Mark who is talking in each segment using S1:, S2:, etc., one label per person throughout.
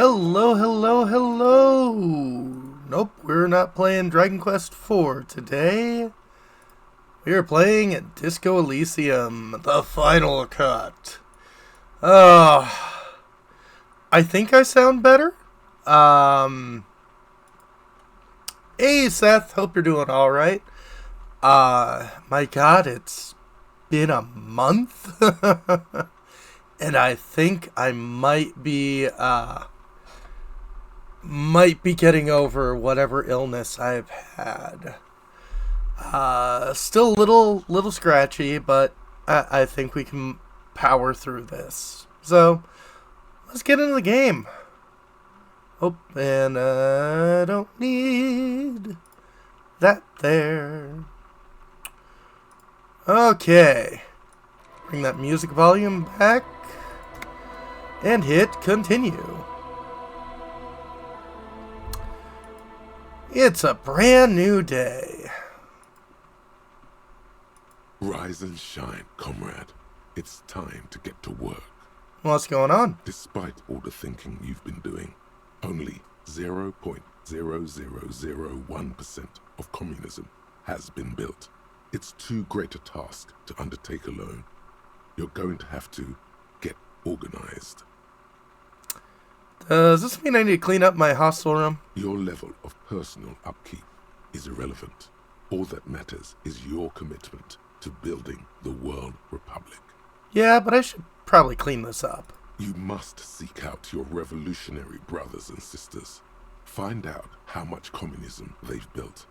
S1: Hello, hello, hello! Nope, we're not playing Dragon Quest IV today. We are playing Disco Elysium, the final cut. I think I sound better. Hey Seth, hope you're doing alright. My god, it's been a month? And I think I might be getting over whatever illness I've had. Still a little scratchy, but I think we can power through this. So, let's get into the game. Oh, and I don't need that there. Okay. Bring that music volume back. And hit continue. It's a brand new day.
S2: Rise and shine, comrade. It's time to get to work.
S1: What's going on?
S2: Despite all the thinking you've been doing, only 0.0001% of communism has been built. It's too great a task to undertake alone. You're going to have to get organized.
S1: Does this mean I need to clean up my hostel room?
S2: Your level of personal upkeep is irrelevant. All that matters is your commitment to building the World Republic.
S1: Yeah, but I should probably clean this up.
S2: You must seek out your revolutionary brothers and sisters. Find out how much communism they've built.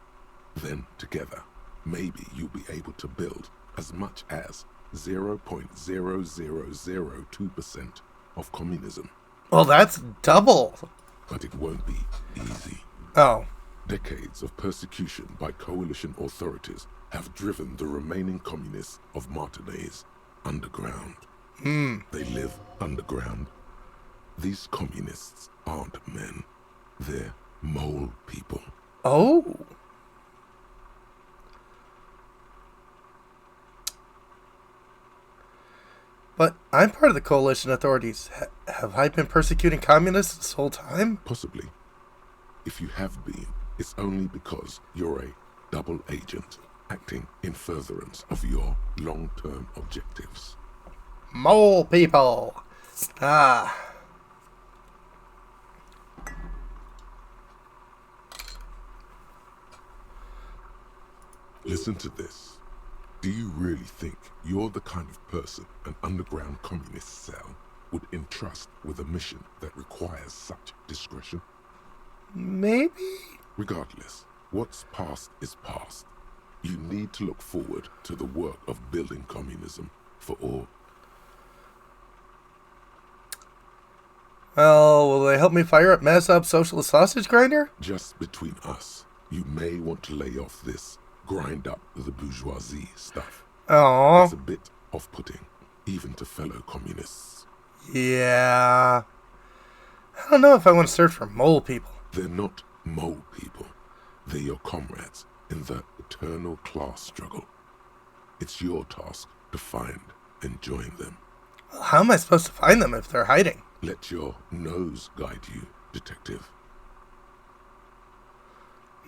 S2: Then, together, maybe you'll be able to build as much as 0.0002% of communism.
S1: Well, that's double.
S2: But it won't be easy.
S1: Oh.
S2: Decades of persecution by coalition authorities have driven the remaining communists of Martinaise underground. They live underground. These communists aren't men. They're mole people.
S1: Oh. But I'm part of the coalition authorities. Have I been persecuting communists this whole time?
S2: Possibly. If you have been, it's only because you're a double agent acting in furtherance of your long-term objectives.
S1: Mole people.
S2: Listen to this. Do you really think you're the kind of person an underground communist cell would entrust with a mission that requires such discretion?
S1: Maybe?
S2: Regardless, what's past is past. You need to look forward to the work of building communism for all.
S1: Well, will they help me fire up mess up socialist sausage grinder?
S2: Just between us, you may want to lay off this grind up the bourgeoisie stuff.
S1: Aww.
S2: It's a bit off-putting, even to fellow communists.
S1: Yeah. I don't know if I want to search for mole people.
S2: They're not mole people. They're your comrades in the eternal class struggle. It's your task to find and join them.
S1: Well, how am I supposed to find them if they're hiding?
S2: Let your nose guide you, detective.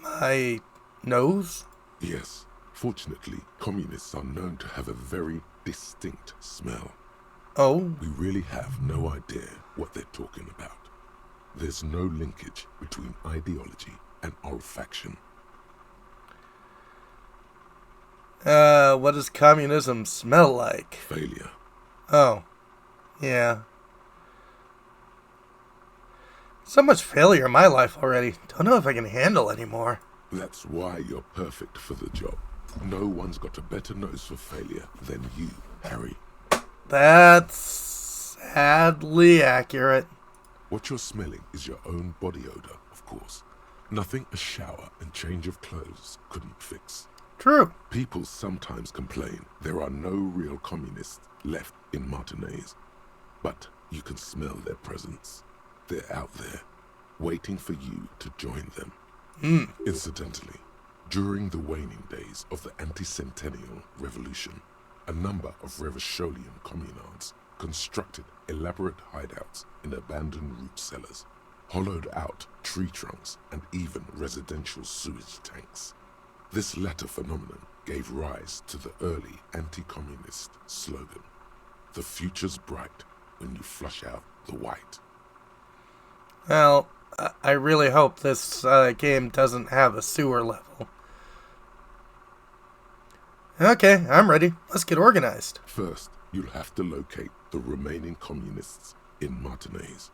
S1: My nose?
S2: Yes, fortunately, communists are known to have a very distinct smell.
S1: Oh.
S2: We really have no idea what they're talking about. There's no linkage between ideology and olfaction.
S1: What does communism smell like?
S2: Failure.
S1: Oh. Yeah. So much failure in my life already. Don't know if I can handle anymore.
S2: That's why you're perfect for the job. No one's got a better nose for failure than you, Harry.
S1: That's sadly accurate.
S2: What you're smelling is your own body odor, of course. Nothing a shower and change of clothes couldn't fix.
S1: True.
S2: People sometimes complain there are no real communists left in Martinaise. But you can smell their presence. They're out there, waiting for you to join them. Incidentally, during the waning days of the anti-centennial revolution, a number of Revacholian communards constructed elaborate hideouts in abandoned root cellars. hollowed out tree trunks, and even residential sewage tanks. This latter phenomenon gave rise to the early anti-communist slogan, "The future's bright when you flush out the white."
S1: Well, I really hope this game doesn't have a sewer level. Okay, I'm ready. Let's get organized.
S2: First, you'll have to locate the remaining communists in Martinez.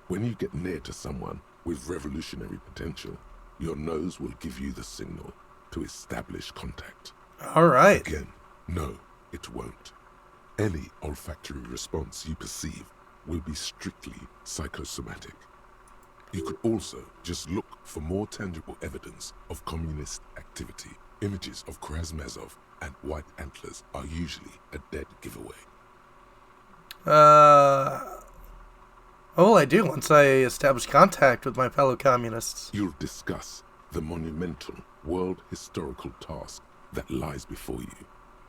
S2: When you get near to someone with revolutionary potential, your nose will give you the signal to establish contact.
S1: All right.
S2: Again, no, it won't. Any olfactory response you perceive will be strictly psychosomatic. You could also just look for more tangible evidence of communist activity. Images of Krasmazov and white antlers are usually a dead giveaway.
S1: What will I do once I establish contact with my fellow communists?
S2: You'll discuss the monumental world historical task that lies before you.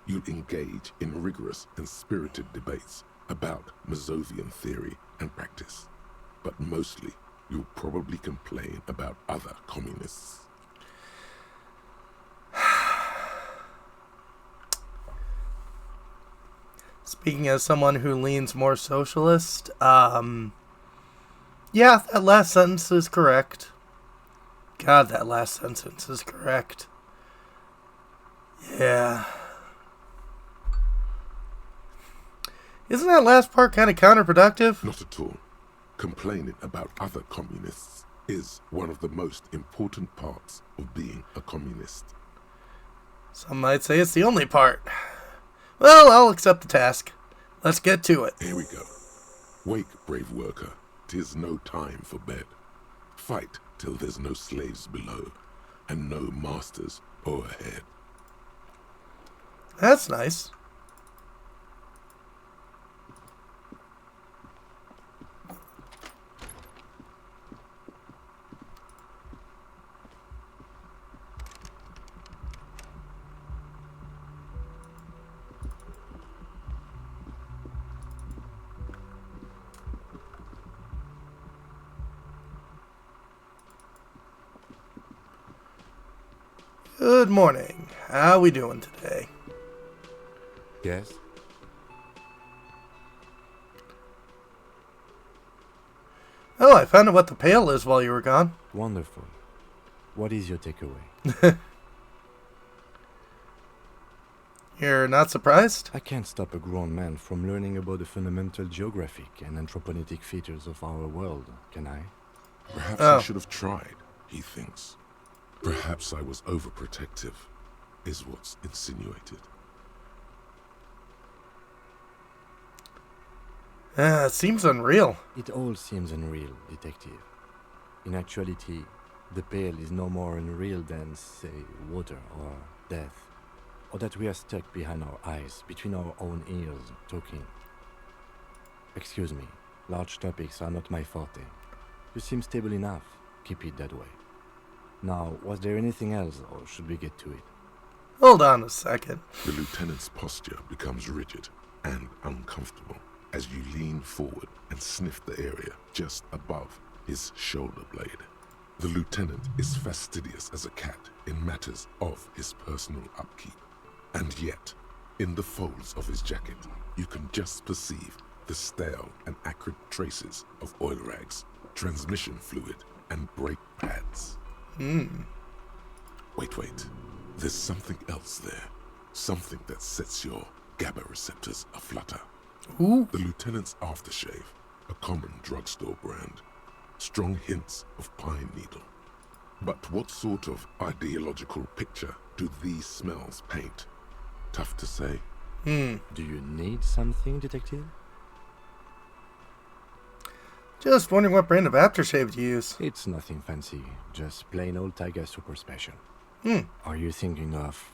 S2: You'll engage in rigorous and spirited debates about Mazovian theory and practice. But mostly, you'll probably complain about other communists.
S1: Speaking as someone who leans more socialist, yeah, that last sentence is correct. God, that last sentence is correct. Yeah. Isn't that last part kind of counterproductive?
S2: Not at all. Complaining about other communists is one of the most important parts of being a communist.
S1: Some might say it's the only part. Well, I'll accept the task. Let's get to it.
S2: Here we go. Wake, brave worker. 'Tis no time for bed. Fight till there's no slaves below, and no masters o'erhead.
S1: That's nice. Good morning. How we doing today?
S3: Yes?
S1: Oh, I found out what the pail is while you were gone.
S3: Wonderful. What is your takeaway?
S1: You're not surprised?
S3: I can't stop a grown man from learning about the fundamental geographic and anthropogenic features of our world, can I?
S2: Perhaps I should have tried, he thinks. Perhaps I was overprotective, is what's insinuated.
S1: It seems unreal.
S3: It all seems unreal, detective. In actuality, the pale is no more unreal than, say, water or death. Or that we are stuck behind our eyes, between our own ears, talking. Excuse me, large topics are not my forte. You seem stable enough. Keep it that way. Now, was there anything else, or should we get to it?
S1: Hold on a second.
S2: The lieutenant's posture becomes rigid and uncomfortable as you lean forward and sniff the area just above his shoulder blade. The lieutenant is fastidious as a cat in matters of his personal upkeep. And yet, in the folds of his jacket, you can just perceive the stale and acrid traces of oil rags, transmission fluid, and brake pads. Wait. There's something else there. Something that sets your GABA receptors aflutter.
S1: Ooh.
S2: The lieutenant's aftershave, a common drugstore brand. Strong hints of pine needle. But what sort of ideological picture do these smells paint? Tough to say.
S3: Do you need something, detective?
S1: Just wondering what brand of aftershave you use.
S3: It's nothing fancy, just plain old Tiger Super Special. Are you thinking of,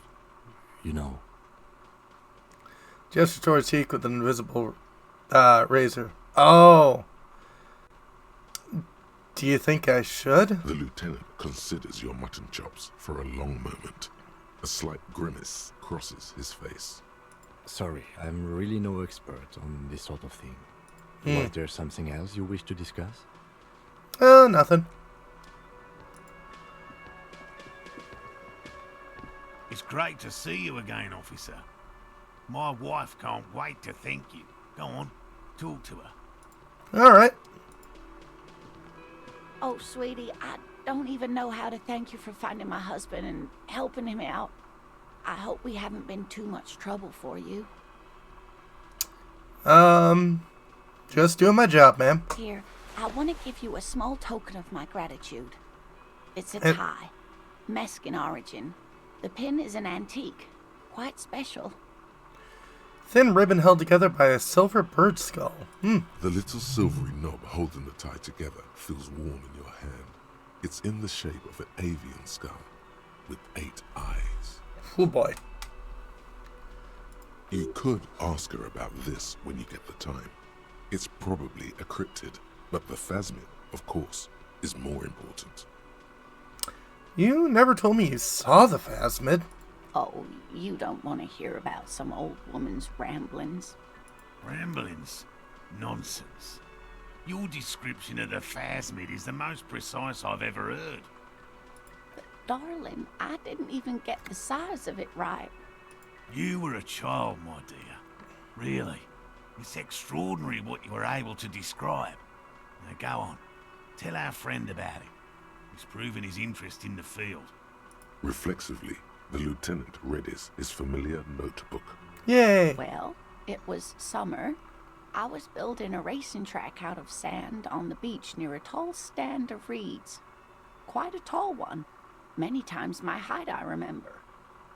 S1: Gesture towards cheek with an invisible razor. Oh. Do you think I should?
S2: The lieutenant considers your mutton chops for a long moment. A slight grimace crosses his face.
S3: Sorry, I'm really no expert on this sort of thing. Was there something else you wish to discuss?
S1: Nothing.
S4: It's great to see you again, officer. My wife can't wait to thank you. Go on, talk to her.
S1: Alright.
S5: Oh, sweetie, I don't even know how to thank you for finding my husband and helping him out. I hope we haven't been too much trouble for you.
S1: Just doing my job, ma'am.
S5: Here, I want to give you a small token of my gratitude. It's a
S1: Eh.
S5: tie. Mexican origin. The pin is an antique. Quite special.
S1: Thin ribbon held together by a silver bird skull.
S2: The little silvery knob holding the tie together feels warm in your hand. It's in the shape of an avian skull with 8 eyes.
S1: Oh boy.
S2: You could ask her about this when you get the time. It's probably a cryptid, but the phasmid, of course, is more important.
S1: You never told me you saw the phasmid.
S5: Oh, you don't want to hear about some old woman's ramblings.
S4: Ramblings? Nonsense. Your description of the phasmid is the most precise I've ever heard.
S5: But darling, I didn't even get the size of it right.
S4: You were a child, my dear. Really. It's extraordinary what you were able to describe. Now go on. Tell our friend about it. He's proven his interest in the field.
S2: Reflexively, the lieutenant read his familiar notebook.
S1: Yay.
S5: Well, it was summer. I was building a racing track out of sand on the beach near a tall stand of reeds. Quite a tall one. Many times my height, I remember.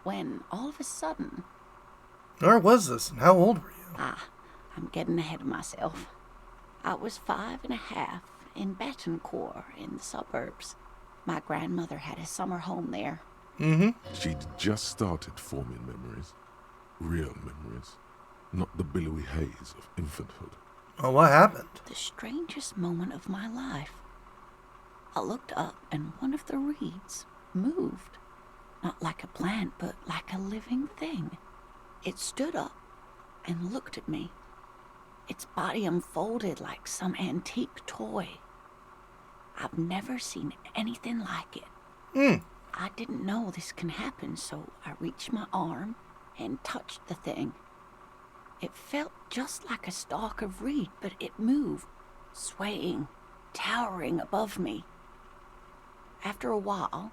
S5: When, all of a sudden...
S1: Where was this and how old were you?
S5: I'm getting ahead of myself. I was 5.5 in Betancourt in the suburbs. My grandmother had a summer home there.
S2: She'd just started forming memories. Real memories. Not the billowy haze of infanthood.
S1: Oh, what happened?
S5: The strangest moment of my life. I looked up and one of the reeds moved. Not like a plant, but like a living thing. It stood up and looked at me. Its body unfolded like some antique toy. I've never seen anything like it. I didn't know this can happen, so I reached my arm and touched the thing. It felt just like a stalk of reed, but it moved, swaying, towering above me. After a while,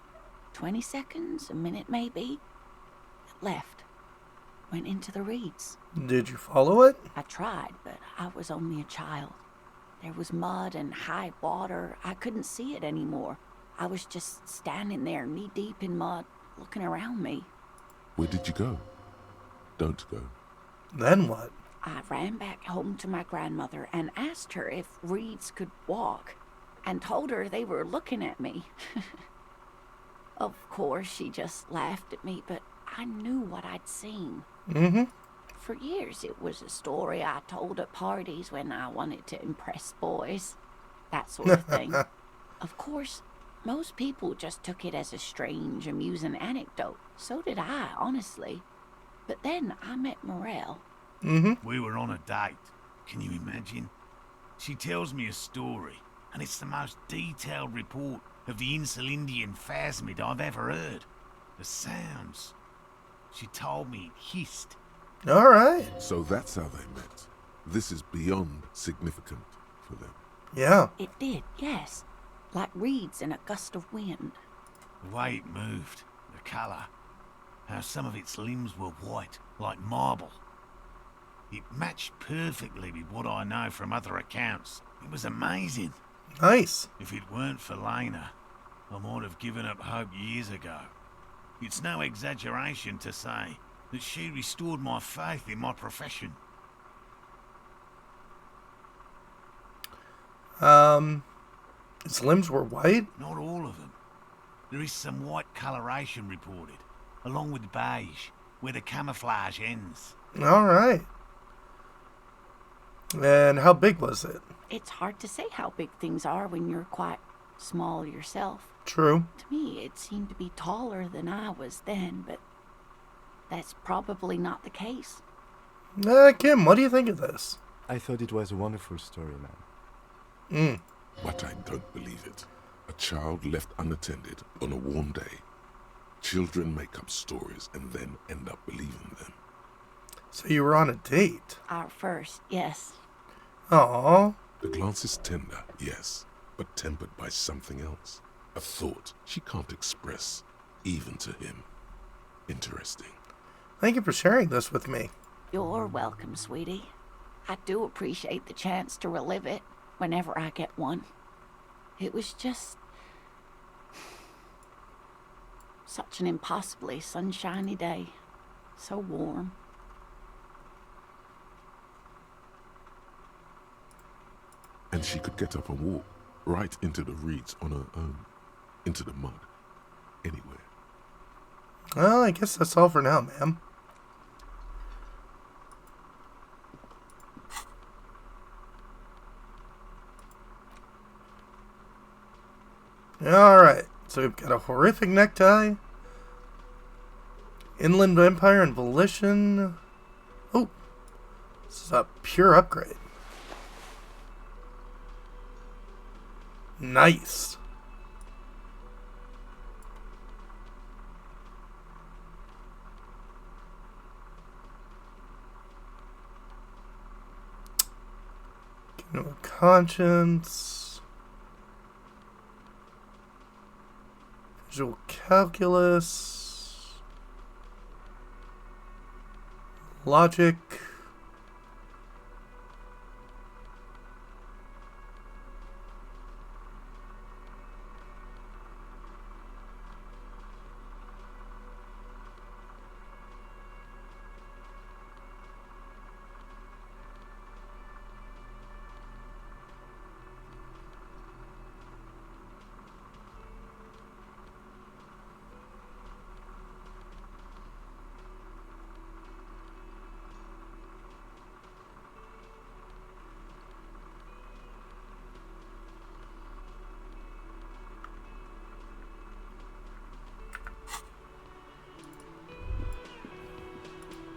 S5: 20 seconds, a minute maybe, it left, went into the reeds.
S1: Did you follow it?
S5: I tried, but I was only a child. There was mud and high water. I couldn't see it anymore. I was just standing there knee-deep in mud, looking around me.
S2: Where did you go? Don't go.
S1: Then what?
S5: I ran back home to my grandmother and asked her if reeds could walk, and told her they were looking at me. Of course, she just laughed at me, but I knew what I'd seen. For years, it was a story I told at parties when I wanted to impress boys. That sort of thing. Of course, most people just took it as a strange, amusing anecdote. So did I, honestly. But then I met Morel.
S4: We were on a date. Can you imagine? She tells me a story, and it's the most detailed report of the Insulindian phasmid I've ever heard. The sounds. She told me it hissed.
S1: Alright.
S2: So that's how they met. This is beyond significant for them.
S1: Yeah.
S5: It did, yes. Like reeds in a gust of wind.
S4: The way it moved, the colour, how some of its limbs were white, like marble. It matched perfectly with what I know from other accounts. It was amazing.
S1: Nice.
S4: If it weren't for Lena, I might have given up hope years ago. It's no exaggeration to say that she restored my faith in my profession.
S1: Its limbs were white?
S4: Not all of them. There is some white coloration reported, along with beige, where the camouflage ends.
S1: Alright. And how big was it?
S5: It's hard to say how big things are when you're quite small yourself.
S1: True.
S5: To me, it seemed to be taller than I was then, but that's probably not the case.
S1: Kim, what do you think of this?
S3: I thought it was a wonderful story, man.
S2: but I don't believe it. A child left unattended on a warm day. Children make up stories and then end up believing them.
S1: So you were on a date?
S5: Our first, yes.
S1: Aww.
S2: The glance is tender, yes, but tempered by something else. A thought she can't express, even to him. Interesting.
S1: Thank you for sharing this with me.
S5: You're welcome, sweetie. I do appreciate the chance to relive it whenever I get one. It was just such an impossibly sunshiny day. So warm.
S2: And she could get up and walk right into the reeds on her own, into the mud, anywhere.
S1: Well, I guess that's all for now, ma'am. Alright, so we've got a horrific necktie, Inland Empire and Volition. Oh, this is a pure upgrade. Nice. No conscience. Visual calculus. Logic.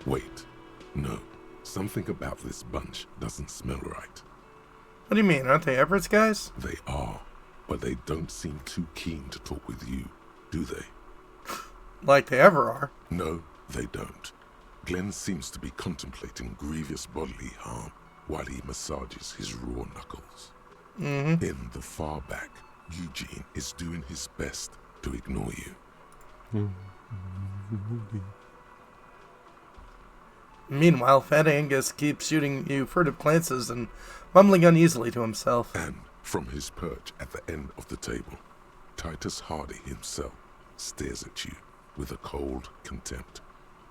S2: Wait, no. Something about this bunch doesn't smell right.
S1: What do you mean? Aren't they Everett's guys?
S2: They are, but they don't seem too keen to talk with you, do they?
S1: Like they ever are.
S2: No, they don't. Glenn seems to be contemplating grievous bodily harm while he massages his raw knuckles.
S1: Mm-hmm.
S2: In the far back, Eugene is doing his best to ignore you.
S1: Meanwhile, Fat Angus keeps shooting you furtive glances and mumbling uneasily to himself.
S2: And from his perch at the end of the table, Titus Hardy himself stares at you with a cold contempt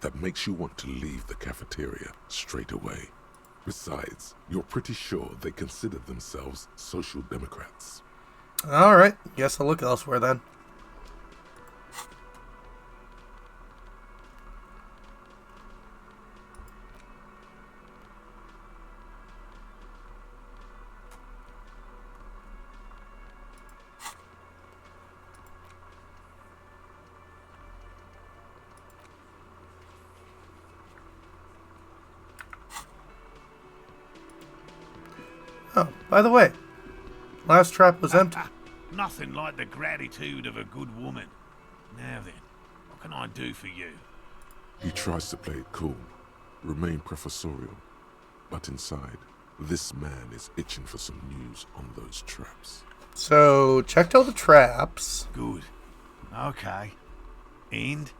S2: that makes you want to leave the cafeteria straight away. Besides, you're pretty sure they consider themselves social democrats.
S1: Alright, guess I'll look elsewhere then. Oh, by the way, last trap was empty.
S4: Nothing like the gratitude of a good woman. Now then, what can I do for you?
S2: He tries to play it cool, remain professorial, but inside, this man is itching for some news on those traps.
S1: So, checked all the traps.
S4: Good. Okay. And?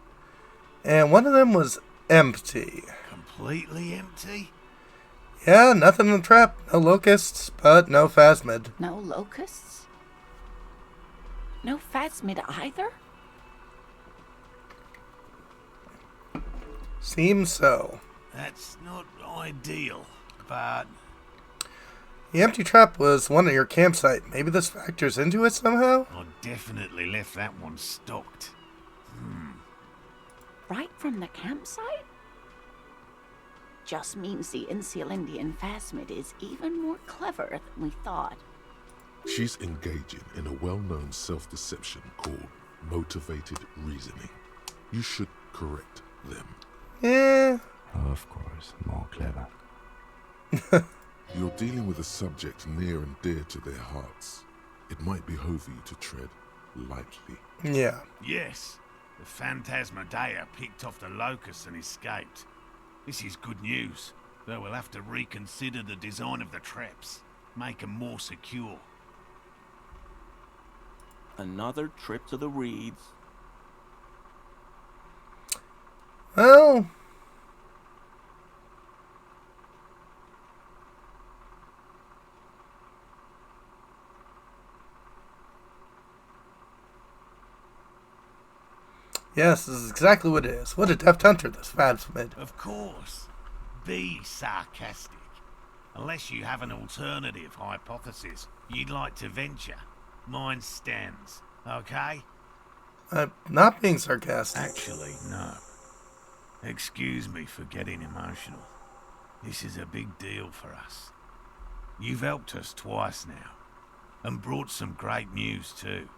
S1: And one of them was empty.
S4: Completely empty?
S1: Yeah, nothing in the trap. No locusts, but no phasmid.
S5: No locusts? No phasmid either?
S1: Seems so.
S4: That's not ideal, but...
S1: The empty trap was one at your campsite. Maybe this factors into it somehow?
S4: I definitely left that one stocked.
S5: Right from the campsite? Just means the Insulindian phasmid is even more clever than we thought.
S2: She's engaging in a well-known self-deception called motivated reasoning. You should correct them.
S1: Yeah.
S3: Of course, more clever.
S2: You're dealing with a subject near and dear to their hearts. It might behoove you to tread lightly.
S1: Yeah.
S4: Yes, the Phantasmadeia picked off the locusts and escaped. This is good news, though we'll have to reconsider the design of the traps. Make them more secure.
S6: Another trip to the reeds.
S1: Well, yes, this is exactly what it is. What a deft hunter this Phasmid.
S4: Of course. Be sarcastic. Unless you have an alternative hypothesis you'd like to venture, mine stands, okay?
S1: I'm not being sarcastic.
S4: Actually, no. Excuse me for getting emotional. This is a big deal for us. You've helped us twice now, and brought some great news too.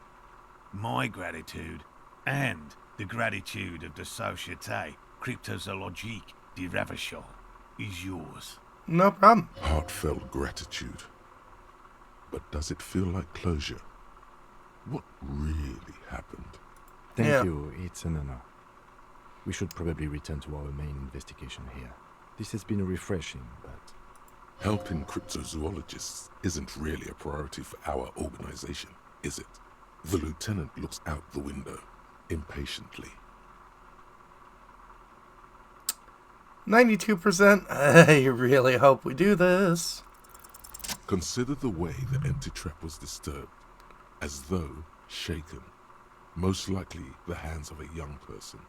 S4: My gratitude, and the gratitude of the Société Cryptozoologique de Ravachol, is yours.
S1: No problem.
S2: Heartfelt gratitude. But does it feel like closure? What really happened?
S3: Thank
S1: Yeah.
S3: you, it's an honor. We should probably return to our main investigation here. This has been refreshing, but...
S2: Helping cryptozoologists isn't really a priority for our organization, is it? The lieutenant looks out the window, impatiently.
S1: 92%. I really hope we do this.
S2: Consider the way the empty trap was disturbed, as though shaken. Most likely the hands of a young person.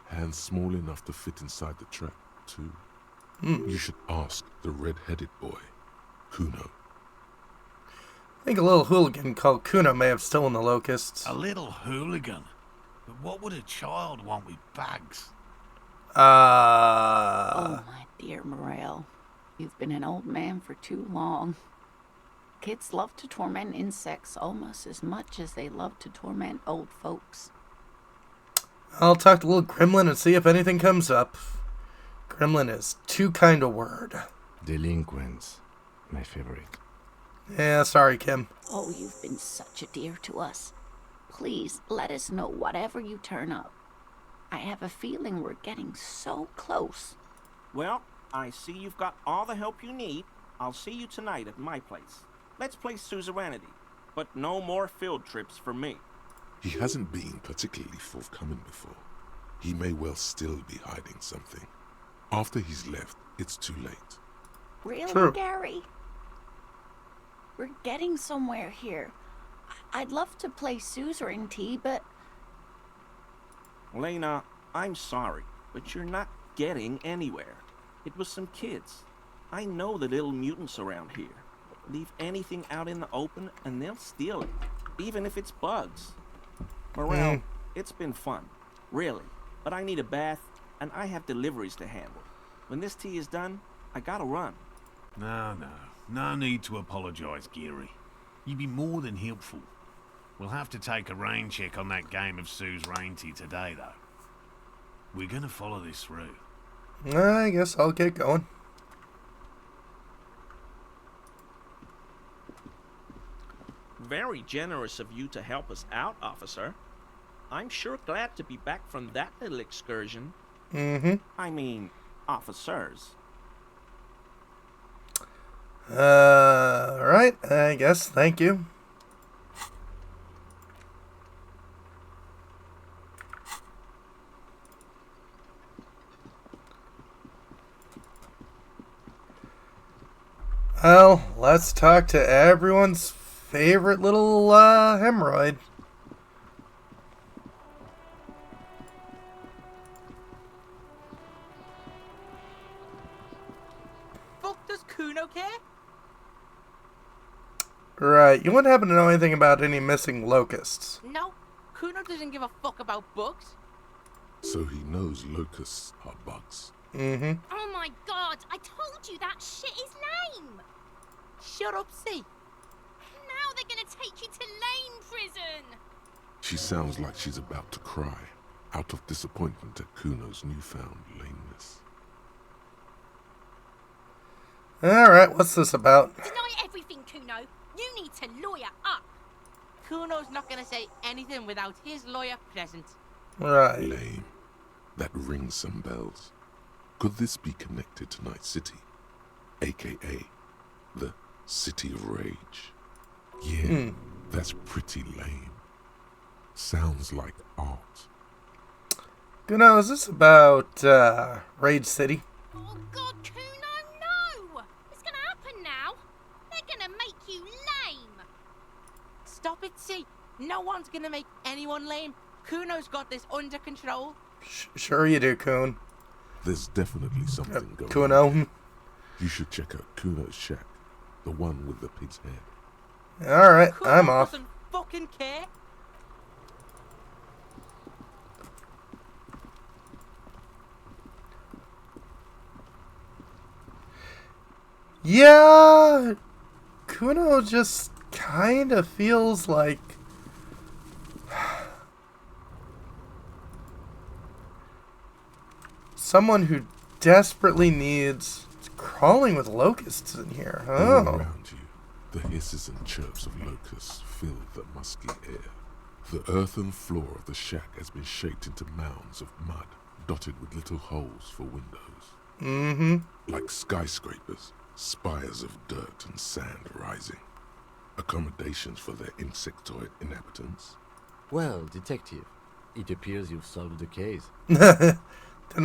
S2: Hands small enough to fit inside the trap, too. You should ask the red-headed boy, Kuno.
S1: I think a little hooligan called Kuno may have stolen the locusts.
S4: A little hooligan? But what would a child want with bags?
S5: Oh, my dear Morel. You've been an old man for too long. Kids love to torment insects almost as much as they love to torment old folks.
S1: I'll talk to little Gremlin and see if anything comes up. Gremlin is too kind a word.
S3: Delinquents, my favorite.
S1: Yeah, sorry, Kim.
S5: Oh, you've been such a dear to us. Please, let us know whatever you turn up. I have a feeling we're getting so close.
S6: Well, I see you've got all the help you need. I'll see you tonight at my place. Let's play suzerainty, but no more field trips for me.
S2: He hasn't been particularly forthcoming before. He may well still be hiding something. After he's left, it's too late.
S5: Really,
S1: True.
S5: Gary? We're getting somewhere here. I'd love to play suzerainty, but...
S6: Lena, I'm sorry, but you're not getting anywhere. It was some kids. I know the little mutants around here. Leave anything out in the open and they'll steal it, even if it's bugs. Morel, it's been fun, really, but I need a bath and I have deliveries to handle. When this tea is done, I gotta run.
S4: No need to apologise, Geary. You'd be more than helpful. We'll have to take a rain check on that game of suzerainty today, though. We're gonna follow this through.
S1: I guess I'll get going.
S6: Very generous of you to help us out, officer. I'm sure glad to be back from that little excursion. I mean, officers.
S1: Alright, I guess. Thank you. Well, let's talk to everyone's favorite little hemorrhoid.
S7: Fuck does Kuno care?
S1: Right, you wouldn't happen to know anything about any missing locusts?
S7: No, Kuno doesn't give a fuck about bugs.
S2: So he knows locusts are bugs.
S8: Oh my god, I told you that shit is lame!
S7: Shut up, see.
S8: Now they're gonna take you to lame prison!
S2: She sounds like she's about to cry, out of disappointment at Kuno's newfound lameness.
S1: Alright, what's this about?
S8: Deny everything, Kuno. You need to lawyer up.
S7: Kuno's not gonna say anything without his lawyer present.
S1: Right.
S2: Lame. That rings some bells. Could this be connected to Night City? AKA the City of Rage. Yeah, that's pretty lame. Sounds like art.
S1: Kuno, is this about Rage City?
S8: Oh God, Kuno, no! It's gonna happen now. They're gonna make you lame.
S7: Stop it, see. No one's gonna make anyone lame. Kuno's got this under control.
S1: Sure you do, Kun.
S2: There's definitely something going on.
S1: Kuno.
S2: You should check out Kuno's shack, the one with the pig's head.
S1: Alright,
S7: Kuno
S1: I'm off.
S7: doesn't fucking care.
S1: Yeah, Kuno just kind of feels like someone who desperately needs crawling with locusts in here.
S2: All
S1: Oh,
S2: around you, the hisses and chirps of locusts fill the musky air. The earthen floor of the shack has been shaped into mounds of mud, dotted with little holes for windows. Like skyscrapers, spires of dirt and sand rising. Accommodations for their insectoid inhabitants.
S3: Well, detective, it appears you've solved the case
S1: Then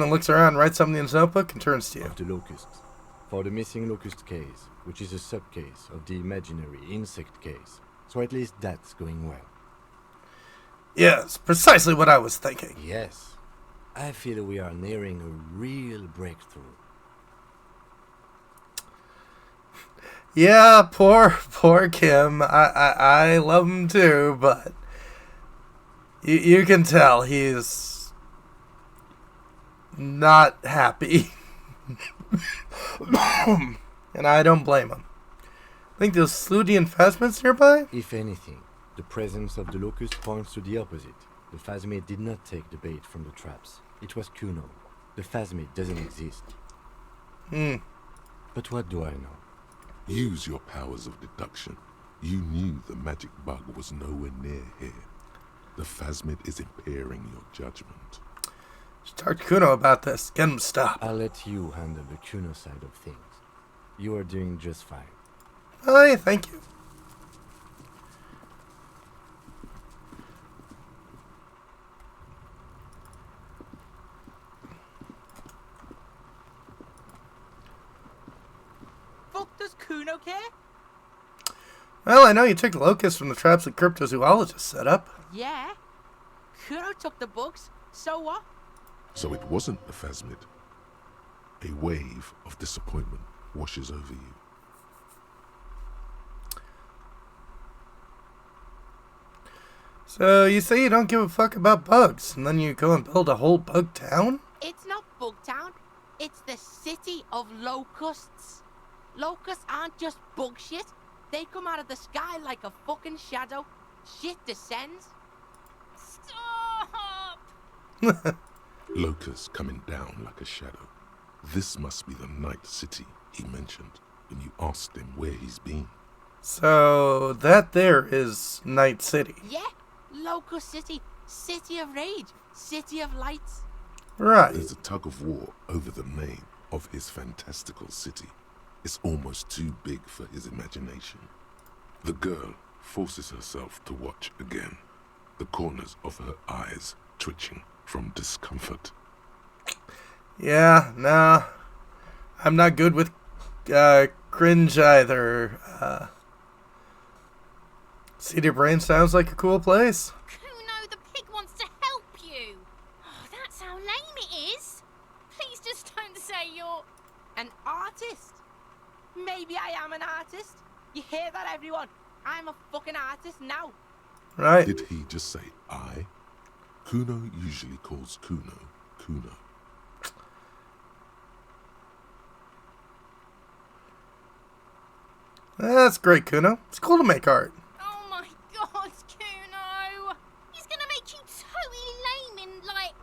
S1: it looks around, writes something in his notebook, and turns to you.
S3: of the locusts. For the missing locust case, which is a sub-case of the imaginary insect case. So at least that's going well.
S1: Yes, precisely what I was thinking.
S3: Yes, I feel we are nearing a real breakthrough.
S1: Yeah, poor Kim. I love him too, but you can tell he's not happy. And I don't blame him. Think those Sludian phasmids nearby?
S3: If anything, the presence of the locust points to the opposite. The phasmid did not take the bait from the traps. It was Kuno. The phasmid doesn't exist. But what do I know?
S2: Use your powers of deduction. You knew the magic bug was nowhere near here. The phasmid is impairing your judgment.
S1: Just talk to Kuno about this. Get him to stop.
S3: I'll let you handle the Kuno side of things. You are doing just fine.
S1: Oh, yeah, thank you.
S7: Fuck does Kuno care?
S1: Well, I know you took the locusts from the traps that cryptozoologists set up.
S7: Yeah. Kuno took the books. So what?
S2: So it wasn't the phasmid. A wave of disappointment washes over you.
S1: So you say you don't give a fuck about bugs, and then you go and build a whole bug town?
S7: It's not Bugtown. It's the city of locusts. Locusts aren't just bug shit. They come out of the sky like a fucking shadow. Shit descends.
S8: Stop!
S2: Locusts coming down like a shadow. This must be the Night City he mentioned when you asked him where he's been.
S1: So that there is Night City.
S7: Yeah, Locust City. City of Rage. City of Lights.
S1: Right.
S2: There's a tug of war over the name of his fantastical city. It's almost too big for his imagination. The girl forces herself to watch again, the corners of her eyes twitching from discomfort.
S1: Yeah, nah. I'm not good with cringe either. Cedar Brain sounds like a cool place.
S8: Kuno, the pig wants to help you. Oh, that's how lame it is. Please just don't say you're...
S7: An artist. Maybe I am an artist. You hear that, everyone? I'm a fucking artist now.
S1: Right.
S2: Did he just say I? Kuno usually calls Kuno, Kuno.
S1: That's great, Kuno. It's cool to make art.
S8: Oh my God, Kuno. He's gonna make you totally lame in, like,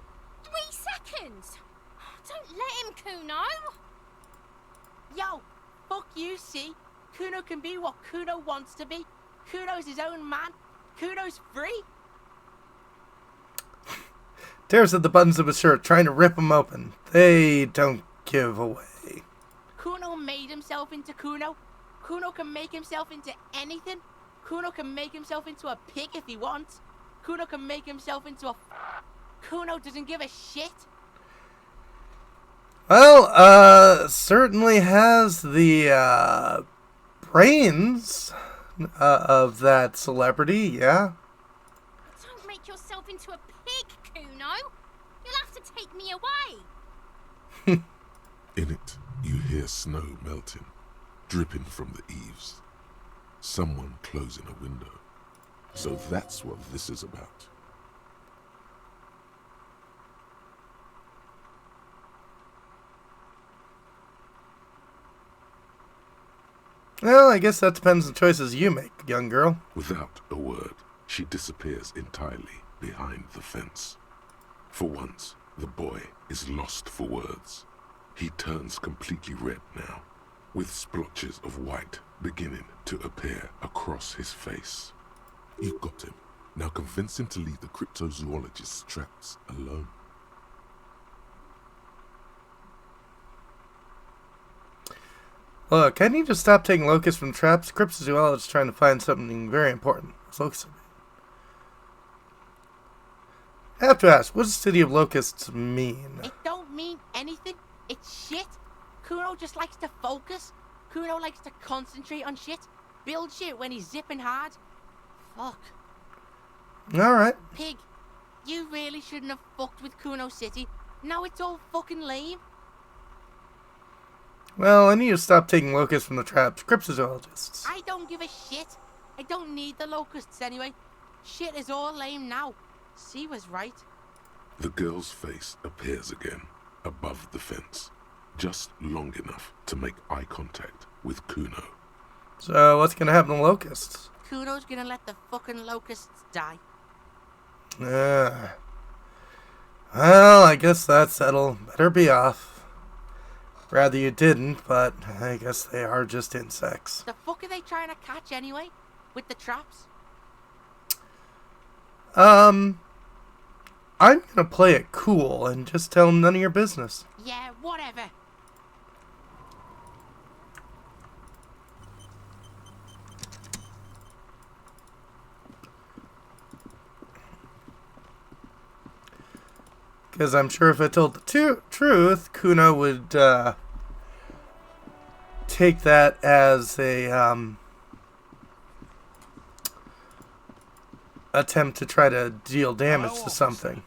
S8: 3 seconds. Don't let him, Kuno.
S7: Yo, fuck you, see? Kuno can be what Kuno wants to be. Kuno's his own man. Kuno's free.
S1: Tears at the buttons of his shirt, trying to rip them open. They don't give away.
S7: Kuno made himself into Kuno. Kuno can make himself into anything. Kuno can make himself into a pig if he wants. Kuno can make himself into a... Kuno doesn't give a shit.
S1: Well, certainly has the, brains of that celebrity, yeah.
S8: Don't make yourself into a pig, Kuno. You'll have to take me away.
S2: In it, you hear snow melting, dripping from the eaves. Someone closing a window. So that's what this is about.
S1: Well, I guess that depends on the choices you make, young girl.
S2: Without a word, she disappears entirely behind the fence. For once, the boy is lost for words. He turns completely red now, with splotches of white beginning to appear across his face. You got him. Now convince him to leave the cryptozoologist's traps alone.
S1: Look, I need to stop taking locusts from traps. Cryptozoologist is trying to find something very important. Locusts. I have to ask, what does the city of locusts mean?
S7: It don't mean anything. It's shit. Kuno just likes to focus. Kuno likes to concentrate on shit. Build shit when he's zipping hard. Fuck.
S1: Alright.
S7: Pig, you really shouldn't have fucked with Kuno City. Now it's all fucking lame.
S1: Well, I need to stop taking locusts from the traps. Cryptozoologists.
S7: I don't give a shit. I don't need the locusts anyway. Shit is all lame now. C was right.
S2: The girl's face appears again, above the fence, just long enough to make eye contact with Kuno.
S1: So, what's gonna happen to locusts?
S7: Kuno's gonna let the fucking locusts die.
S1: Well, I guess that's settled. Better be off. Rather you didn't, but I guess they are just insects.
S7: The fuck are they trying to catch anyway? With the traps?
S1: I'm gonna play it cool and just tell them none of your business.
S7: Yeah, whatever.
S1: Because I'm sure if I told the truth, Kuno would take that as a attempt to try to deal damage
S4: Hello,
S1: to something.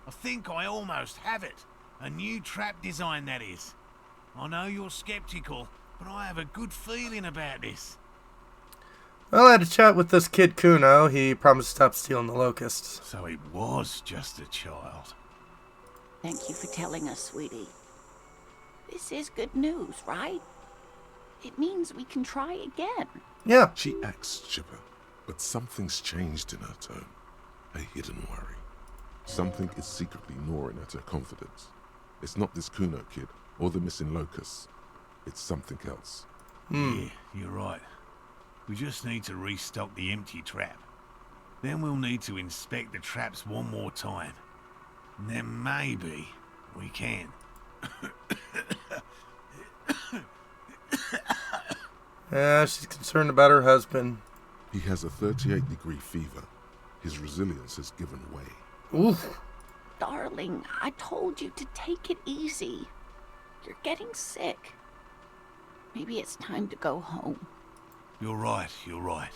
S4: I think I almost have it. A new trap design, that is. I know you're skeptical, but I have a good feeling about this.
S1: Well, I had a chat with this kid Kuno. He promised to stop stealing the locusts.
S4: So it was just a child.
S5: Thank you for telling us, sweetie. This is good news, right? It means we can try again.
S1: Yeah.
S2: She acts chipper, but something's changed in her tone. A hidden worry. Something is secretly gnawing at her confidence. It's not this Kuno kid or the missing locusts. It's something else.
S4: Yeah, you're right. We just need to restock the empty trap. Then we'll need to inspect the traps one more time. And then maybe we can.
S1: She's concerned about her husband.
S2: He has a 38-degree fever. His resilience has given way.
S1: Oof.
S5: Darling, I told you to take it easy. You're getting sick. Maybe it's time to go home.
S4: You're right, you're right.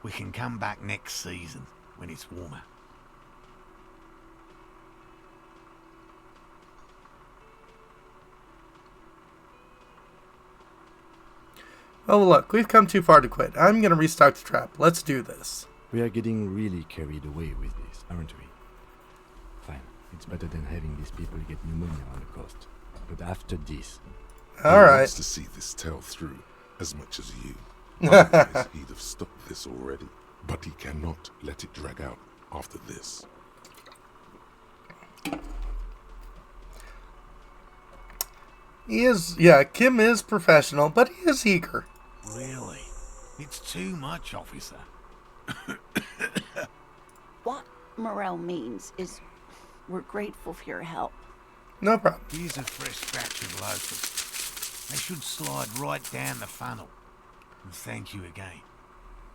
S4: We can come back next season when it's warmer.
S1: Oh, look, we've come too far to quit. I'm gonna restock the trap. Let's do this.
S3: We are getting really carried away with this, aren't we? Fine. It's better than having these people get pneumonia on the coast. But after this...
S2: He
S1: Alright.
S2: wants to see this tale through as much as you. Otherwise, he'd have stopped this already. But he cannot let it drag out after this.
S1: Kim is professional, but he is eager.
S4: Really? It's too much, officer.
S5: Morel means is we're grateful for your help.
S1: No problem.
S4: Here's a fresh batch of locusts. They should slide right down the funnel. And thank you again.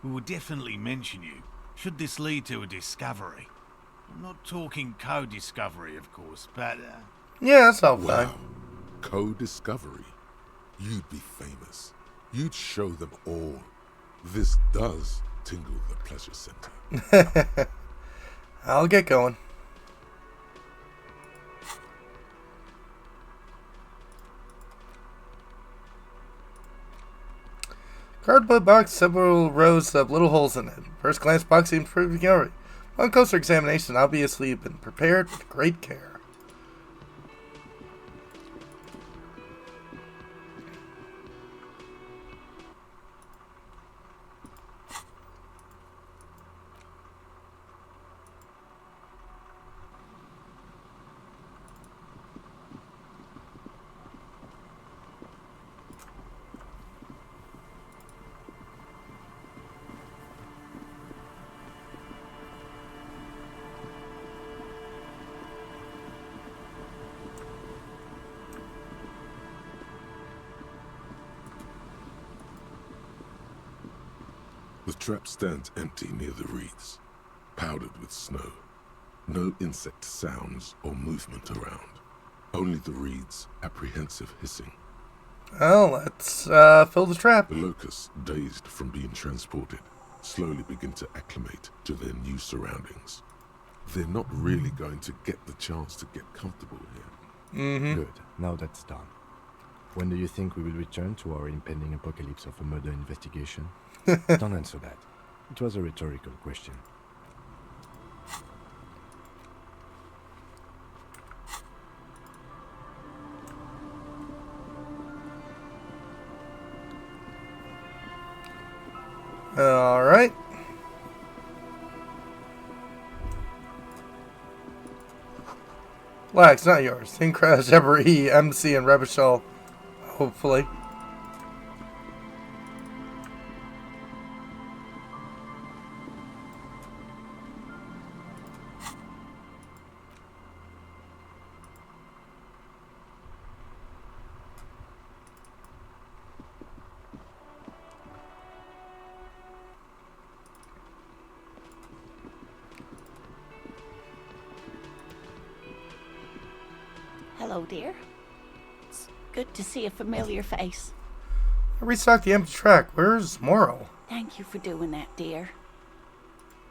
S4: We will definitely mention you, should this lead to a discovery. I'm not talking co-discovery, of course, but,
S1: Yeah, that's all fine.
S2: Wow. Co-discovery. You'd be famous. You'd show them all. This does tingle the pleasure center.
S1: I'll get going. Cardboard box, several rows of little holes in it. First glance, box seems pretty secure. On closer examination, obviously been prepared with great care.
S2: The trap stands empty near the reeds, powdered with snow. No insect sounds or movement around. Only the reeds' apprehensive hissing.
S1: Well, let's fill the trap.
S2: The locusts, dazed from being transported, slowly begin to acclimate to their new surroundings. They're not really going to get the chance to get comfortable here.
S1: Mm-hmm.
S3: Good. Now that's done. When do you think we will return to our impending apocalypse of a murder investigation? Don't answer that. It was a rhetorical question.
S1: All right. Relax, not yours. Think Crash, Ebery, MC, and Rebishal. Hopefully.
S5: Hello, dear. It's good to see a familiar face.
S1: I restocked the empty track. Where's Morrow?
S5: Thank you for doing that, dear.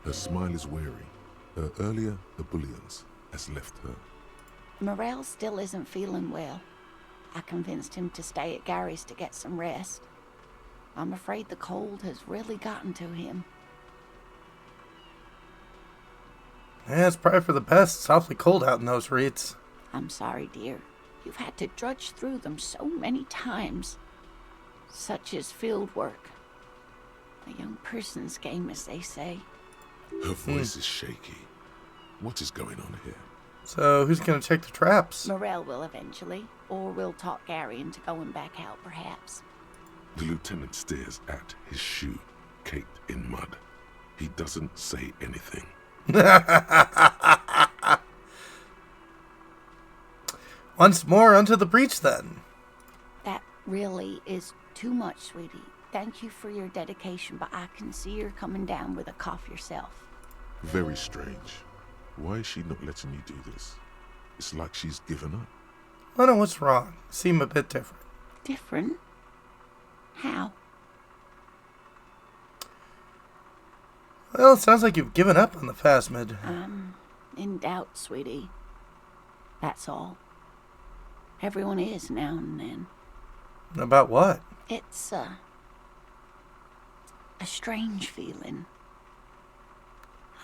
S2: Her smile is wary. Her earlier ebullience has left her.
S5: Morel still isn't feeling well. I convinced him to stay at Gary's to get some rest. I'm afraid the cold has really gotten to him.
S1: Yeah, it's probably for the best. It's awfully cold out in those reeds.
S5: I'm sorry, dear. You've had to drudge through them so many times. Such is field work. A young person's game, as they say.
S2: Her voice is shaky. What is going on here?
S1: So, who's going to check the traps?
S5: Morel will eventually, or we'll talk Gary into going back out, perhaps.
S2: The lieutenant stares at his shoe, caked in mud. He doesn't say anything.
S1: Once more onto the breach, then.
S5: That really is too much, sweetie. Thank you for your dedication, but I can see you're coming down with a cough yourself.
S2: Very strange. Why is she not letting you do this? It's like she's given up.
S1: I don't know what's wrong. Seem a bit different.
S5: Different? How?
S1: Well, it sounds like you've given up on the phasmid.
S5: I'm in doubt, sweetie. That's all. Everyone is now and then.
S1: About what?
S5: It's a strange feeling.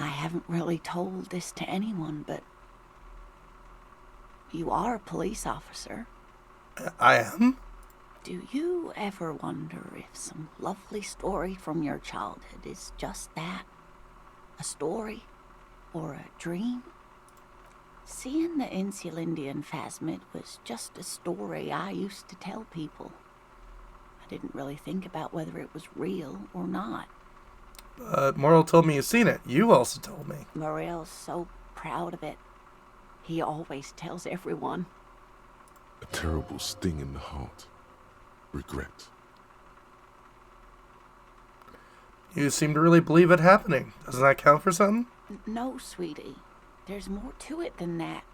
S5: I haven't really told this to anyone, but you are a police officer.
S1: I am?
S5: Do you ever wonder if some lovely story from your childhood is just that? A story? Or a dream? Seeing the Insulindian phasmid was just a story I used to tell people. I didn't really think about whether it was real or not.
S1: But Morrill told me you've seen it. You also told me.
S5: Morel's so proud of it. He always tells everyone.
S2: A terrible sting in the heart. Regret.
S1: You seem to really believe it happening. Doesn't that count for something?
S5: No, sweetie. There's more to it than that.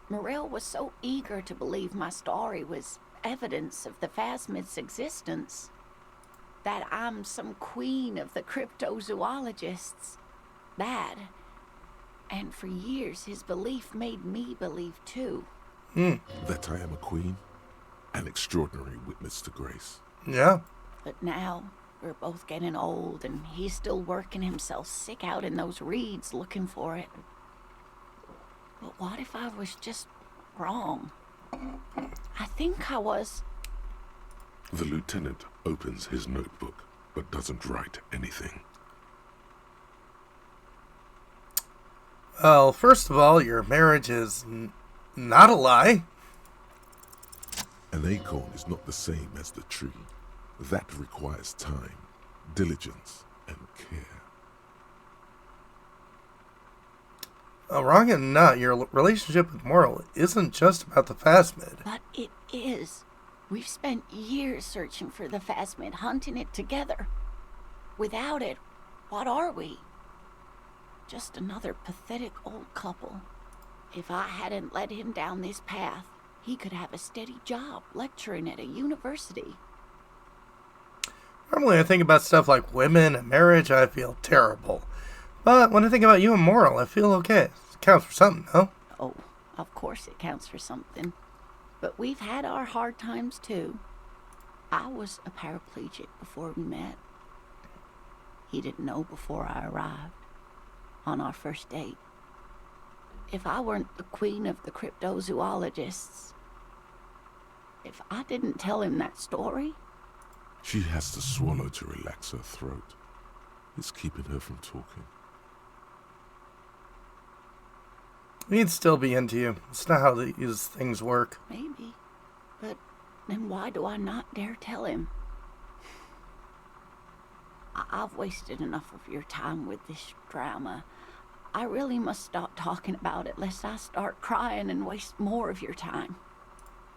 S5: Morel was so eager to believe my story was evidence of the phasmid's existence. That I'm some queen of the cryptozoologists. That. And for years, his belief made me believe too.
S2: That I am a queen? An extraordinary witness to grace.
S1: Yeah.
S5: But now, we're both getting old, and he's still working himself sick out in those reeds looking for it. But what if I was just wrong? I think I was.
S2: The lieutenant opens his notebook, but doesn't write anything.
S1: Well, first of all, your marriage is not a lie.
S2: An acorn is not the same as the tree. That requires time, diligence, and care.
S1: Wrong and not, your relationship with Morrill isn't just about the phasmid.
S5: But it is. We've spent years searching for the phasmid, hunting it together. Without it, what are we? Just another pathetic old couple. If I hadn't led him down this path, he could have a steady job lecturing at a university.
S1: Normally I think about stuff like women and marriage, I feel terrible. But when I think about you and Morrill, I feel okay. It counts for something, no?
S5: Oh, of course it counts for something. But we've had our hard times too. I was a paraplegic before we met. He didn't know before I arrived. On our first date. If I weren't the queen of the cryptozoologists, if I didn't tell him that story...
S2: She has to swallow to relax her throat. It's keeping her from talking.
S1: He'd still be into you. It's not how these things work.
S5: Maybe. But then why do I not dare tell him? I've wasted enough of your time with this drama. I really must stop talking about it lest I start crying and waste more of your time.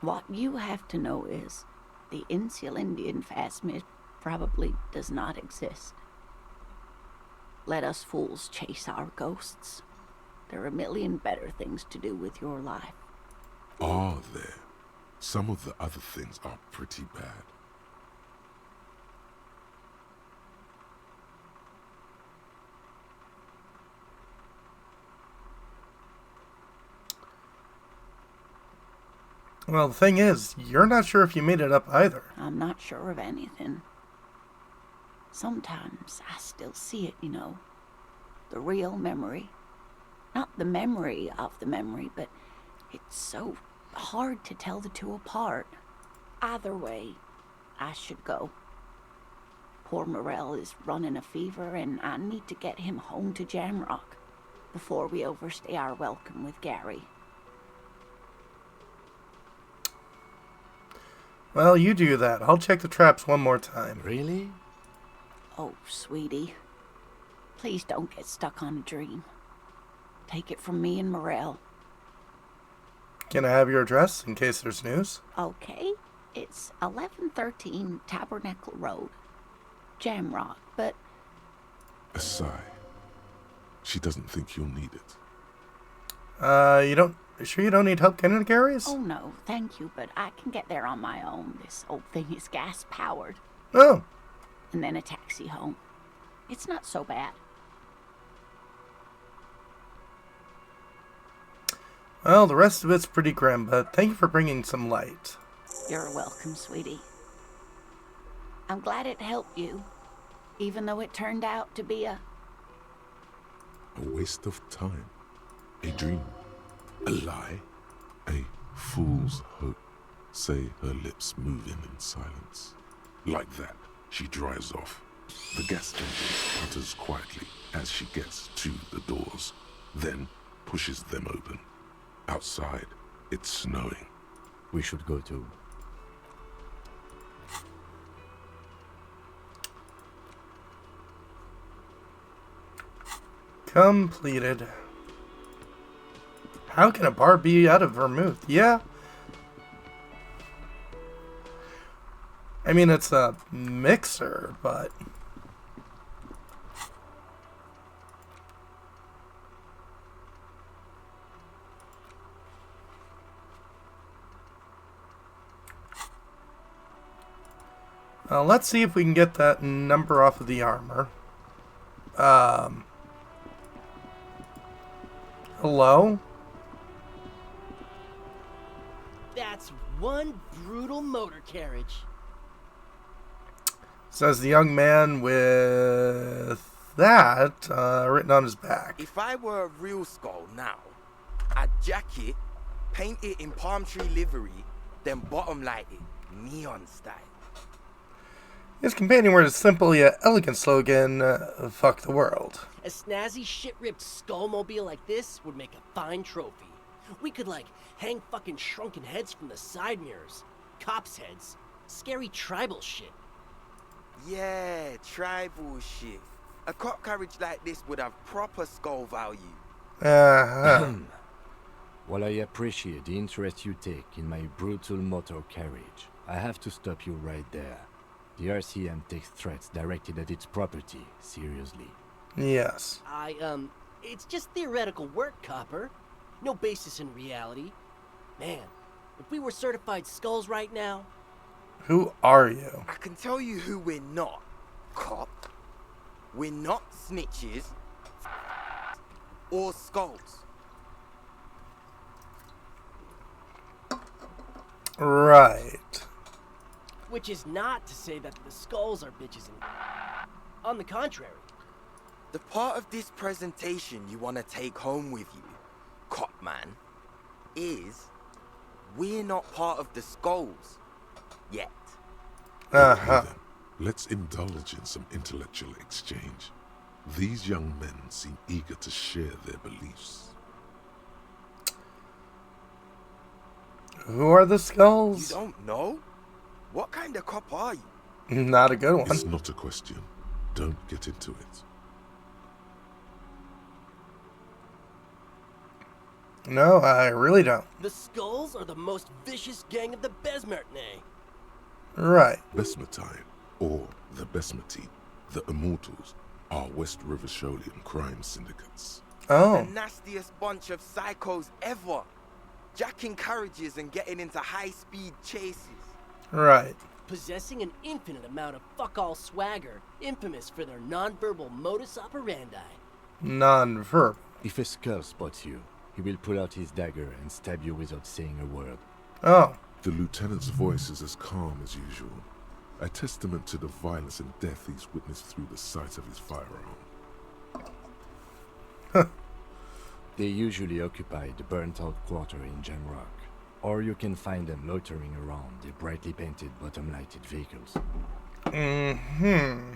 S5: What you have to know is the Insulindian phasmid probably does not exist. Let us fools chase our ghosts. There are a million better things to do with your life.
S2: Are there? Some of the other things are pretty bad.
S1: Well, the thing is, you're not sure if you made it up either.
S5: I'm not sure of anything. Sometimes I still see it, you know. The real memory. Not the memory of the memory, but it's so hard to tell the two apart. Either way, I should go. Poor Morel is running a fever, and I need to get him home to Jamrock before we overstay our welcome with Gary.
S1: Well, you do that. I'll check the traps one more time.
S3: Really?
S5: Oh, sweetie. Please don't get stuck on a dream. Take it from me and Morel.
S1: Can I have your address in case there's news?
S5: Okay. It's 1113 Tabernacle Road. Jamrock, but...
S2: A sigh. She doesn't think you'll need it.
S1: You sure you don't need help getting to Gary's?
S5: Oh no, thank you, but I can get there on my own. This old thing is gas-powered.
S1: Oh.
S5: And then a taxi home. It's not so bad.
S1: Well, the rest of it's pretty grim, but thank you for bringing some light.
S5: You're welcome, sweetie. I'm glad it helped you, even though it turned out to be a
S2: waste of time. A dream. A lie. A fool's hope. Say her lips moving in silence. Like that, she drives off. The gas engine putters quietly as she gets to the doors, then pushes them open. Outside, it's snowing.
S3: We should go too.
S1: Completed. How can a bar be out of vermouth? Yeah. I mean, it's a mixer, but... let's see if we can get that number off of the armor. Hello?
S9: That's one brutal motor carriage.
S1: Says the young man with that written on his back.
S10: If I were a real skull now, I'd jack it, paint it in palm tree livery, then bottom light it, neon style.
S1: His companion word is simply an elegant slogan, fuck the world.
S9: A snazzy, shit-ripped skullmobile like this would make a fine trophy. We could, like, hang fucking shrunken heads from the side mirrors. Cops' heads. Scary tribal shit.
S10: Yeah, tribal shit. A cop carriage like this would have proper skull value.
S3: While I appreciate the interest you take in my brutal motor carriage, I have to stop you right there. The RCM takes threats directed at its property seriously.
S1: Yes.
S9: It's just theoretical work, Copper. No basis in reality. Man, if we were certified skulls right now...
S1: Who are you?
S10: I can tell you who we're not, cop. We're not snitches or skulls.
S1: Right.
S9: Which is not to say that the skulls are bitches and... On the contrary.
S10: The part of this presentation you want to take home with you, cop man, is we're not part of the skulls yet.
S1: Uh-huh.
S2: Okay, then. Let's indulge in some intellectual exchange. These young men seem eager to share their beliefs.
S1: Who are the
S10: You
S1: skulls?
S10: don't know? What kind of cop are you?
S1: Not a good one.
S2: It's not a question. Don't get into it.
S1: No, I really don't.
S9: The skulls are the most vicious gang of the Besmertne.
S1: Right.
S2: Besmatine, or the Besmati, the Immortals, are West River Sholian crime syndicates.
S1: Oh.
S10: The nastiest bunch of psychos ever. Jacking carriages and getting into high-speed chases.
S1: Right.
S9: Possessing an infinite amount of fuck-all swagger, infamous for their non-verbal modus operandi.
S1: Non-verbal.
S3: If a skull spots you, he will pull out his dagger and stab you without saying a word.
S1: Oh.
S2: The lieutenant's voice is as calm as usual, a testament to the violence and death he's witnessed through the sight of his firearm.
S3: They usually occupy the burnt-out quarter in Jamrock, or you can find them loitering around the brightly painted bottom-lighted vehicles.
S1: Mm-hmm.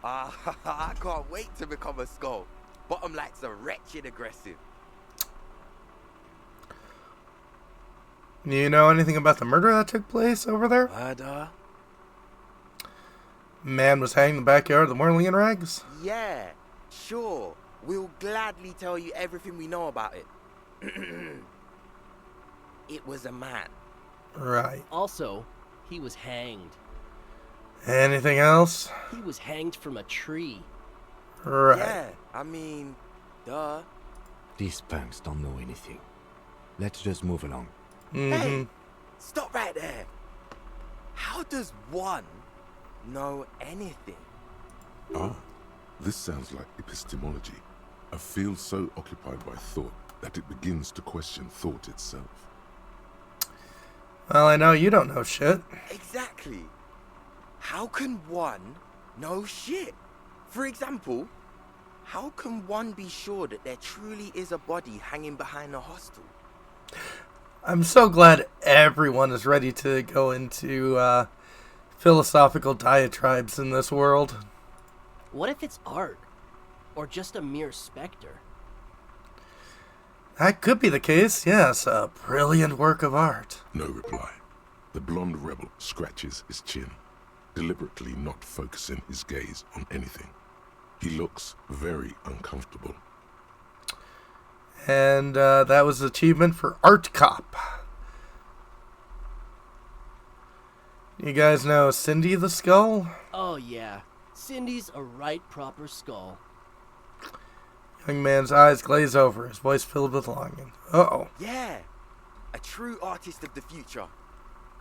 S10: I can't wait to become a skull. Bottom lights are wretched aggressive.
S1: Do you know anything about the murder that took place over there?
S10: Murder?
S1: Man was hanged in the backyard of the Whirling in Rags?
S10: Yeah, sure. We'll gladly tell you everything we know about it. It was a man.
S1: Right.
S9: Also, he was hanged.
S1: Anything else?
S9: He was hanged from a tree.
S1: Right.
S10: Yeah, I mean, duh.
S3: These punks don't know anything. Let's just move along.
S1: Mm-hmm.
S10: Hey, stop right there. How does one know anything?
S2: Ah, this sounds like epistemology, a field so occupied by thought that it begins to question thought itself.
S1: Well, I know you don't know shit.
S10: Exactly. How can one know shit? For example, how can one be sure that there truly is a body hanging behind a hostel?
S1: I'm so glad everyone is ready to go into philosophical diatribes in this world.
S9: What if it's art? Or just a mere specter?
S1: That could be the case, yes. A brilliant work of art.
S2: No reply. The blonde rebel scratches his chin, deliberately not focusing his gaze on anything. He looks very uncomfortable.
S1: And that was achievement for Art Cop. You guys know Cindy the Skull?
S9: Oh yeah, Cindy's a right proper skull.
S1: Young man's eyes glaze over, his voice filled with longing. Uh-oh.
S10: Yeah, a true artist of the future.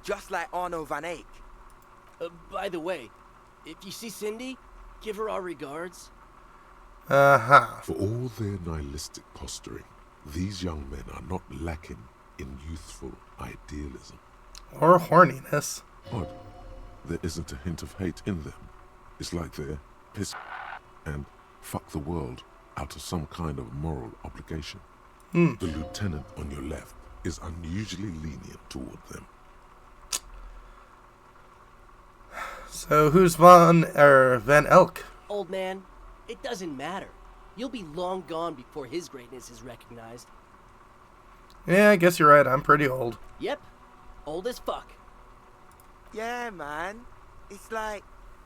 S10: Just like Arno van Eyck.
S9: By the way, if you see Cindy, give her our regards.
S1: Uh-huh.
S2: For all their nihilistic posturing, these young men are not lacking in youthful idealism.
S1: Or horniness.
S2: Odd. There isn't a hint of hate in them. It's like they're pissed and fuck the world out of some kind of moral obligation. The lieutenant on your left is unusually lenient toward them.
S1: So who's Van Elk?
S9: Old man, it doesn't matter. You'll be long gone before his greatness is recognized.
S1: Yeah, I guess you're right. I'm pretty old.
S9: Yep, old as fuck.
S10: Yeah, man. It's like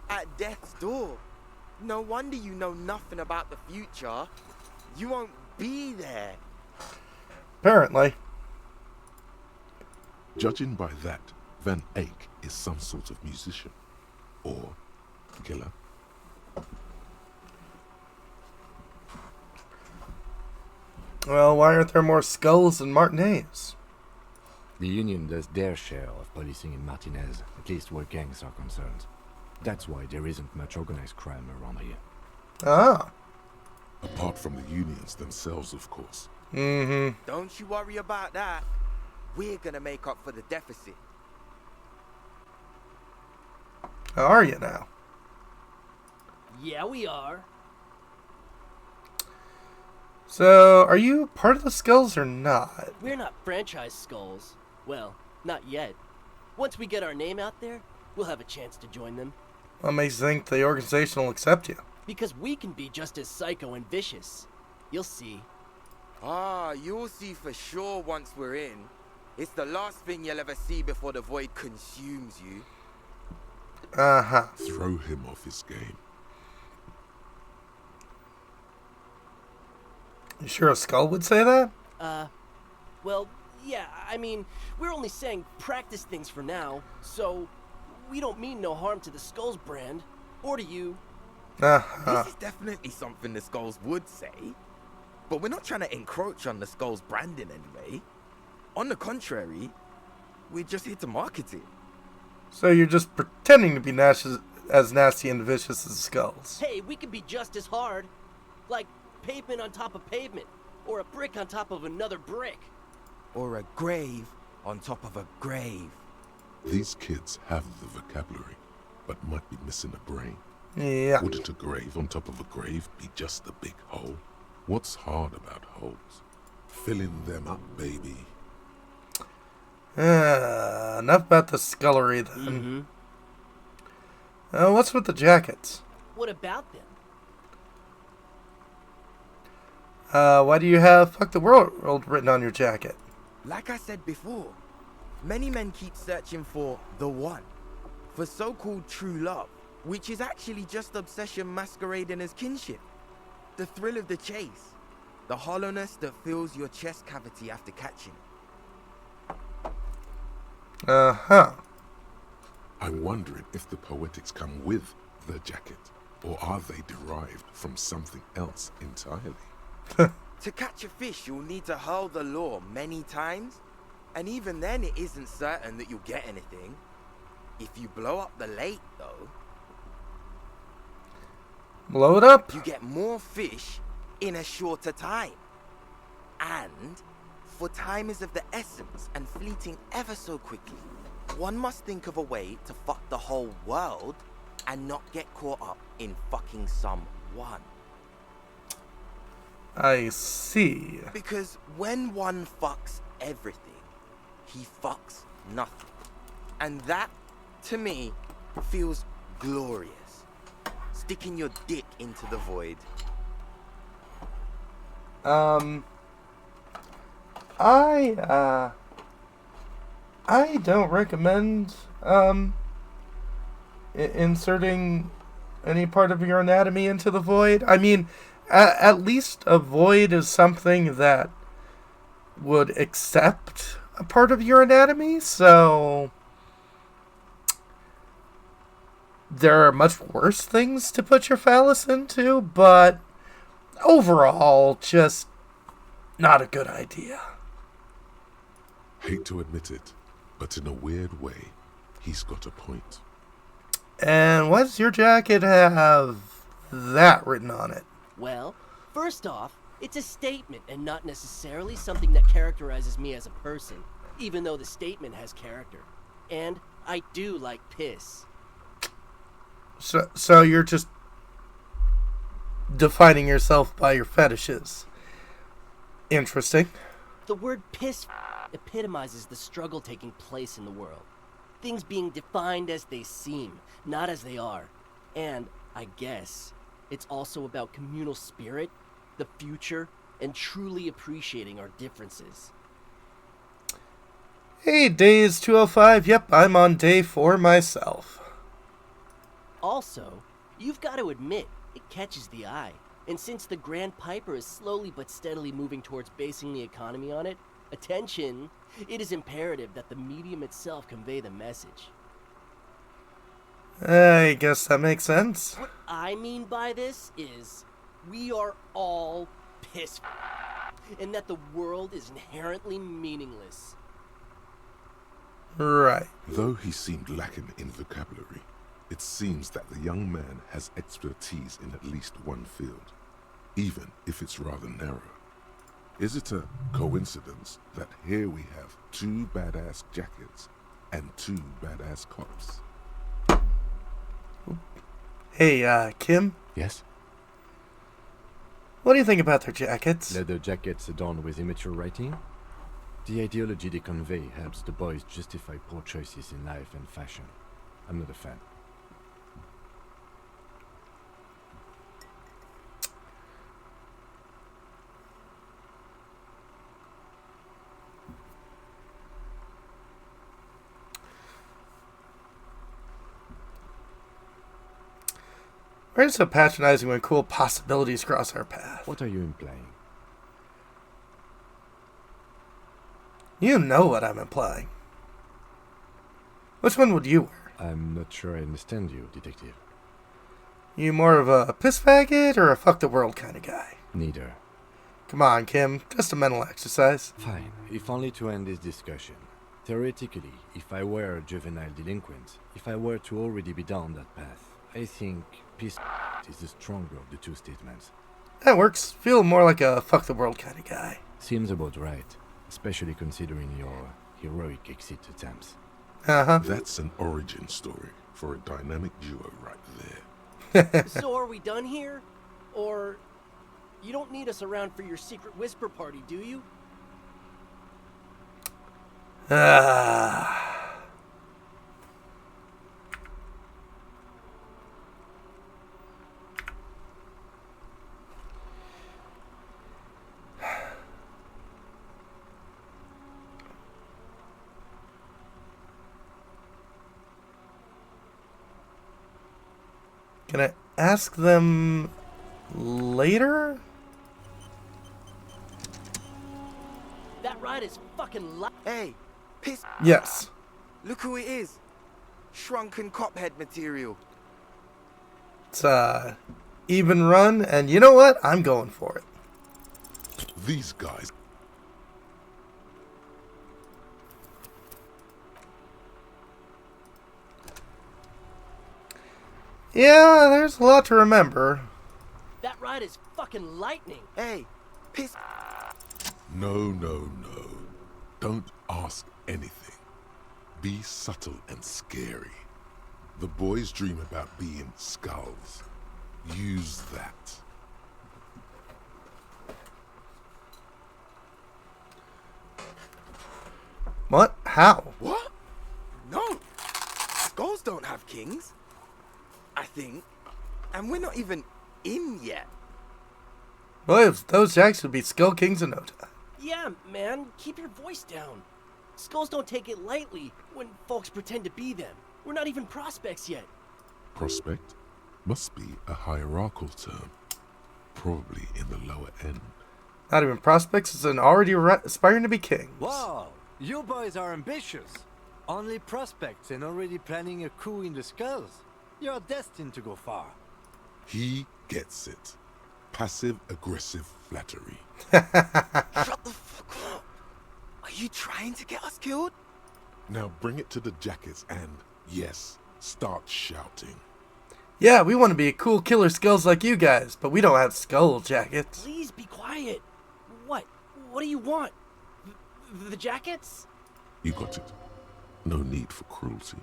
S10: at death's door. No wonder you know nothing about the future. You won't be there.
S1: Apparently.
S2: Judging by that, Van Eyck is some sort of musician. Or killer.
S1: Well, why aren't there more skulls than Martinez?
S3: The Union does their share of policing in Martinez, at least where gangs are concerned. That's why there isn't much organized crime around here.
S1: Ah.
S2: Apart from the unions themselves, of course.
S1: Mm-hmm.
S10: Don't you worry about that. We're gonna make up for the deficit.
S1: How are you now?
S9: Yeah, we are.
S1: So, are you part of the Skulls or not?
S9: We're not franchise skulls. Well, not yet. Once we get our name out there, we'll have a chance to join them.
S1: What makes you think the organization will accept you?
S9: Because we can be just as psycho and vicious. You'll see.
S10: Ah, you'll see for sure once we're in. It's the last thing you'll ever see before the void consumes you.
S1: Uh-huh.
S2: Throw him off his game.
S1: You sure a skull would say that?
S9: Well, yeah, I mean, we're only saying practice things for now, so we don't mean no harm to the Skulls brand, or to you.
S1: Uh-huh.
S10: This is definitely something the Skulls would say. But we're not trying to encroach on the Skulls brand in any way. On the contrary, we're just here to market it.
S1: So you're just pretending to be as nasty and vicious as the Skulls.
S9: Hey, we could be just as hard. Like pavement on top of pavement, or a brick on top of another brick.
S10: Or a grave on top of a grave.
S2: These kids have the vocabulary, but might be missing a brain.
S1: Yeah.
S2: Wouldn't a grave on top of a grave be just a big hole? What's hard about holes? Filling them up, baby.
S1: Enough about the scullery then.
S9: Mm-hmm.
S1: What's with the jackets?
S9: What about them?
S1: Why do you have "fuck the world" written on your jacket?
S10: Like I said before, many men keep searching for the one. For so-called true love, which is actually just obsession masquerading as kinship. The thrill of the chase. The hollowness that fills your chest cavity after catching it.
S1: Uh-huh.
S2: I'm wondering if the poetics come with the jacket, or are they derived from something else entirely?
S10: To catch a fish, you'll need to hurl the lure many times, and even then it isn't certain that you'll get anything. If you blow up the lake, though,
S1: Blow it up.
S10: you get more fish in a shorter time. And, for time is of the essence and fleeting ever so quickly, one must think of a way to fuck the whole world and not get caught up in fucking someone.
S1: I see.
S10: Because when one fucks everything, he fucks nothing. And that, to me, feels glorious. Sticking your dick into the void.
S1: I don't recommend, inserting, any part of your anatomy into the void? I mean, at least a void is something that would accept a part of your anatomy, so there are much worse things to put your phallus into, but overall, just not a good idea.
S2: Hate to admit it, but in a weird way, he's got a point.
S1: And why does your jacket have that written on it?
S9: Well, first off, it's a statement and not necessarily something that characterizes me as a person, even though the statement has character. And I do like piss.
S1: So you're just defining yourself by your fetishes. Interesting.
S9: The word piss epitomizes the struggle taking place in the world. Things being defined as they seem, not as they are. And, I guess, it's also about communal spirit, the future, and truly appreciating our differences.
S1: Hey, days 205. Yep, I'm on day 4 myself.
S9: Also, you've got to admit, it catches the eye. And since the Grand Piper is slowly but steadily moving towards basing the economy on it, attention, it is imperative that the medium itself convey the message.
S1: I guess that makes sense.
S9: What I mean by this is, we are all piss, and that the world is inherently meaningless.
S1: Right.
S2: Though he seemed lacking in vocabulary, it seems that the young man has expertise in at least one field, even if it's rather narrow. Is it a coincidence that here we have 2 badass jackets and 2 badass cops?
S1: Hey, Kim?
S3: Yes?
S1: What do you think about their jackets?
S3: Leather jackets adorned with immature writing? The ideology they convey helps the boys justify poor choices in life and fashion. I'm not a fan.
S1: Why are you so patronizing when cool possibilities cross our path?
S3: What are you implying?
S1: You know what I'm implying. Which one would you wear?
S3: I'm not sure I understand you, detective.
S1: You more of a piss faggot or a fuck the world kind of guy?
S3: Neither.
S1: Come on, Kim. Just a mental exercise.
S3: Fine, if only to end this discussion. Theoretically, if I were a juvenile delinquent, if I were to already be down that path, I think peace is the stronger of the 2 statements.
S1: That works. Feel more like a fuck the world kind of guy.
S3: Seems about right, especially considering your heroic exit attempts.
S1: Uh-huh.
S2: That's an origin story for a dynamic duo right there.
S9: So are we done here? Or you don't need us around for your secret whisper party, do you?
S1: Can I ask them later?
S9: That ride is fucking
S10: Hey, piss.
S1: Yes.
S10: Look who it is. Shrunken cophead material.
S1: It's even run, and you know what? I'm going for it.
S2: These guys.
S1: Yeah, there's a lot to remember.
S9: That ride is fucking lightning.
S10: Hey, piss.
S2: No. Don't ask anything. Be subtle and scary. The boys dream about being skulls. Use that.
S1: What? How?
S10: What? No. Skulls don't have kings. I think. And we're not even in yet.
S1: Well, those jacks would be Skull Kings in no time.
S9: Yeah, man, keep your voice down. Skulls don't take it lightly when folks pretend to be them. We're not even prospects yet.
S2: Prospect? Must be a hierarchical term, probably in the lower end.
S1: Not even prospects, it's an already aspiring to be kings.
S3: Wow, you boys are ambitious. Only prospects and already planning a coup in the skulls. You're destined to go far.
S2: He gets it. Passive-aggressive flattery.
S10: Shut the fuck up. Are you trying to get us killed?
S2: Now bring it to the jackets and, yes, start shouting.
S1: Yeah, we want to be cool killer skulls like you guys, but we don't have skull jackets.
S9: Please be quiet. What? What do you want? The jackets?
S2: You got it. No need for cruelty.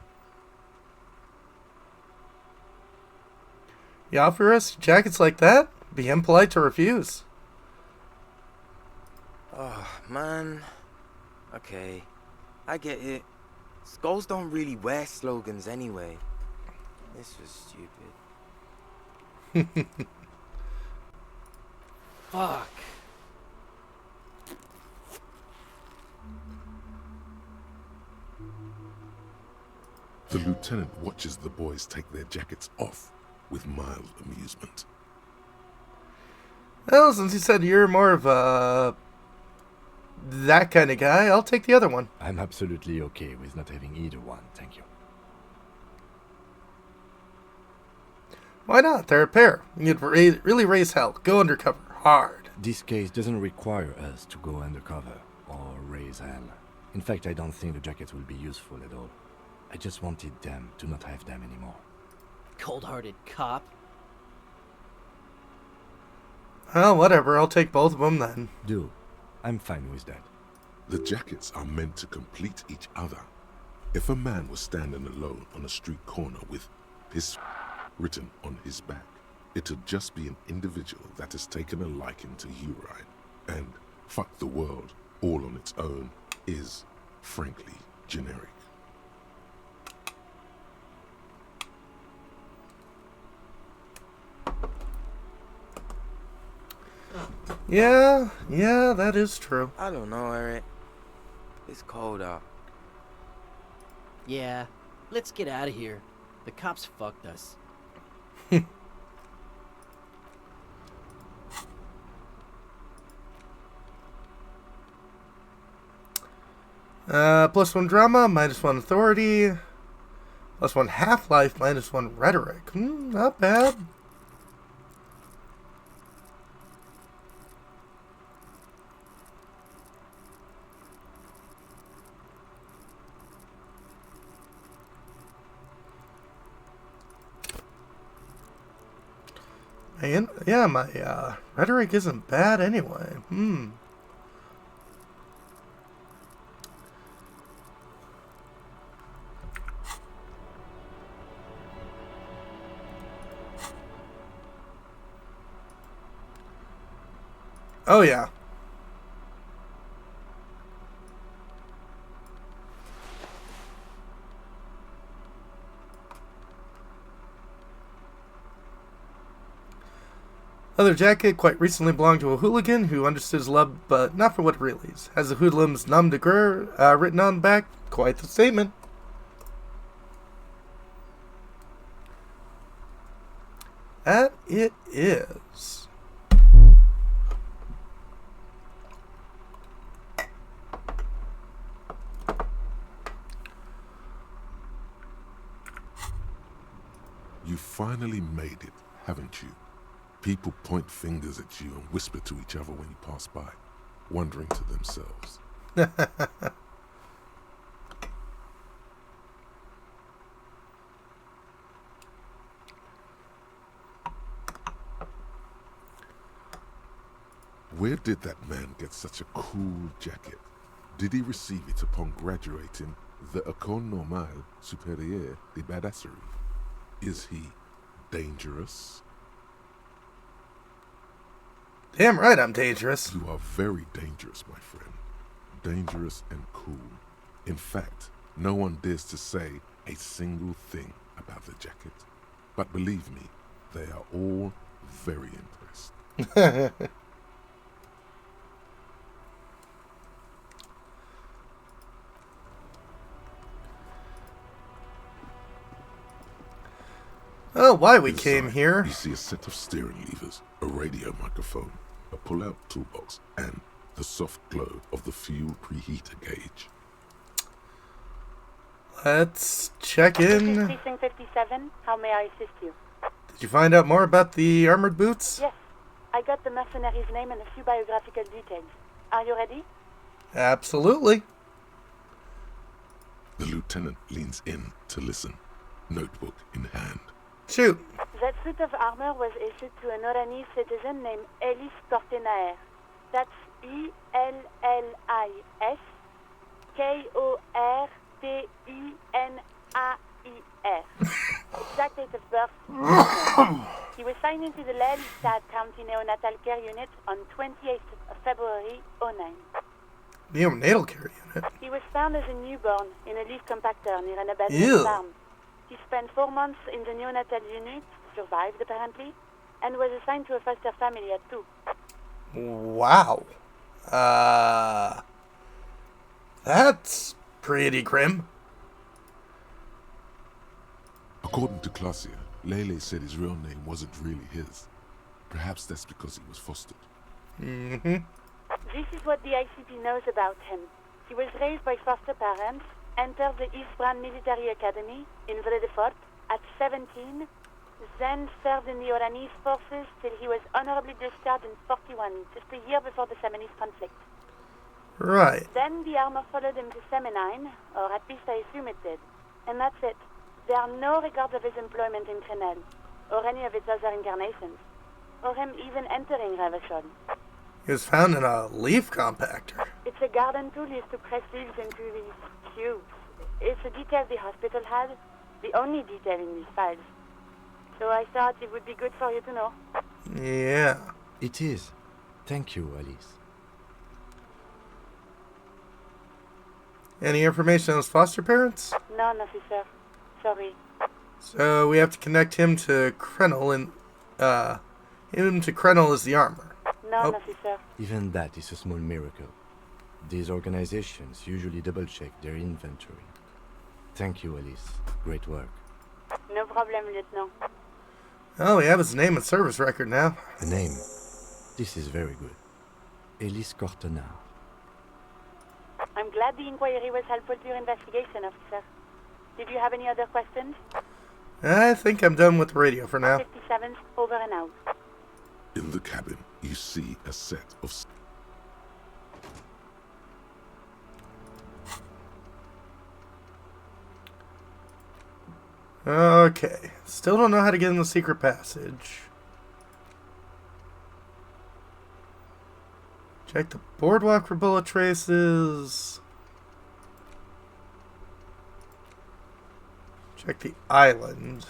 S1: You offer us jackets like that? Be impolite to refuse.
S10: Oh, man. Okay. I get it. Skulls don't really wear slogans anyway. This was stupid.
S9: Fuck.
S2: The lieutenant watches the boys take their jackets off with mild amusement.
S1: Well, since you said you're more of that kind of guy, I'll take the other one.
S3: I'm absolutely okay with not having either one, thank you.
S1: Why not? They're a pair. You'd really raise hell. Go undercover. Hard.
S3: This case doesn't require us to go undercover or raise hell. In fact, I don't think the jackets will be useful at all. I just wanted them to not have them anymore.
S9: Cold-hearted cop.
S1: Well, whatever. I'll take both of them then.
S3: Do. I'm fine with that.
S2: The jackets are meant to complete each other. If a man was standing alone on a street corner with his written on his back, it'd just be an individual that has taken a liking to urine. And fuck the world all on its own is, frankly, generic.
S1: Yeah, that is true.
S10: I don't know, Eric. It's cold out.
S9: Yeah, let's get out of here. The cops fucked us.
S1: +1 drama, -1 authority, +1 half-life, -1 rhetoric. Not bad. And yeah, my rhetoric isn't bad anyway. Oh yeah. Leather jacket quite recently belonged to a hooligan who understood his love, but not for what it really is. Has the hoodlum's nom de guerre written on the back. Quite the statement. That it is.
S2: You finally made it, haven't you? People point fingers at you and whisper to each other when you pass by, wondering to themselves. Where did that man get such a cool jacket? Did he receive it upon graduating the École Normale Supérieure de Badasserie? Is he dangerous?
S1: Damn right I'm dangerous.
S2: You are very dangerous, my friend. Dangerous and cool. In fact, no one dares to say a single thing about the jacket. But believe me, they are all very impressed.
S1: Oh, why we
S2: Inside,
S1: came here.
S2: You see a set of steering levers, a radio microphone, a pull-out toolbox, and the soft glow of the fuel preheater gauge.
S1: Let's check in.
S11: Precinct 57. How may I assist you?
S1: Did you find out more about the armored boots?
S11: Yes. I got the mercenary's name and a few biographical details. Are you ready?
S1: Absolutely.
S2: The lieutenant leans in to listen, notebook in hand.
S1: Shoot.
S11: That suit of armor was issued to an Oranese citizen named Elis Cortenaer. That's Ellis Kortenaer. Exact date of birth. He was signed into the Elysium County Neonatal Care Unit on 28th of February 09.
S1: Neonatal care unit?
S11: He was found as a newborn in a leaf compactor near an
S1: Ew.
S11: abandoned farm. He spent 4 months in the neonatal unit, survived apparently, and was assigned to a foster family at 2.
S1: Wow. That's pretty grim.
S2: According to Clausia, Lele said his real name wasn't really his. Perhaps that's because he was fostered.
S1: Mm-hmm.
S11: This is what the ICP knows about him. He was raised by foster parents, entered the East Brand Military Academy in Vredefort at 17, then served in the Oranese forces till he was honorably discharged in 41, just a year before the Seminese conflict.
S1: Right.
S11: Then the armor followed him to Seminine, or at least I assume it did. And that's it. There are no records of his employment in Crenel, or any of its other incarnations, or him even entering Revachol.
S1: He was found in a leaf compactor.
S11: It's a garden tool used to press leaves into these cubes. It's a detail the hospital had, the only detail in these files. So I thought it would be good for you to know.
S1: Yeah.
S3: It is. Thank you, Alice.
S1: Any information on his foster parents?
S11: None, officer. Sorry.
S1: So we have to connect him to Krenel, and him to Krenel is the armor.
S11: None,
S1: Oh.
S11: officer.
S3: Even that is a small miracle. These organizations usually double-check their inventory. Thank you, Alice. Great work.
S11: No problem, Lieutenant.
S1: Oh, we have his name and service record now.
S3: A name. This is very good. Elis Cortenaer.
S11: I'm glad the inquiry was helpful to your investigation, officer. Did you have any other questions?
S1: I think I'm done with the radio for now.
S11: 57's over and out.
S2: In the cabin, you see a set of...
S1: Okay. Still don't know how to get in the secret passage. Check the boardwalk for bullet traces. Check the island.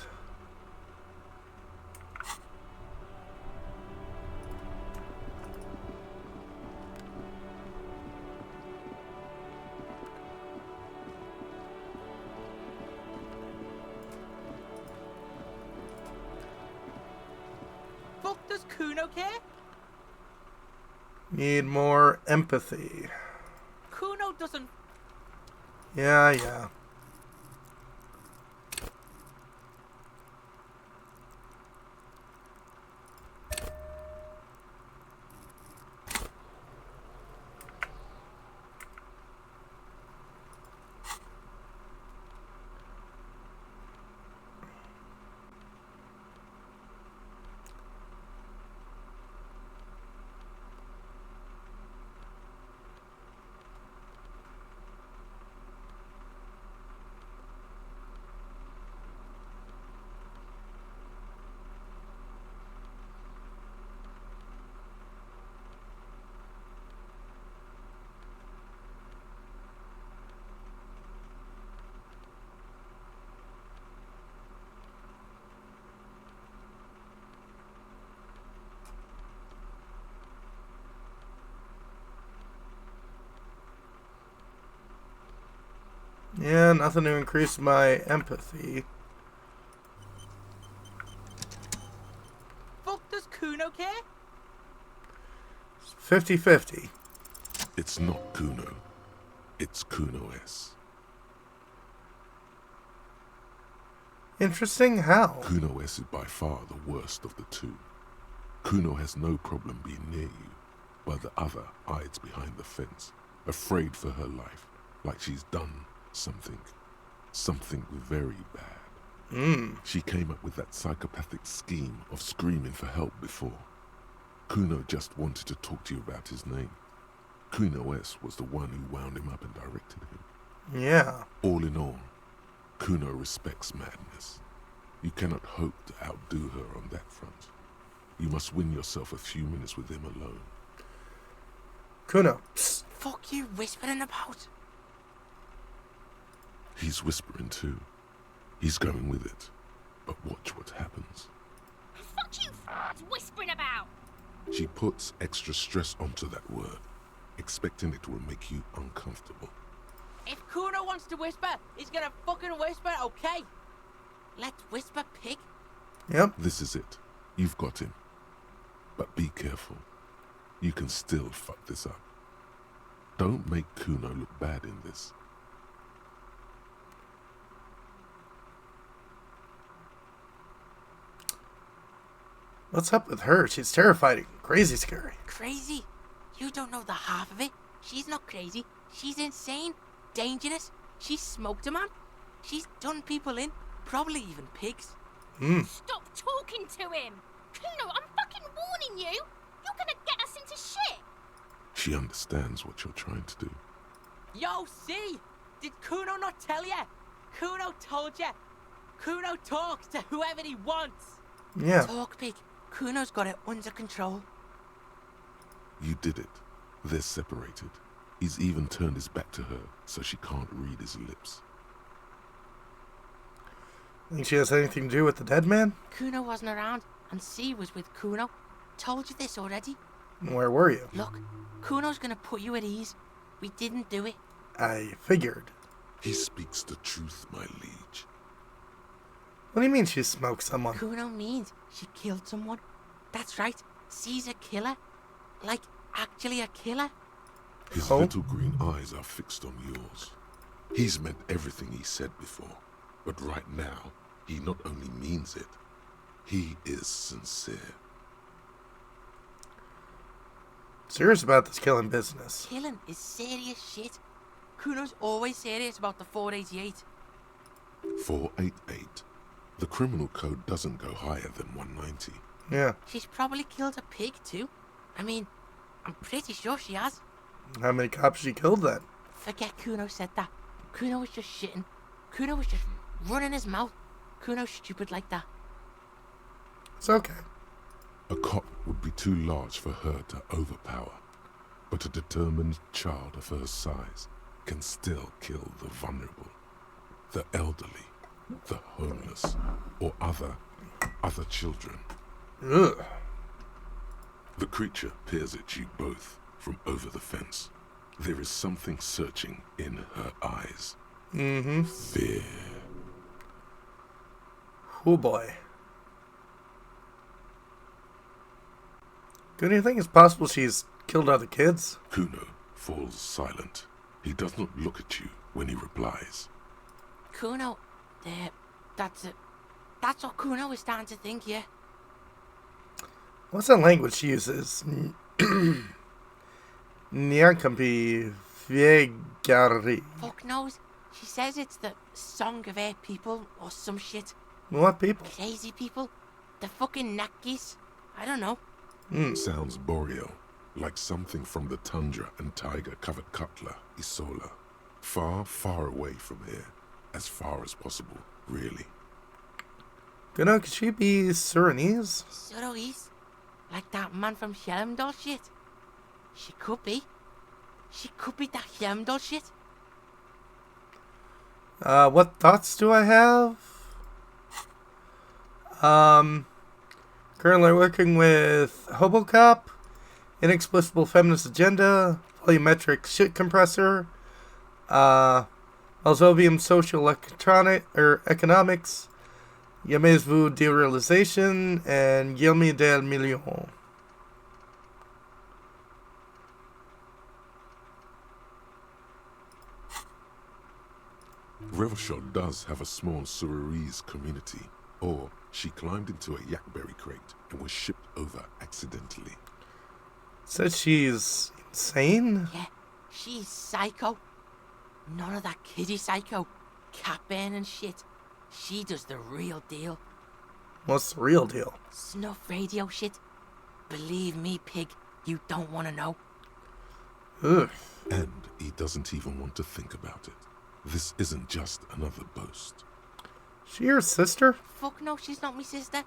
S7: Fuck does Kuno care?
S1: Need more empathy.
S7: Kuno doesn't.
S1: Yeah. Yeah, nothing to increase my empathy.
S7: Fuck does Kuno care?
S1: 50-50.
S2: It's not Kuno. It's Kuno S.
S1: Interesting. How?
S2: Kuno S is by far the worst of the two. Kuno has no problem being near you, while the other hides behind the fence, afraid for her life, like she's done something very bad. She came up with that psychopathic scheme of screaming for help before. Kuno just wanted to talk to you about his name. Kuno S was the one who wound him up and directed him.
S1: Yeah.
S2: All in all, Kuno respects madness. You cannot hope to outdo her on that front. You must win yourself a few minutes with him alone.
S1: Kuno. Psst.
S7: Fuck you whispering about?
S2: He's whispering too. He's going with it. But watch what happens.
S8: Fuck you whispering about!
S2: She puts extra stress onto that word, expecting it will make you uncomfortable.
S7: If Kuno wants to whisper, he's gonna fucking whisper, okay? Let's whisper, pig.
S1: Yep.
S2: This is it. You've got him. But be careful. You can still fuck this up. Don't make Kuno look bad in this.
S1: What's up with her? She's terrifying. Crazy scary.
S7: Crazy? You don't know the half of it. She's not crazy. She's insane. Dangerous. She's smoked a man. She's done people in. Probably even pigs.
S8: Stop talking to him! Kuno, I'm fucking warning you! You're gonna get us into shit!
S2: She understands what you're trying to do.
S7: Yo, see? Did Kuno not tell ya? Kuno told ya. Kuno talks to whoever he wants.
S1: Yeah.
S7: Talk, pig. Kuno's got it under control.
S2: You did it. They're separated. He's even turned his back to her, so she can't read his lips.
S1: Think she has anything to do with the dead man?
S7: Kuno wasn't around, and C was with Kuno. Told you this already.
S1: Where were you?
S7: Look, Kuno's gonna put you at ease. We didn't do it.
S1: I figured.
S2: He speaks the truth, my liege.
S1: What do you mean she smoked someone?
S7: Kuno means she killed someone. That's right. C's a killer. Like, actually a killer.
S2: His
S1: Oh?
S2: little green eyes are fixed on yours. He's meant everything he said before, but right now, he not only means it, he is sincere.
S1: Serious about this killing business.
S7: Killing is serious shit. Kuno's always serious about the 488.
S2: 488. The criminal code doesn't go higher than 190.
S1: Yeah.
S7: She's probably killed a pig too. I mean, I'm pretty sure she has.
S1: How many cops she killed then?
S7: Forget Kuno said that. Kuno was just shitting. Kuno was just running his mouth. Kuno's stupid like that.
S1: It's okay.
S2: A cop would be too large for her to overpower, but a determined child of her size can still kill the vulnerable, the elderly, the homeless, or other children.
S1: Ugh.
S2: The creature peers at you both from over the fence. There is something searching in her eyes.
S1: Mm-hmm.
S2: Fear.
S1: Oh boy. Do you think it's possible she's killed other kids?
S2: Kuno falls silent. He does not look at you when he replies.
S7: Kuno, that's it. That's what Kuno is starting to think, yeah.
S1: What's that language she uses? Nyankampi Viegari.
S7: Fuck knows. She says it's the song of her people or some shit.
S1: What people?
S7: Crazy people. The fucking Nakis. I don't know.
S2: Sounds boreal, like something from the tundra and tiger-covered cutler, Isola. Far, far away from here. As far as possible, really.
S1: Could she be Surinese?
S7: Suroese. Like that man from Helmdall shit. She could be. She could be that Helmdall shit.
S1: What thoughts do I have? Currently working with Hobocop, Inexplicable Feminist Agenda, Volumetric Shit Compressor, Malzovium Social Economics, Yamezvu Derealization, and Yelmi del Million.
S2: Revelshot does have a small Suarese community, or she climbed into a yakberry crate and was shipped over accidentally.
S1: Said she's insane?
S7: Yeah, she's psycho. None of that kiddie psycho, cat burning shit. She does the real deal.
S1: What's the real deal?
S7: Snuff radio shit. Believe me, pig, you don't want to know.
S1: Ugh.
S2: And he doesn't even want to think about it. This isn't just another boast.
S1: She your sister?
S7: Fuck no, she's not my sister.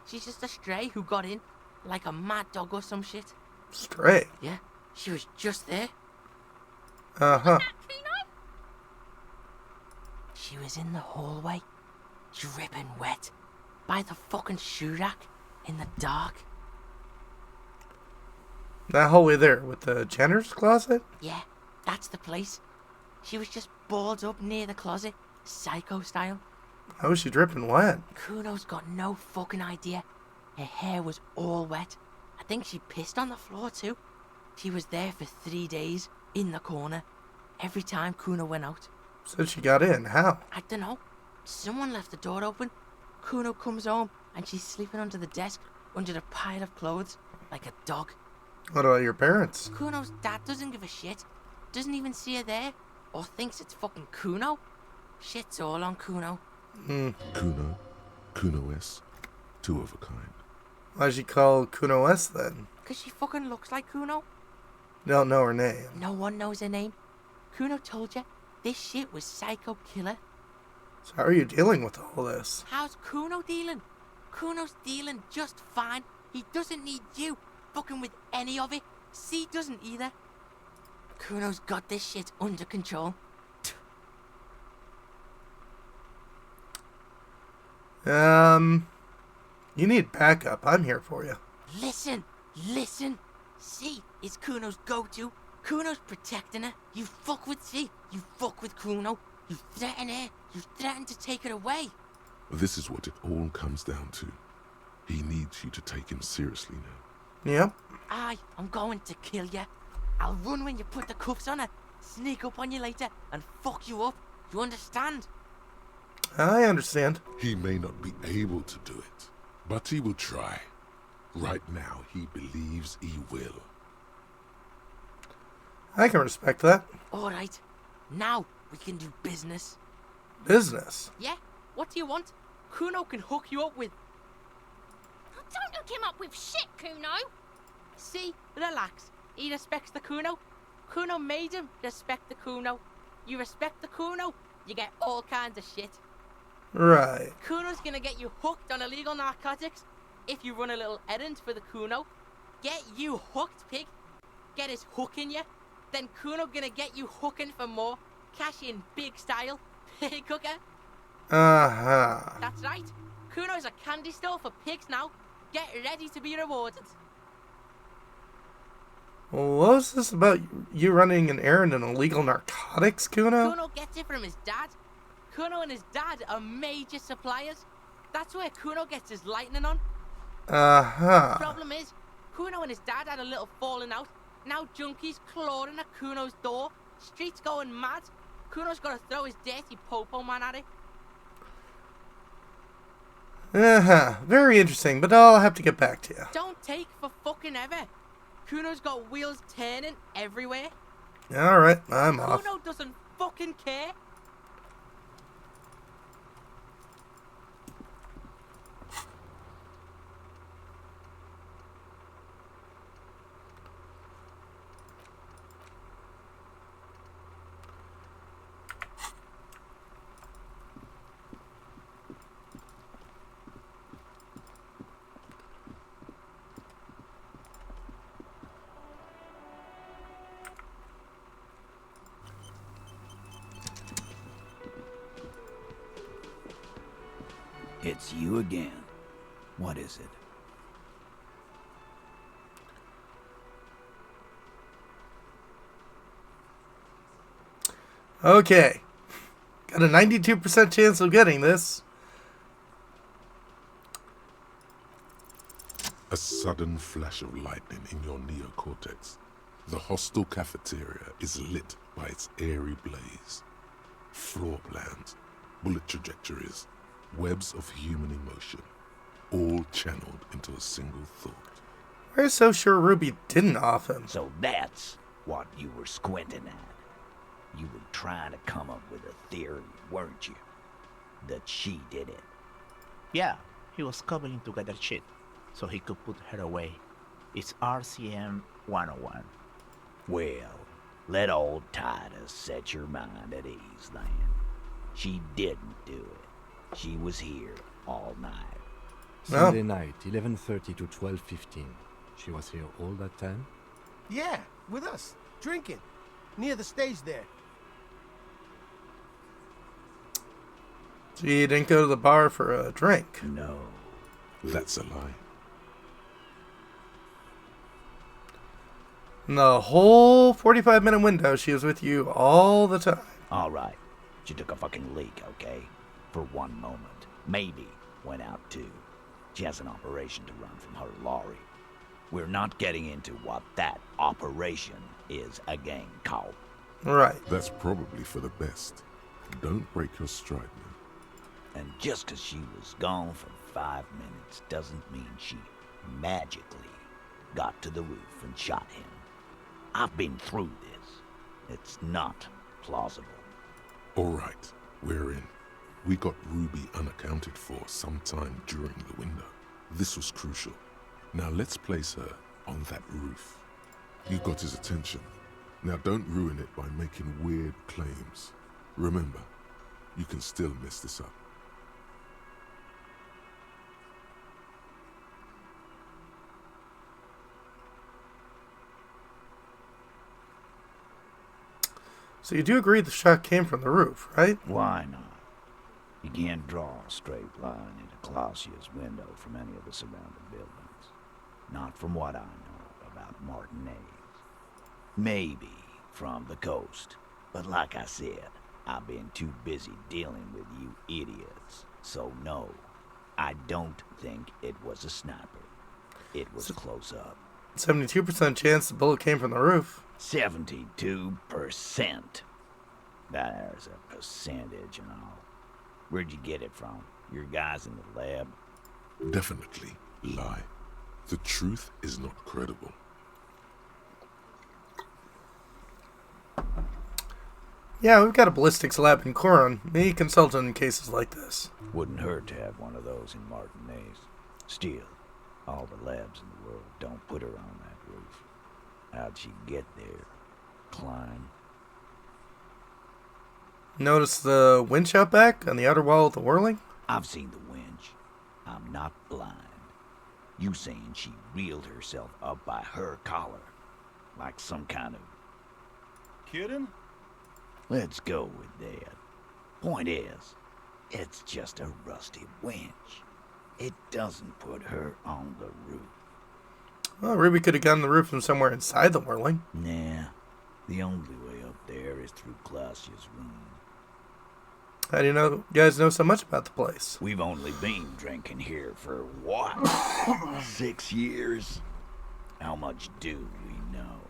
S7: She's just a stray who got in, like a mad dog or some shit.
S1: Stray?
S7: Yeah, she was just there.
S1: Uh-huh.
S7: She was in the hallway, dripping wet, by the fucking shoe rack, in the dark.
S1: That hallway there, with the janitor's closet?
S7: Yeah, that's the place. She was just balled up near the closet, psycho style.
S1: How was she dripping wet?
S7: Kuno's got no fucking idea. Her hair was all wet. I think she pissed on the floor too. She was there for 3 days, in the corner, every time Kuno went out.
S1: Said she got in. How?
S7: I don't know. Someone left the door open. Kuno comes home and she's sleeping under the desk, under the pile of clothes, like a dog.
S1: What about your parents?
S7: Kuno's dad doesn't give a shit. Doesn't even see her there, or thinks it's fucking Kuno. Shit's all on Kuno.
S2: Kuno S, two of a kind.
S1: Why'd she call Kuno S then?
S7: 'Cause she fucking looks like Kuno.
S1: Don't know her name.
S7: No one knows her name. Kuno told you this shit was psycho killer.
S1: So how are you dealing with all this?
S7: How's Kuno dealing? Kuno's dealing just fine. He doesn't need you fucking with any of it. C doesn't either. Kuno's got this shit under control.
S1: You need backup. I'm here for you.
S7: Listen. C is Kuno's go-to. Kuno's protecting her. You fuck with C, you fuck with Kuno. You threaten her. You threaten to take her away.
S2: This is what it all comes down to. He needs you to take him seriously now.
S1: Yep.
S7: I'm going to kill you. I'll run when you put the cuffs on her, sneak up on you later, and fuck you up. You understand?
S1: I understand.
S2: He may not be able to do it, but he will try. Right now, he believes he will.
S1: I can respect that.
S7: Alright, now we can do business.
S1: Business?
S7: Yeah, what do you want? Kuno can hook you up with...
S8: Don't hook him up with shit, Kuno.
S7: See, relax. He respects the Kuno. Kuno made him respect the Kuno. You respect the Kuno, you get all kinds of shit.
S1: Right.
S7: Kuno's gonna get you hooked on illegal narcotics if you run a little errand for the Kuno. Get you hooked, pig. Get his hook in you. Then Kuno gonna get you hooking for more. Cash in big style. Pig hooker.
S1: Uh-huh.
S7: That's right. Kuno's a candy store for pigs now. Get ready to be rewarded.
S1: Well, what was this about you running an errand in illegal narcotics, Kuno?
S7: Kuno gets it from his dad. Kuno and his dad are major suppliers. That's where Kuno gets his lightning on.
S1: Uh-huh.
S7: Problem is, Kuno and his dad had a little falling out. Now junkies clawing at Kuno's door. Streets going mad. Kuno's got to throw his dirty popo man at it.
S1: Uh-huh. Very interesting, but I'll have to get back to you.
S7: Don't take for fucking ever. Kuno's got wheels turning everywhere.
S1: Alright, I'm off.
S7: Kuno doesn't fucking care.
S12: It's you again. What is it?
S1: Okay. Got a 92% chance of getting this.
S2: A sudden flash of lightning in your neocortex. The hostel cafeteria is lit by its airy blaze. floor plans, bullet trajectories, webs of human emotion, all channeled into a single thought.
S1: We're so sure Ruby didn't off him.
S12: So that's what you were squinting at. You were trying to come up with a theory, weren't you? That she did it.
S13: Yeah, he was cobbling together shit so he could put her away. It's RCM 101.
S12: Well, let old Titus set your mind at ease then. She didn't do it. She was here all night.
S3: Sunday night, 11:30 to 12:15. She was here all that time?
S14: Yeah, with us, drinking, near the stage there.
S1: So you didn't go to the bar for a drink?
S12: No.
S2: That's a lie.
S1: In the whole 45-minute window, she was with you all the time.
S12: All right. She took a fucking leak, okay? For one moment. Maybe went out too. She has an operation to run from her lorry. We're not getting into what that operation is again, Cole.
S1: Right.
S2: That's probably for the best. Don't break your stride, man.
S12: And just 'cause she was gone for 5 minutes doesn't mean she magically got to the roof and shot him. I've been through this. It's not plausible.
S2: All right, we're in. We got Ruby unaccounted for sometime during the window. This was crucial. Now let's place her on that roof. You got his attention. Now don't ruin it by making weird claims. Remember, you can still mess this up.
S1: So you do agree the shot came from the roof, right?
S12: Why not? You can't draw a straight line into Clausia's window from any of the surrounding buildings. Not from what I know about Martinez. Maybe from the coast. But like I said, I've been too busy dealing with you idiots. So no, I don't think it was a sniper. It was close up.
S1: 72% chance the bullet came from the roof.
S12: 72%. There's a percentage and all. Where'd you get it from? Your guys in the lab?
S2: Definitely lie. The truth is not credible.
S1: Yeah, we've got a ballistics lab in Coron. Me consultant in cases like this.
S12: Wouldn't hurt to have one of those in Martinez. Still, all the labs in the world don't put her on that roof. How'd she get there? Climb?
S1: Notice the winch out back on the outer wall of the whirling?
S12: I've seen the winch. I'm not blind. You saying she reeled herself up by her collar? Like some kind of...
S15: Kidding?
S12: Let's go with that. Point is, it's just a rusty winch. It doesn't put her on the roof.
S1: Well, Ruby could have gotten the roof from somewhere inside the whirling.
S12: Nah. The only way up there is through Clausia's room.
S1: How do you guys know so much about the place?
S12: We've only been drinking here for what? 6 years? How much do we know?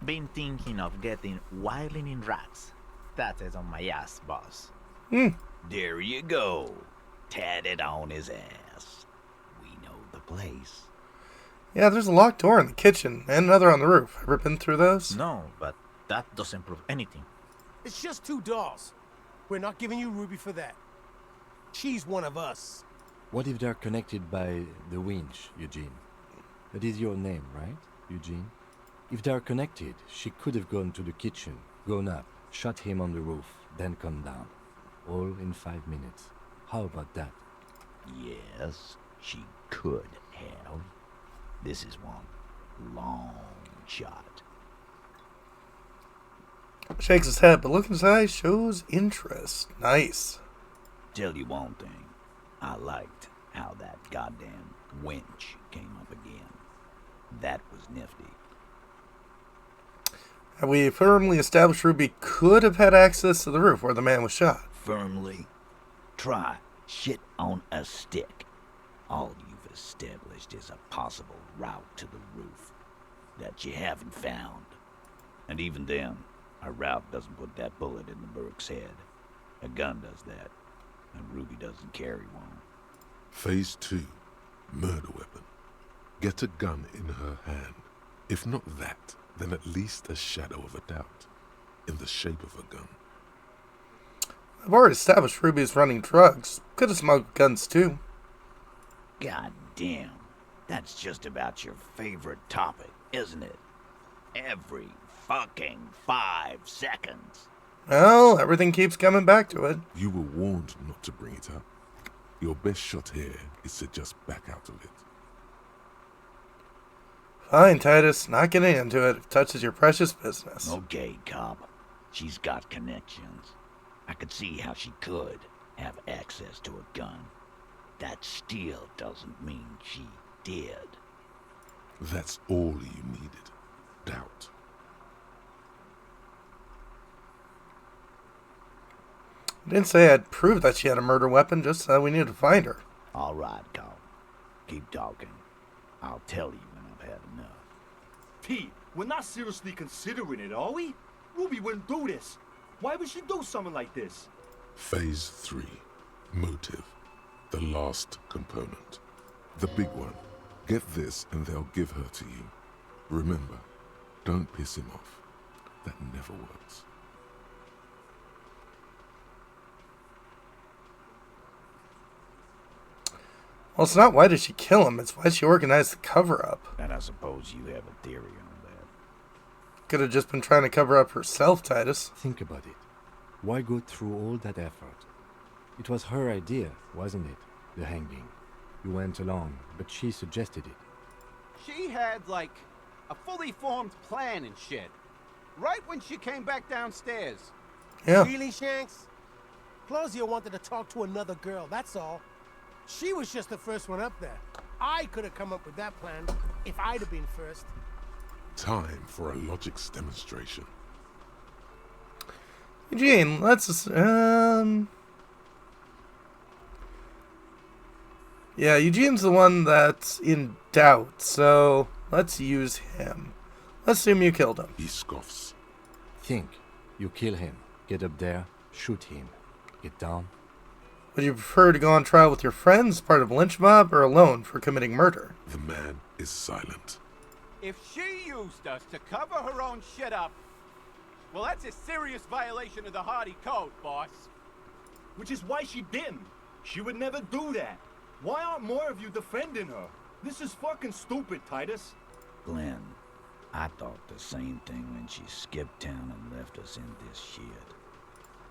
S13: Been thinking of getting wilding in rats. That is on my ass, boss.
S12: There you go. Tatted on his ass. We know the place.
S1: Yeah, there's a locked door in the kitchen and another on the roof. Ever been through those?
S13: No, but that doesn't prove anything.
S14: It's just 2 dolls. We're not giving you Ruby for that. She's one of us.
S3: What if they're connected by the winch, Eugene? That is your name, right, Eugene? If they're connected, she could have gone to the kitchen, gone up, shot him on the roof, then come down. All in 5 minutes. How about that?
S12: Yes, she could have. This is one long shot.
S1: Shakes his head, but look in his eyes shows interest. Nice.
S12: Tell you one thing. I liked how that goddamn winch came up again. That was nifty.
S1: Have we firmly established Ruby could have had access to the roof where the man was shot?
S12: Firmly? Try shit on a stick. All you've established is a possible route to the roof that you haven't found. And even then, a route doesn't put that bullet in the Burke's head. A gun does that, and Ruby doesn't carry one.
S2: Phase 2. Murder weapon. Get a gun in her hand. If not that, then at least a shadow of a doubt. In the shape of a gun.
S1: I've already established Ruby's running drugs. Could have smuggled guns too.
S12: God damn. That's just about your favorite topic, isn't it? Every fucking 5 seconds.
S1: Well, everything keeps coming back to it.
S2: You were warned not to bring it up. Your best shot here is to just back out of it.
S1: Fine, Titus. Not getting into it. It touches your precious business.
S12: Okay, cop. She's got connections. I could see how she could have access to a gun. That still doesn't mean she did.
S2: That's all you needed. Doubt.
S1: I didn't say I'd prove that she had a murder weapon, just we needed to find her.
S12: All right, cop. Keep talking. I'll tell you when I've had enough.
S15: Pete, we're not seriously considering it, are we? Ruby wouldn't do this. Why would she do something like this?
S2: Phase 3. Motive. The last component. The big one. Get this and they'll give her to you. Remember, don't piss him off. That never works.
S1: Well, it's not why did she kill him, it's why she organized the cover-up.
S12: And I suppose you have a theory on that.
S1: Could have just been trying to cover up herself, Titus.
S3: Think about it. Why go through all that effort? It was her idea, wasn't it? The hanging. You went along, but she suggested it.
S16: She had, like, a fully formed plan and shit. Right when she came back downstairs.
S1: Yeah.
S14: Really, Shanks? Claudia wanted to talk to another girl, that's all. She was just the first one up there. I could have come up with that plan if I'd have been first.
S2: Time for a logics demonstration.
S1: Eugene, let's yeah, Eugene's the one that's in doubt, so let's use him. Let's assume you killed him.
S2: He scoffs.
S3: Think. You kill him. Get up there. Shoot him. Get down.
S1: Would you prefer to go on trial with your friends, part of a lynch mob, or alone for committing murder?
S2: The man is silent.
S16: If she used us to cover her own shit up, well, that's a serious violation of the Hardy Code, boss.
S15: Which is why she didn't. She would never do that. Why aren't more of you defending her? This is fucking stupid, Titus.
S12: Glenn, I thought the same thing when she skipped town and left us in this shit.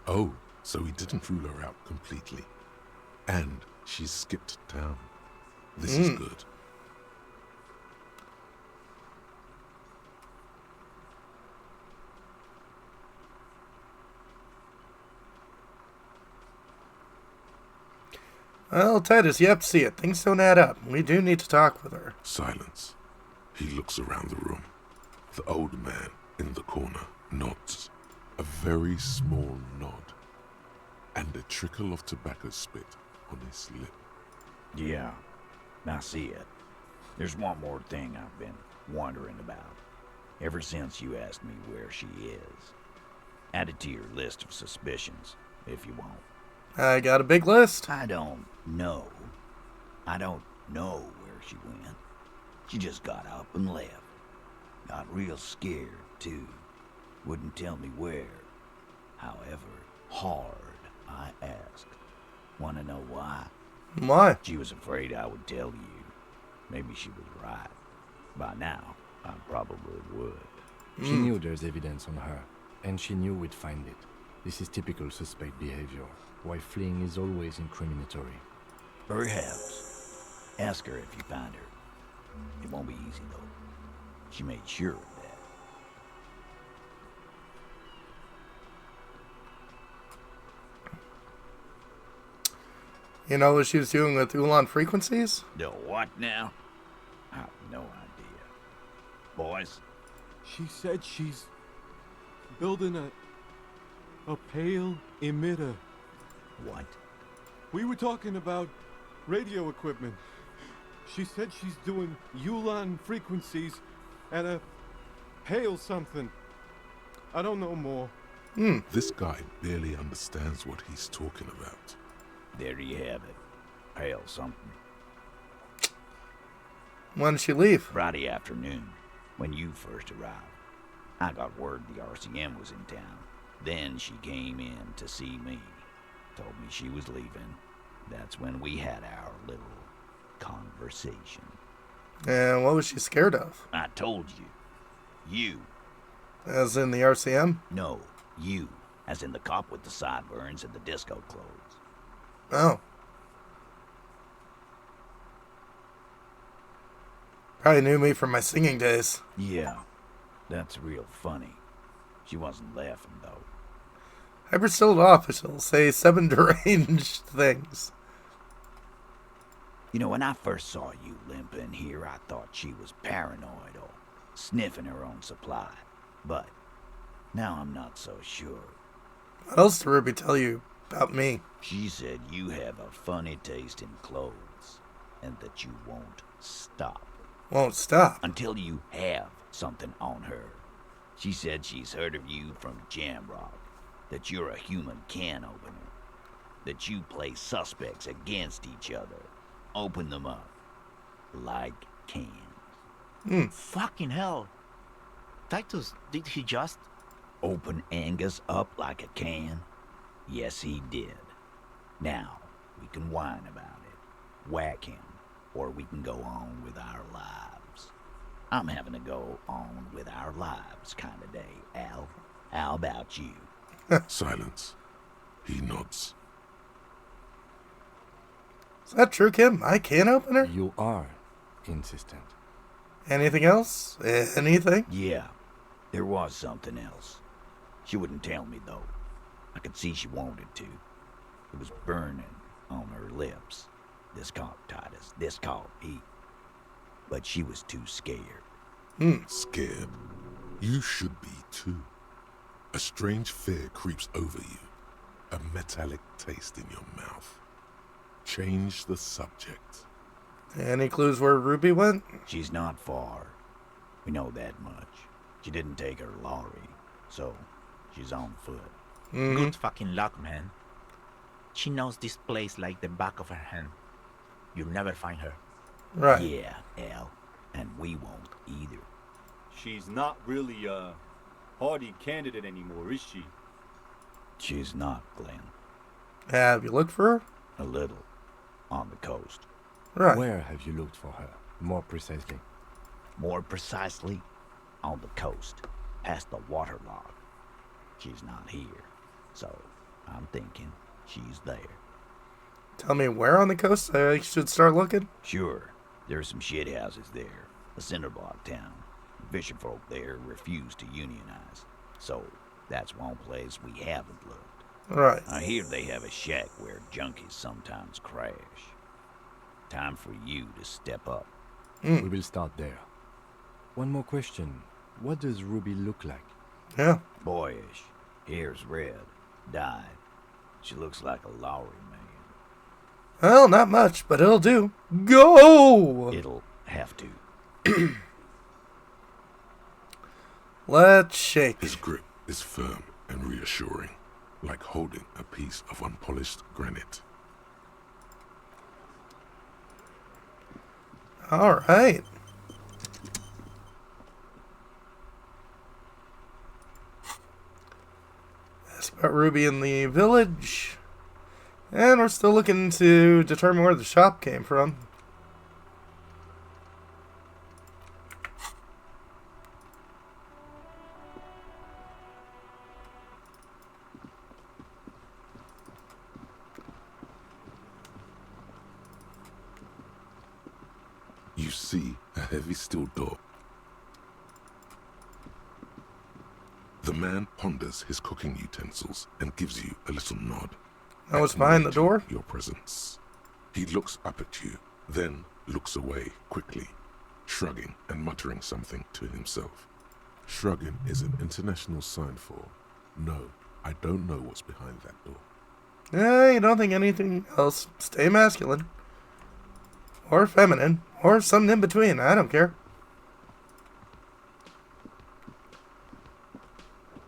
S2: Oh, so he didn't rule her out completely. And she skipped town. This is good.
S1: Well, Titus, you have to see it. Things don't add up. We do need to talk with her.
S2: Silence. He looks around the room. The old man in the corner nods. A very small nod. And a trickle of tobacco spit on his lip.
S12: Yeah, I see it. There's one more thing I've been wondering about. Ever since you asked me where she is. Add it to your list of suspicions, if you want.
S1: I got a big list.
S12: I don't know. I don't know where she went. She just got up and left. Got real scared, too. Wouldn't tell me where. However hard I asked. Want to know why?
S1: Why?
S12: She was afraid I would tell you. Maybe she was right. By now, I probably would.
S3: She knew there's evidence on her, and she knew we'd find it. This is typical suspect behavior. Why fleeing is always incriminatory.
S12: Perhaps. Ask her if you find her. It won't be easy, though. She made sure of that.
S1: You know what she was doing with Ulan frequencies?
S12: The what now? I have no idea. Boys?
S17: She said she's building a pale emitter.
S12: What?
S17: We were talking about radio equipment. She said she's doing Ulan frequencies and a pale something. I don't know more.
S2: This guy barely understands what he's talking about.
S12: There you have it. Pale something.
S1: When did she leave?
S12: Friday afternoon, when you first arrived. I got word the RCM was in town. Then she came in to see me. Told me she was leaving. That's when we had our little conversation.
S1: And what was she scared of?
S12: I told you. You.
S1: As in the RCM?
S12: No, you. As in the cop with the sideburns and the disco clothes.
S1: Oh. Probably knew me from my singing days.
S12: Yeah, that's real funny. She wasn't laughing, though.
S1: Hyperstilled official say 7 deranged things.
S12: You know, when I first saw you limping here, I thought she was paranoid or sniffing her own supply. But now I'm not so sure.
S1: What else did Ruby tell you about me?
S12: She said you have a funny taste in clothes and that you won't stop.
S1: Won't stop?
S12: Until you have something on her. She said she's heard of you from Jamrock, that you're a human can opener, that you play suspects against each other, open them up like cans.
S13: Fucking hell. Titus, did he just...
S12: Open Angus up like a can? Yes, he did. Now, we can whine about it, whack him, or we can go on with our lives. I'm having to go on with our lives kind of day, Al. How about you?
S2: Silence. He nods.
S1: Is that true, Kim? I can open her?
S3: You are insistent.
S1: Anything else? Anything?
S12: Yeah, there was something else. She wouldn't tell me, though. I could see she wanted to. It was burning on her lips. This caught Titus. This caught Pete. But she was too scared.
S2: Scared? You should be too. A strange fear creeps over you. A metallic taste in your mouth. Change the subject.
S1: Any clues where Ruby went?
S12: She's not far. We know that much. She didn't take her lorry, so she's on foot.
S13: Good fucking luck, man. She knows this place like the back of her hand. You'll never find her.
S1: Right.
S12: Yeah, Al. And we won't either.
S15: She's not really a hardy candidate anymore, is she?
S12: She's not, Glenn.
S1: Have you looked for her?
S12: A little. On the coast.
S1: Right.
S3: Where have you looked for her, more precisely?
S12: More precisely, on the coast, past the waterlock. She's not here, so I'm thinking she's there.
S1: Tell me where on the coast I should start looking?
S12: Sure, there's some shit houses there, a cinderblock town. Fisherfolk there refuse to unionize, so that's one place we haven't looked.
S1: Right.
S12: I hear they have a shack where junkies sometimes crash. Time for you to step up.
S3: We will start there. One more question. What does Ruby look like?
S1: Yeah.
S12: Boyish. Hair's red. Dyed. She looks like a Lowry man.
S1: Well, not much, but it'll do. Go!
S12: It'll have to.
S1: Let's shake.
S2: His grip is firm and reassuring, like holding a piece of unpolished granite.
S1: All right. That's about Ruby in the village. And we're still looking to determine where the shop came from.
S2: You see a heavy steel door. The man ponders his cooking utensils and gives you a little nod.
S1: Oh, it's behind the door?
S2: Your presence. He looks up at you, then looks away quickly, shrugging and muttering something to himself. Shrugging is an international sign for, no, I don't know what's behind that door.
S1: You don't think anything else. Stay masculine. Or feminine. Or something in between. I don't care.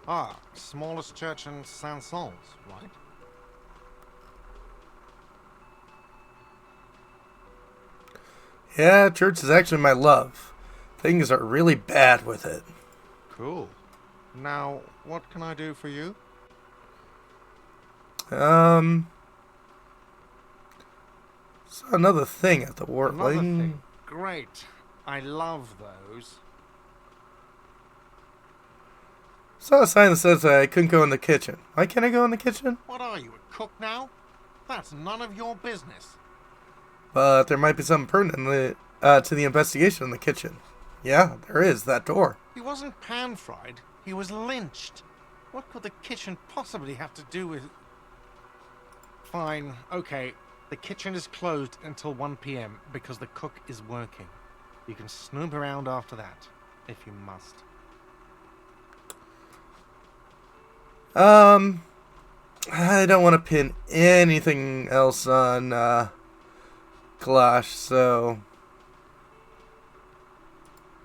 S18: Ah, smallest church in Saint-Saëns, right?
S1: Yeah, church is actually my love. Things are really bad with it.
S18: Cool. Now, what can I do for you?
S1: So another thing at the
S18: Another
S1: Wartling.
S18: thing. Great. I love those.
S1: Saw a sign that says I couldn't go in the kitchen. Why can't I go in the kitchen?
S18: What are you, a cook now? That's none of your business.
S1: But there might be something pertinent to the investigation in the kitchen. Yeah, there is, that door.
S18: He wasn't pan-fried. He was lynched. What could the kitchen possibly have to do with... Fine, okay. The kitchen is closed until 1 p.m. because the cook is working. You can snoop around after that, if you must.
S1: I don't want to pin anything else on, Kalash, so...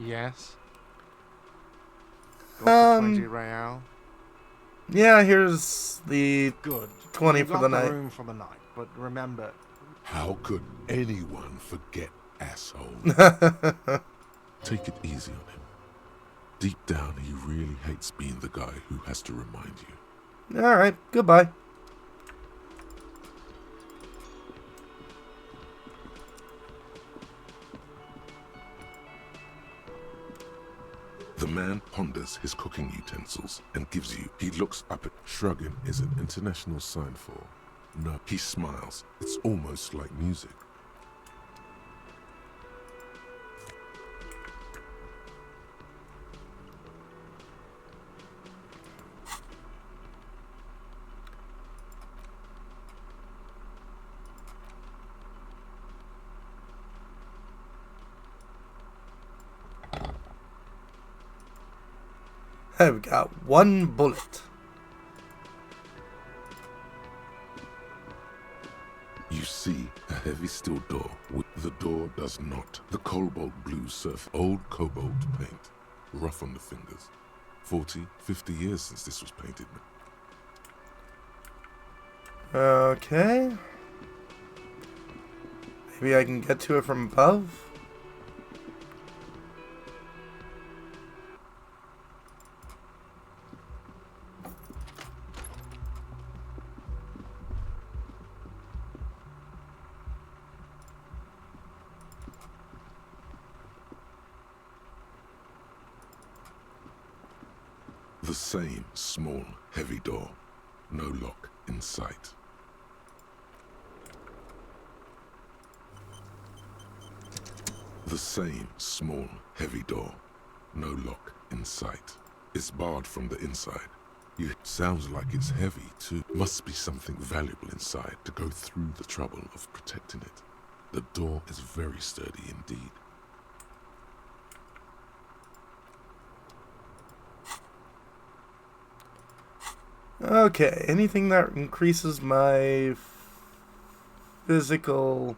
S18: Yes? Got the 20 real?
S1: Yeah, here's the
S18: Good.
S1: 20
S18: You
S1: for
S18: got
S1: the night.
S18: room for the night, but remember...
S2: How could anyone forget, asshole? Take it easy on him. Deep down, he really hates being the guy who has to remind you.
S1: Alright, goodbye.
S2: The man ponders his cooking utensils and gives you. He looks up at shrugging is an international sign for. No, he smiles. It's almost like music.
S1: I've got one bullet.
S2: You see a heavy steel door. The door does not. The cobalt blue surf. Old cobalt paint. Rough on the fingers. 40, 50 years since this was painted.
S1: Okay. Maybe I can get to it from above?
S2: The same small, heavy door. No lock in sight. The same small, heavy door. No lock in sight. It's barred from the inside. It sounds like it's heavy too. Must be something valuable inside to go through the trouble of protecting it. The door is very sturdy indeed.
S1: Okay, anything that increases my physical...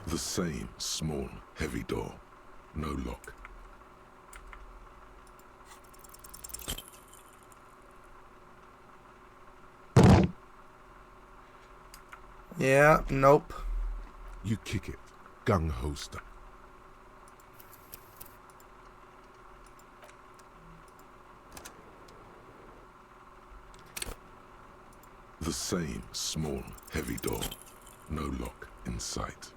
S2: The same small, heavy door. No lock.
S1: Yeah, nope.
S2: You kick it. Gung-ho style. The same small, heavy door. No lock in sight.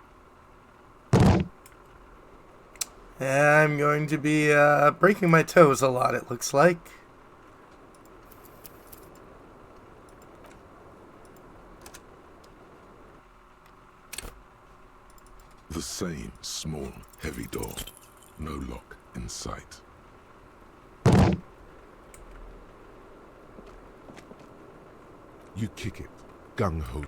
S1: I'm going to be breaking my toes a lot, it looks like.
S2: The same small, heavy door. No lock in sight. You kick it, gung-ho.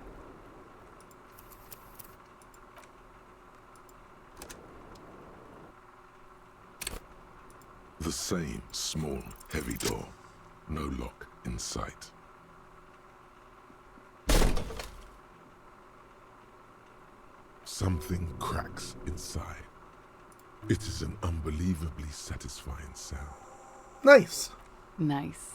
S2: The same small, heavy door. No lock in sight. Something cracks inside. It is an unbelievably satisfying sound.
S1: Nice.
S19: Nice.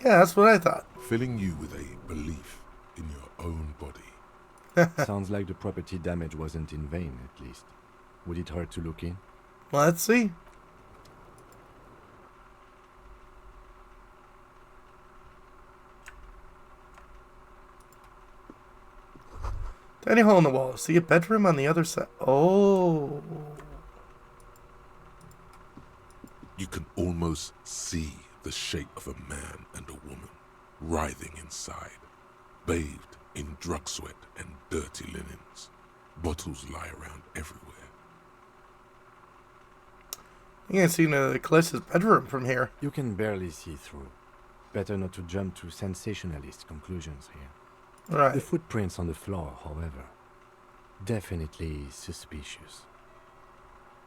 S1: Yeah, that's what I thought.
S2: Filling you with a belief in your own body.
S3: Sounds like the property damage wasn't in vain, at least. Would it hurt to look in?
S1: Let's see. Tiny hole in the wall. See a bedroom on the other side. Oh.
S2: You can almost see the shape of a man and a woman writhing inside, bathed in drug sweat and dirty linens. Bottles lie around everywhere.
S1: You can't see into Callista's bedroom from here.
S3: You can barely see through. Better not to jump to sensationalist conclusions here.
S1: Right.
S3: The footprints on the floor, however, definitely suspicious.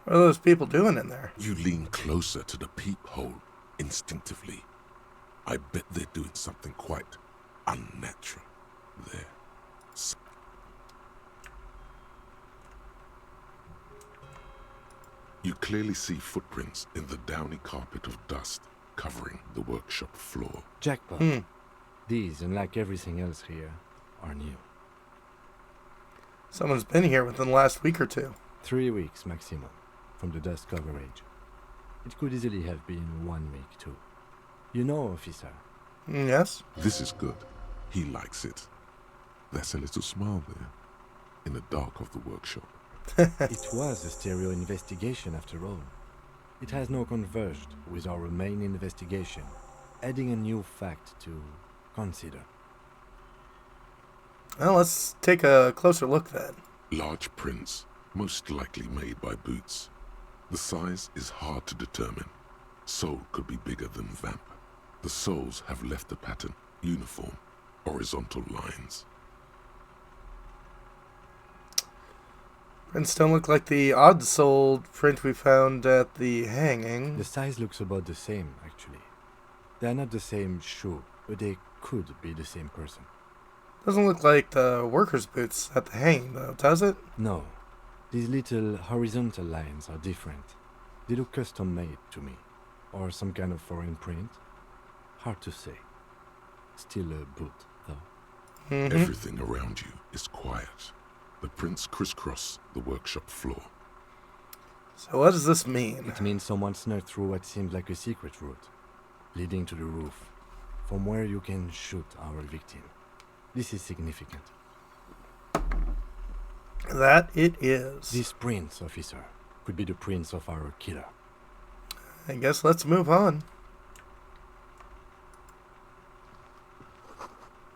S1: What are those people doing in there?
S2: You lean closer to the peephole instinctively. I bet they're doing something quite unnatural there. You clearly see footprints in the downy carpet of dust covering the workshop floor.
S3: Jackpot. These, unlike everything else here, are new.
S1: Someone's been here within the last week or two.
S3: 3 weeks maximum, from the dust coverage. It could easily have been 1 week too. You know, officer.
S1: Yes?
S2: This is good. He likes it. That's a little smile there, in the dark of the workshop.
S3: It was a stereo investigation after all. It has now converged with our main investigation, adding a new fact to consider.
S1: Well, let's take a closer look then.
S2: Large prints, most likely made by boots. The size is hard to determine. Sole could be bigger than vamp. The soles have left a pattern, uniform, horizontal lines.
S1: Prints don't look like the odd-soled print we found at the hanging.
S3: The size looks about the same, actually. They're not the same shoe, but they could be the same person.
S1: Doesn't look like the workers' boots at the hanging, though, does it?
S3: No. These little horizontal lines are different. They look custom-made to me. Or some kind of foreign print. Hard to say. Still a boot, though.
S2: Everything around you is quiet. The prints crisscross the workshop floor.
S1: So what does this mean?
S3: It means someone snuck through what seems like a secret route, leading to the roof, from where you can shoot our victim. This is significant.
S1: That it is.
S3: These prints, officer, could be the prints of our killer.
S1: I guess let's move on.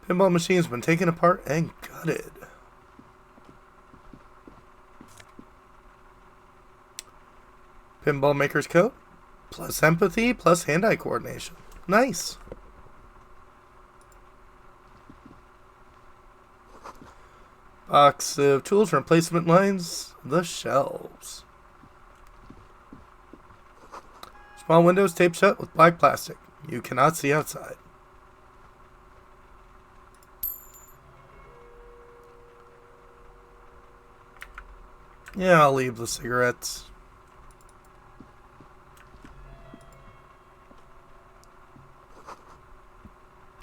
S1: Pinball machine's been taken apart and gutted. Pinball maker's coat, plus empathy, plus hand-eye coordination. Nice. Box of tools for replacement lines. The shelves. Small windows taped shut with black plastic. You cannot see outside. Yeah, I'll leave the cigarettes.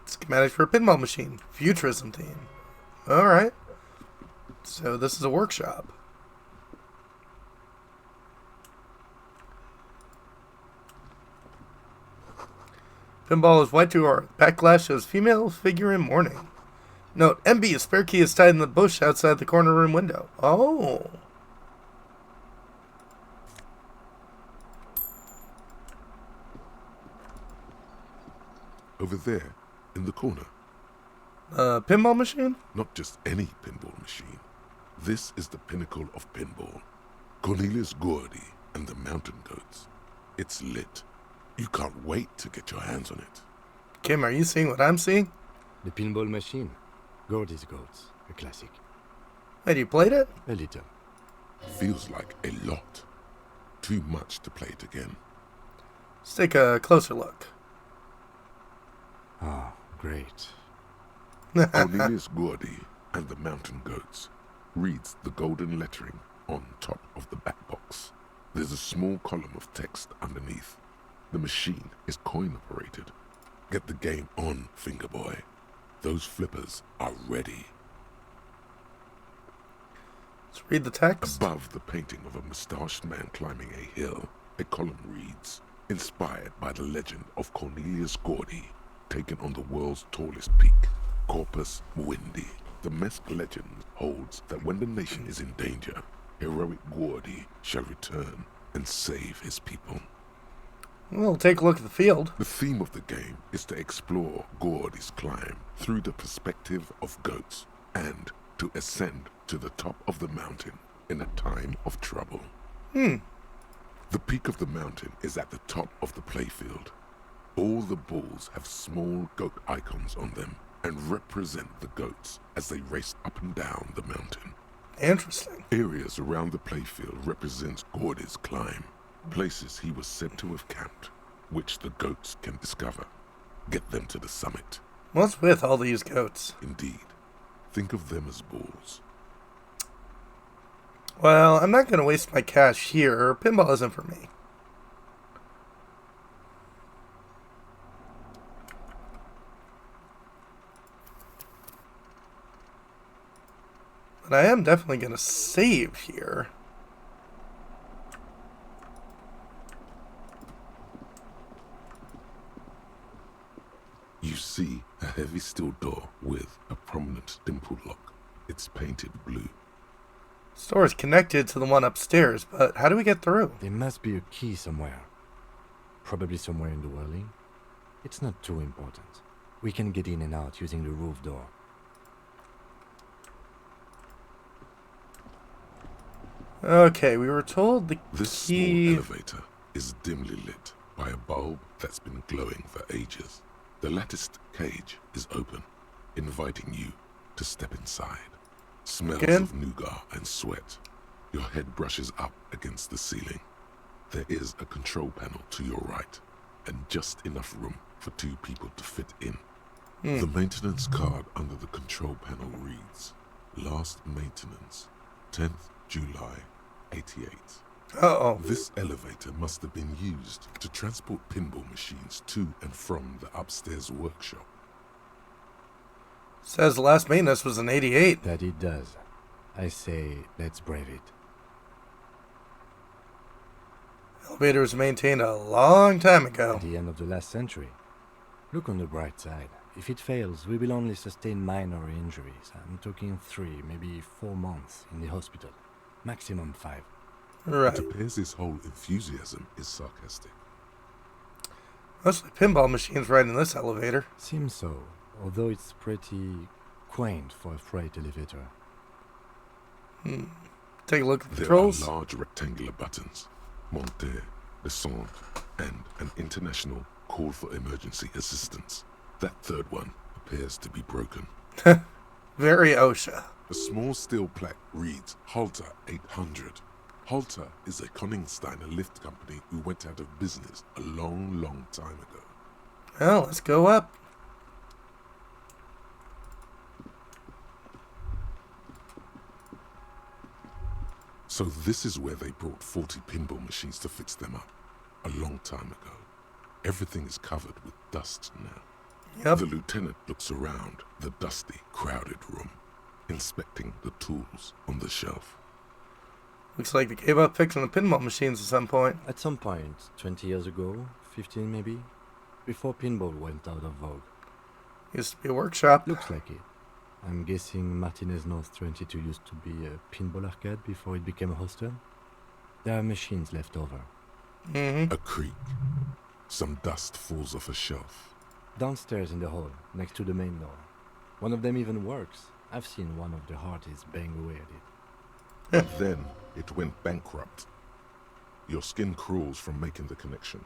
S1: Schematic for a pinball machine. Futurism theme. Alright. So this is a workshop. Pinball is white to orange. Back glass shows female figure in mourning. Note, MB, a spare key is tied in the bush outside the corner room window. Oh.
S2: Over there, in the corner.
S1: Pinball machine?
S2: Not just any pinball machine. This is the pinnacle of pinball. Cornelius Gordy and the Mountain Goats. It's lit. You can't wait to get your hands on it.
S1: Kim, are you seeing what I'm seeing?
S3: The pinball machine. Gordy's Goats. A classic.
S1: Wait, you played it?
S3: A little.
S2: Feels like a lot. Too much to play it again.
S1: Let's take a closer look.
S3: Ah, great.
S2: Cornelius Gordy and the Mountain Goats reads the golden lettering on top of the back box. There's a small column of text underneath. The machine is coin operated. Get the game on, Fingerboy. Those flippers are ready.
S1: Let's read the text.
S2: Above the painting of a mustached man climbing a hill, a column reads, inspired by the legend of Cornelius Gordy, taken on the world's tallest peak, Corpus Muindi. The Mesk legend holds that when the nation is in danger, heroic Gordy shall return and save his people.
S1: We'll take a look at the field.
S2: The theme of the game is to explore Gordy's climb through the perspective of goats and to ascend to the top of the mountain in a time of trouble. The peak of the mountain is at the top of the playfield. All the balls have small goat icons on them and represent the goats as they race up and down the mountain.
S1: Interesting.
S2: Areas around the playfield represents Gordy's climb, places he was said to have camped, which the goats can discover. Get them to the summit.
S1: What's with all these goats?
S2: Indeed. Think of them as balls.
S1: Well, I'm not going to waste my cash here. Pinball isn't for me. But I am definitely going to save here.
S2: You see a heavy steel door with a prominent dimple lock. It's painted blue.
S1: Store is connected to the one upstairs, but how do we get through?
S3: There must be a key somewhere. Probably somewhere in the whirling. It's not too important. We can get in and out using the roof door.
S1: Okay, we were told the
S2: This
S1: key...
S2: small elevator is dimly lit by a bulb that's been glowing for ages. The latticed cage is open, inviting you to step inside. Smells of nougat and sweat. Your head brushes up against the ceiling. There is a control panel to your right, and just enough room for 2 people to fit in. The maintenance card under the control panel reads, Last maintenance, 10th July, 88.
S1: Uh-oh.
S2: This elevator must have been used to transport pinball machines to and from the upstairs workshop.
S1: Says the last maintenance was in 88.
S3: That it does. I say, let's brave it.
S1: Elevator was maintained a long time ago.
S3: At the end of the last century. Look on the bright side. If it fails, we will only sustain minor injuries. I'm talking 3, maybe 4 months in the hospital. Maximum 5.
S1: Right.
S2: It appears his whole enthusiasm is sarcastic.
S1: Mostly pinball machines right in this elevator.
S3: Seems so, although it's pretty quaint for a freight elevator.
S1: Take a look at the
S2: There
S1: controls.
S2: are large rectangular buttons, monter, descente, and an international call for emergency assistance. That third one appears to be broken.
S1: Very OSHA.
S2: A small steel plaque reads Halter 800. Halter is a Koningsteiner lift company who went out of business a long, long time ago.
S1: Well, let's go up.
S2: So this is where they brought 40 pinball machines to fix them up. A long time ago. Everything is covered with dust now.
S1: Yep.
S2: The lieutenant looks around the dusty, crowded room, inspecting the tools on the shelf.
S1: Looks like they gave up fixing the pinball machines at some point.
S3: At some point, 20 years ago, 15 maybe, before pinball went out of vogue.
S1: Used to be a workshop.
S3: Looks like it. I'm guessing Martinez North 22 used to be a pinball arcade before it became a hostel. There are machines left over.
S2: A creak. Some dust falls off a shelf.
S3: Downstairs in the hall, next to the main door. One of them even works. I've seen one of the hearties bang away at it.
S2: But then it went bankrupt. Your skin crawls from making the connection.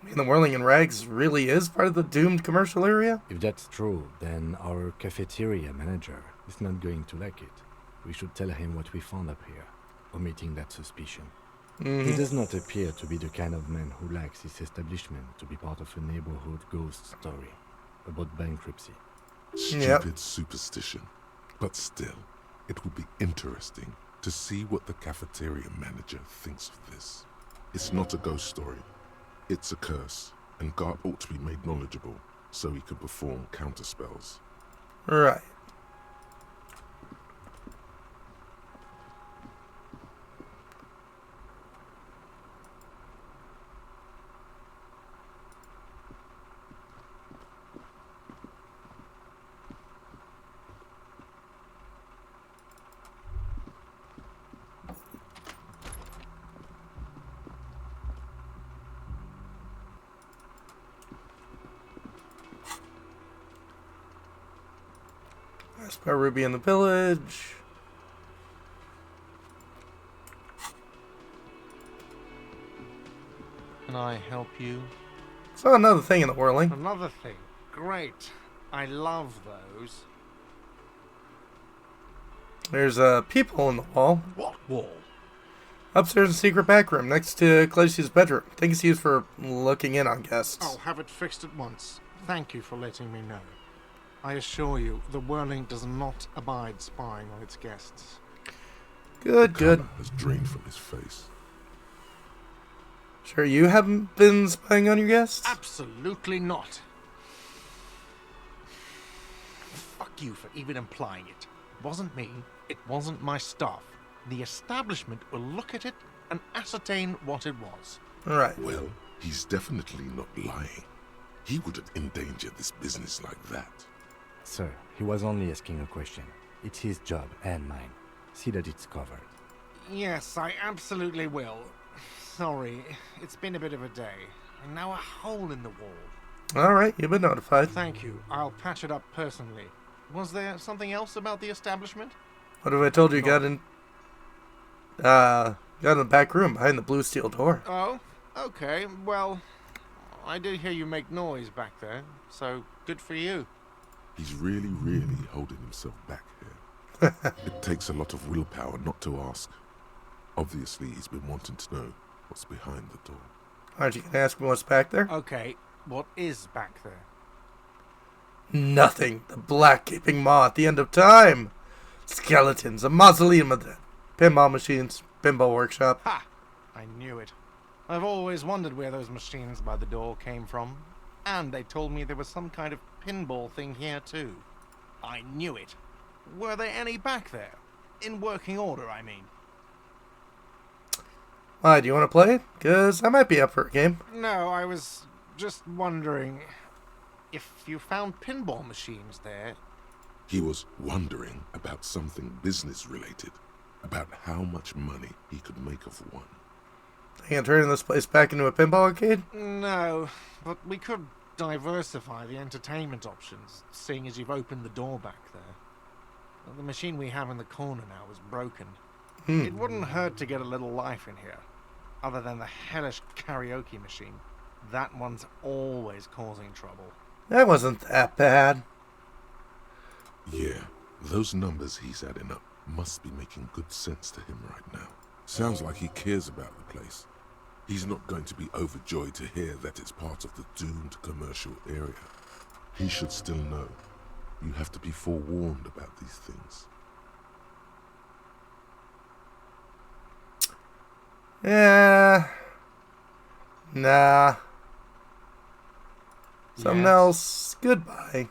S1: I mean, the Whirling in Rags really is part of the doomed commercial area?
S3: If that's true, then our cafeteria manager is not going to like it. We should tell him what we found up here, omitting that suspicion. He does not appear to be the kind of man who likes his establishment to be part of a neighborhood ghost story about bankruptcy.
S2: Stupid superstition. But still, it would be interesting to see what the cafeteria manager thinks of this. It's not a ghost story. It's a curse, and God ought to be made knowledgeable so he can perform counterspells.
S1: Right. Spare Ruby in the village.
S18: Can I help you?
S1: Saw another thing in the whirling.
S18: Another thing. Great. I love those.
S1: There's people in the wall.
S18: What wall?
S1: Upstairs in the secret back room next to Claudius's bedroom. I think it's used for looking in on guests.
S18: I'll have it fixed at once. Thank you for letting me know. I assure you, the Whirling does not abide spying on its guests.
S1: Good, good.
S2: Color has drained from his face.
S1: Sure you haven't been spying on your guests?
S18: Absolutely not. Fuck you for even implying it. It wasn't me. It wasn't my staff. The establishment will look at it and ascertain what it was.
S1: Right.
S2: Well, he's definitely not lying. He wouldn't endanger this business like that.
S3: Sir, he was only asking a question. It's his job and mine. See that it's covered.
S18: Yes, I absolutely will. Sorry, it's been a bit of a day. And now a hole in the wall.
S1: Alright, you've been notified.
S18: Thank you. I'll patch it up personally. Was there something else about the establishment?
S1: What if I told you you got in the back room behind the blue steel door?
S18: Oh, okay. Well, I did hear you make noise back there, so good for you.
S2: He's really, really holding himself back here. It takes a lot of willpower not to ask. Obviously, he's been wanting to know what's behind the door.
S1: Aren't you going to ask me what's back there?
S18: Okay, what is back there?
S1: Nothing. The black gaping maw at the end of time. Skeletons, a mausoleum of dead. Pinball machines, pinball workshop.
S18: Ha! I knew it. I've always wondered where those machines by the door came from. And they told me there was some kind of pinball thing here too. I knew it. Were there any back there? In working order, I mean.
S1: Why, do you want to play it? Because I might be up for a game.
S18: No, I was just wondering if you found pinball machines there.
S2: He was wondering about something business-related, about how much money he could make of one.
S1: Can't turn this place back into a pinball arcade?
S18: No, but we could diversify the entertainment options, seeing as you've opened the door back there. The machine we have in the corner now is broken. It wouldn't hurt to get a little life in here, other than the hellish karaoke machine. That one's always causing trouble.
S1: That wasn't that bad.
S2: Yeah, those numbers he's adding up must be making good sense to him right now. Sounds like he cares about the place. He's not going to be overjoyed to hear that it's part of the doomed commercial area. He should still know. You have to be forewarned about these things.
S1: Yeah. Nah. Something else. Goodbye.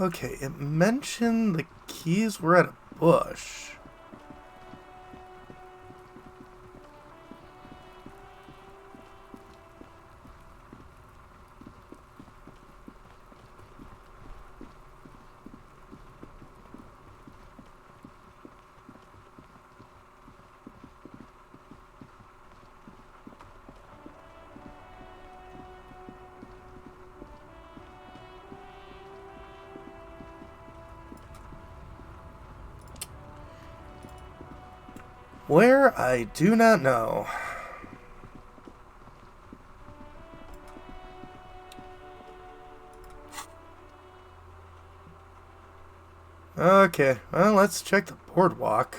S1: Okay, it mentioned the keys were at a bush. Where, I do not know. Okay, well, let's check the boardwalk.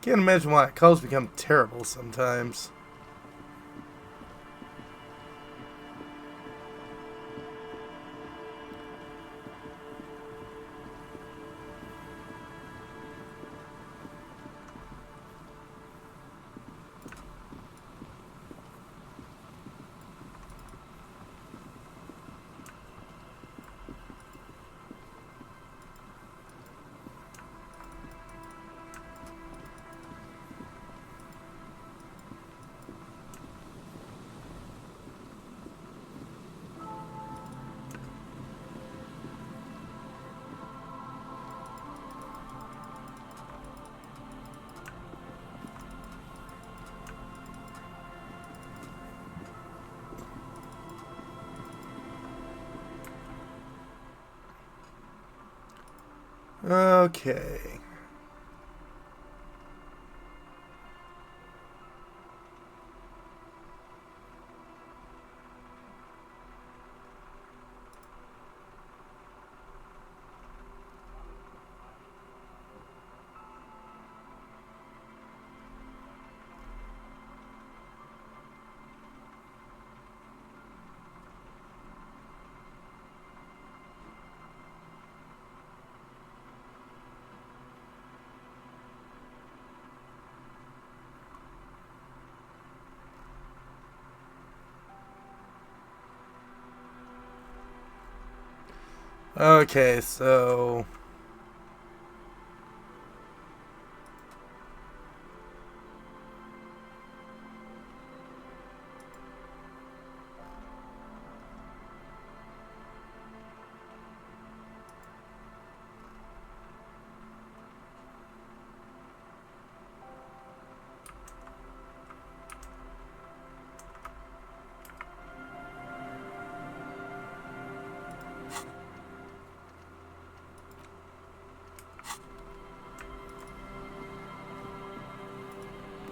S1: Can't imagine why calls become terrible sometimes. Okay. Okay, so...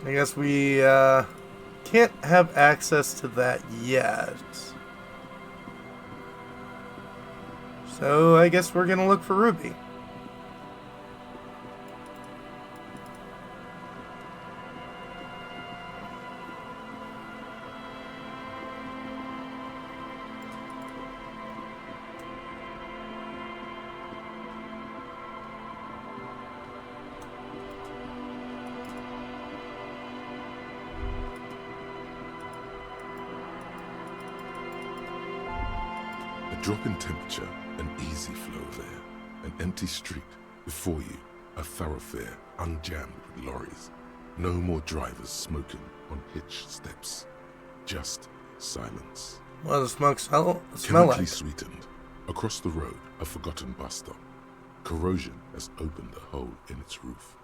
S1: I guess we can't have access to that yet. So I guess we're gonna look for Ruby.
S2: A drop in temperature, an easy flow there. An empty street. Before you, a thoroughfare unjammed with lorries. No more drivers smoking on hitched steps. Just silence.
S1: What does smoke smell
S2: Chemically
S1: like?
S2: sweetened. Across the road, a forgotten bus stop. Corrosion has opened a hole in its roof.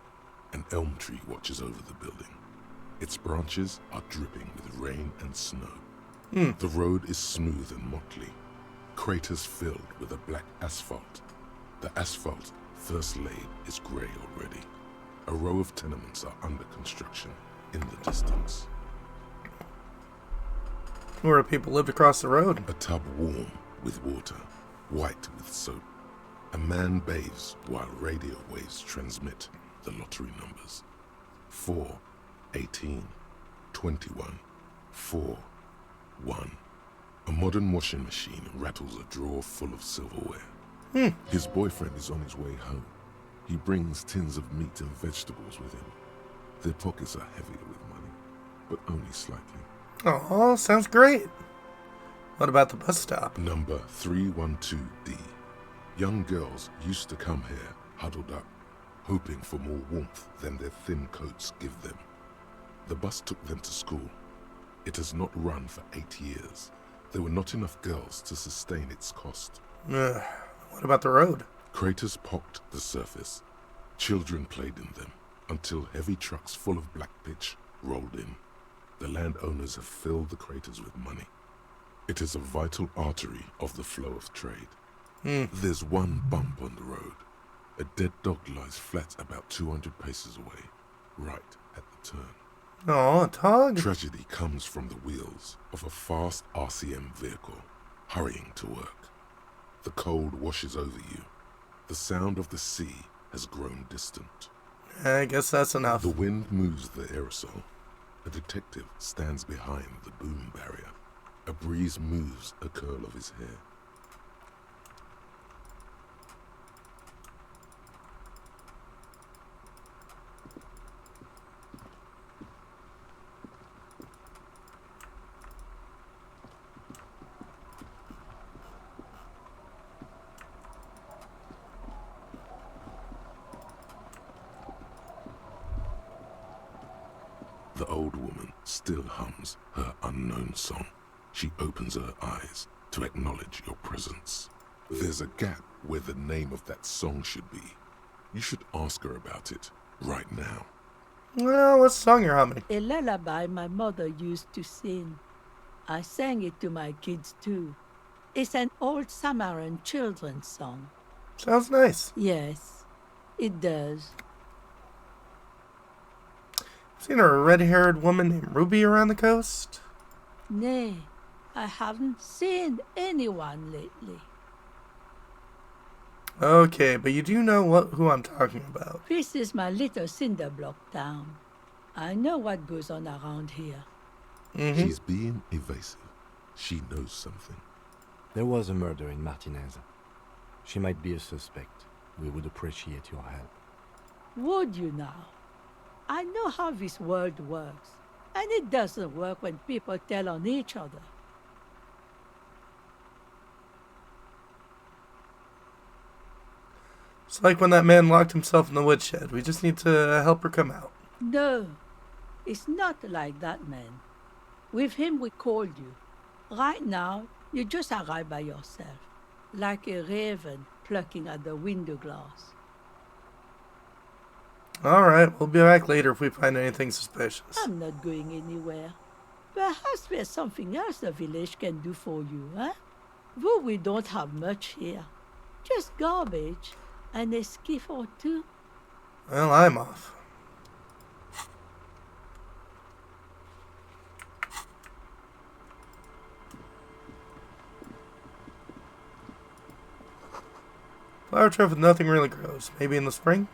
S2: An elm tree watches over the building. Its branches are dripping with rain and snow. The road is smooth and motley. Craters filled with a black asphalt. The asphalt, first laid, is grey already. A row of tenements are under construction in the distance.
S1: Where people lived across the road.
S2: A tub warm with water, white with soap. A man bathes while radio waves transmit the lottery numbers. 4, 18, 21, 4, 1. A modern washing machine rattles a drawer full of silverware. His boyfriend is on his way home. He brings tins of meat and vegetables with him. Their pockets are heavier with money, but only slightly.
S1: Oh, sounds great. What about the bus stop?
S2: Number 312D. Young girls used to come here, huddled up, hoping for more warmth than their thin coats give them. The bus took them to school. It has not run for 8 years. There were not enough girls to sustain its cost.
S1: What about the road?
S2: Craters pocked the surface. Children played in them until heavy trucks full of black pitch rolled in. The landowners have filled the craters with money. It is a vital artery of the flow of trade.
S1: Hmm.
S2: There's one bump on the road. A dead dog lies flat about 200 paces away, right at the turn.
S1: Oh, dog.
S2: Tragedy comes from the wheels of a fast RCM vehicle, hurrying to work. The cold washes over you. The sound of the sea has grown distant.
S1: I guess that's enough.
S2: The wind moves the aerosol. A detective stands behind the boom barrier. A breeze moves a curl of his hair. The old woman still hums her unknown song. She opens her eyes to acknowledge your presence. There's a gap where the name of that song should be. You should ask her about it right now.
S1: Well, what song you're humming?
S19: A lullaby my mother used to sing. I sang it to my kids too. It's an old Samaran children's song.
S1: Sounds nice.
S19: Yes, it does.
S1: Seen a red-haired woman named Ruby around the coast?
S19: Nay, I haven't seen anyone lately.
S1: Okay, but you do know who I'm talking about.
S19: This is my little cinder block town. I know what goes on around here.
S1: Mm-hmm.
S2: She's being evasive. She knows something.
S3: There was a murder in Martinez. She might be a suspect. We would appreciate your help.
S19: Would you now? I know how this world works, and it doesn't work when people tell on each other.
S1: It's like when that man locked himself in the woodshed. We just need to help her come out.
S19: No, it's not like that, man. With him, we called you. Right now, you just arrive by yourself, like a raven plucking at the window glass.
S1: Alright, we'll be back later if we find anything suspicious.
S19: I'm not going anywhere. Perhaps there's something else the village can do for you, huh? Though we don't have much here. Just garbage and a skiff or two.
S1: Well, I'm off. Flower trip with nothing really grows. Maybe in the spring?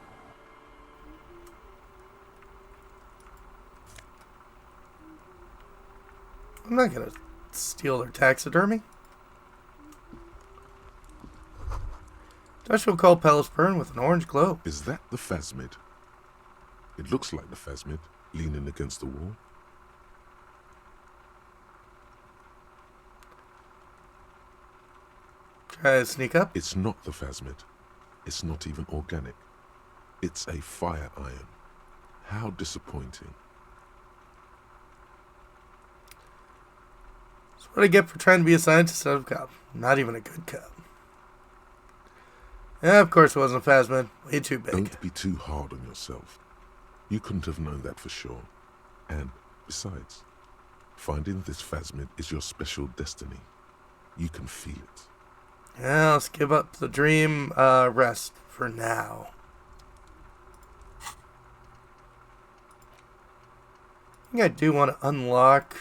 S1: I'm not gonna steal their taxidermy. Industrial coal pellets burn with an orange glow.
S2: Is that the phasmid? It looks like the phasmid, leaning against the wall.
S1: Try to sneak up.
S2: It's not the phasmid. It's not even organic. It's a fire iron. How disappointing.
S1: That's what I get for trying to be a scientist out of cop. Not even a good cop. Yeah, of course it wasn't a phasmid. Way too big.
S2: Don't be too hard on yourself. You couldn't have known that for sure. And besides, finding this phasmid is your special destiny. You can feel it.
S1: Yeah, let's give up the dream rest for now. I think I do want to unlock...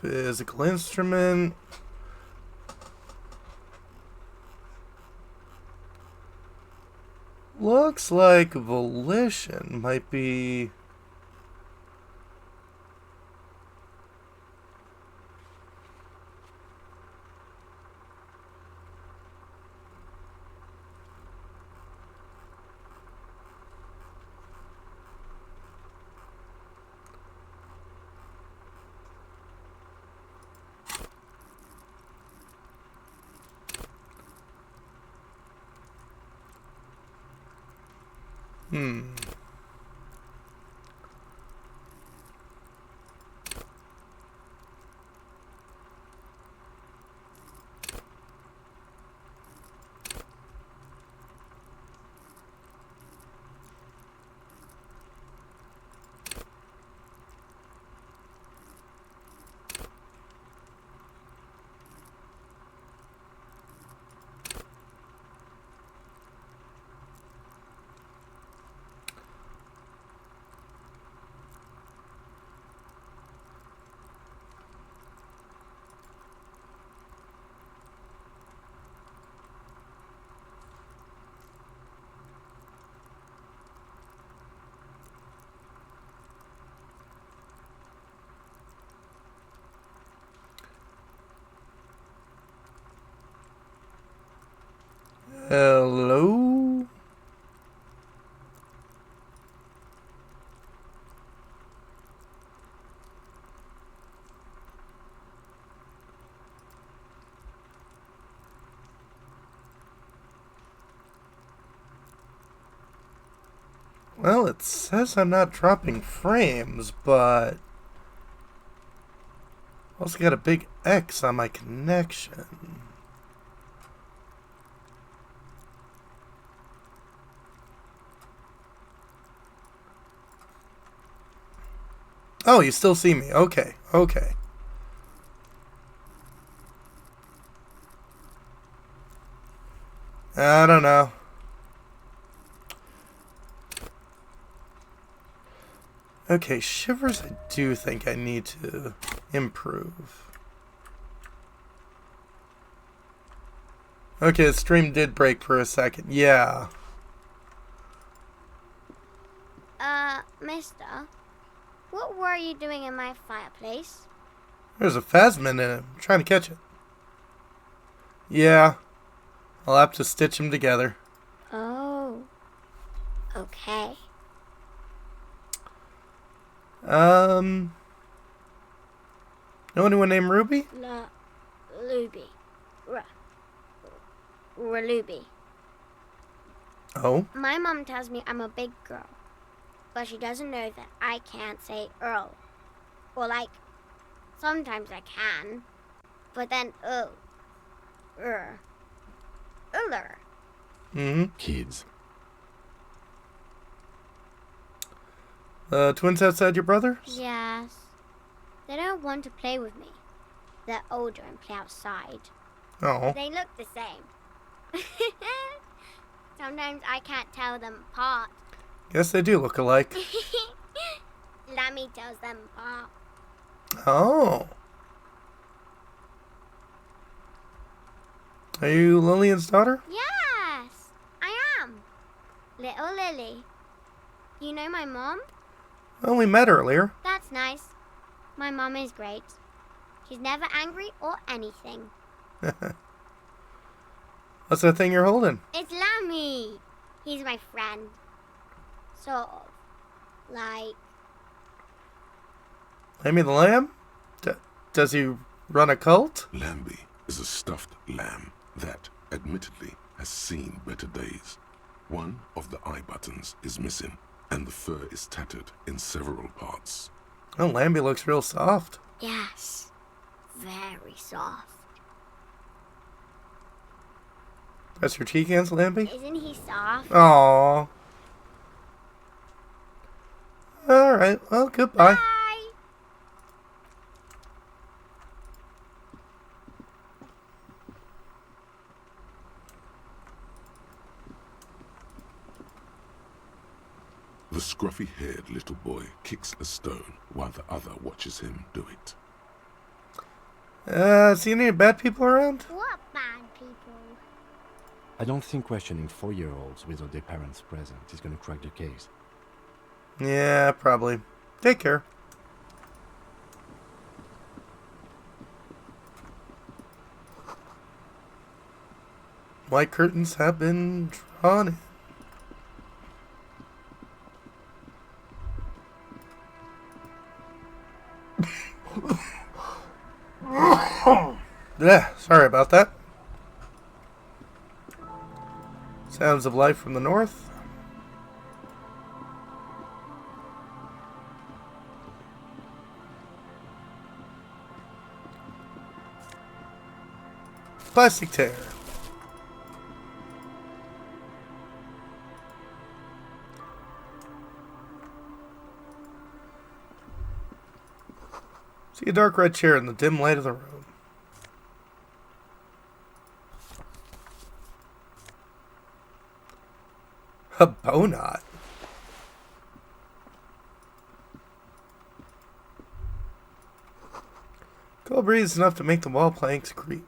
S1: physical instrument. Looks like volition might be... Hello? Well, it says I'm not dropping frames, but also got a big X on my connection. Oh, you still see me. Okay, okay. I don't know. Okay, shivers I do think I need to improve. Okay, the stream did break for a second. Yeah.
S20: Mister, what were you doing in my fireplace?
S1: There's a phasmid in it. I'm trying to catch it. Yeah. I'll have to stitch them together.
S20: Oh. Okay.
S1: Know anyone named Ruby?
S20: La... Luby. Ruby.
S1: Oh?
S20: My mom tells me I'm a big girl, but she doesn't know that I can't say Earl. Or like, sometimes I can, but then Uller.
S3: Kids.
S1: Twins outside your brother?
S20: Yes. They don't want to play with me. They're older and play outside.
S1: Oh.
S20: They look the same. Sometimes I can't tell them apart.
S1: Guess they do look alike.
S20: Lammy tells them apart.
S1: Oh. Are you Lillian's daughter?
S20: Yes, I am. Little Lily. You know my mom?
S1: Well, we met earlier.
S20: That's nice. My mom is great. She's never angry or anything.
S1: What's that thing you're holding?
S20: It's Lammy. He's my friend. Sort of. Like...
S1: Lammy the lamb? Does he run a cult?
S2: Lambie is a stuffed lamb that, admittedly, has seen better days. One of the eye buttons is missing, and the fur is tattered in several parts.
S1: Oh, Lambie looks real soft.
S20: Yes. Very soft.
S1: That's your cheek hands, Lambie?
S20: Isn't he soft?
S1: Aww. Alright, well, goodbye.
S20: Bye.
S2: The scruffy-haired little boy kicks a stone while the other watches him do it.
S1: See any bad people around?
S20: What bad people?
S3: I don't think questioning 4-year-olds without their parents present is going to crack the case.
S1: Yeah, probably. Take care. White curtains have been drawn in. Yeah, sorry about that. Sounds of life from the north. Plastic tear. See a dark red chair in the dim light of the room. A bow knot. Cold breeze enough to make the wall planks creak.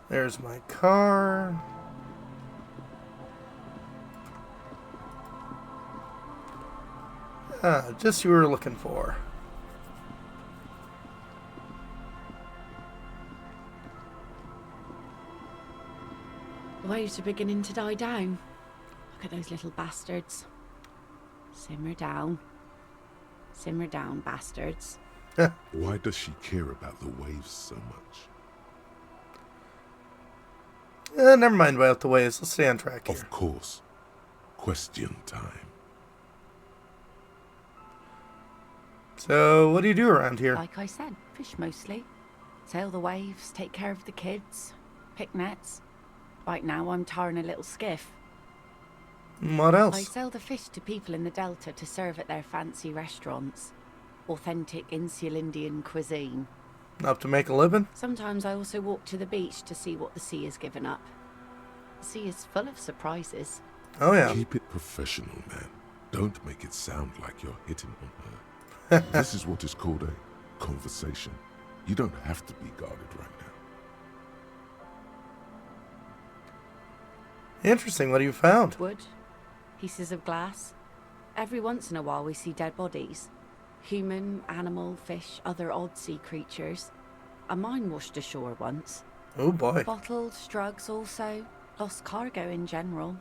S1: There's my car. Ah, just you were looking for.
S5: The waves are beginning to die down. Look at those little bastards. Simmer down. Simmer down, bastards.
S2: Why does she care about the waves so much?
S1: Never mind about the waves. Let's stay on track here.
S2: Of course. Question time.
S1: So, what do you do around here?
S5: Like I said, fish mostly. Sail the waves, take care of the kids, pick nets. Right now I'm tarring a little skiff.
S1: What else?
S5: I sell the fish to people in the Delta to serve at their fancy restaurants. Authentic insular Indian cuisine.
S1: Up to make a living?
S5: Sometimes I also walk to the beach to see what the sea has given up. The sea is full of surprises.
S1: Oh yeah.
S2: Keep it professional, man. Don't make it sound like you're hitting on her. This is what is called a conversation. You don't have to be guarded right now.
S1: Interesting. What have you found?
S5: Wood. Pieces of glass. Every once in a while we see dead bodies. Human, animal, fish, other odd sea creatures. A mine washed ashore once.
S1: Oh boy.
S5: Bottles, drugs also. Lost cargo in general.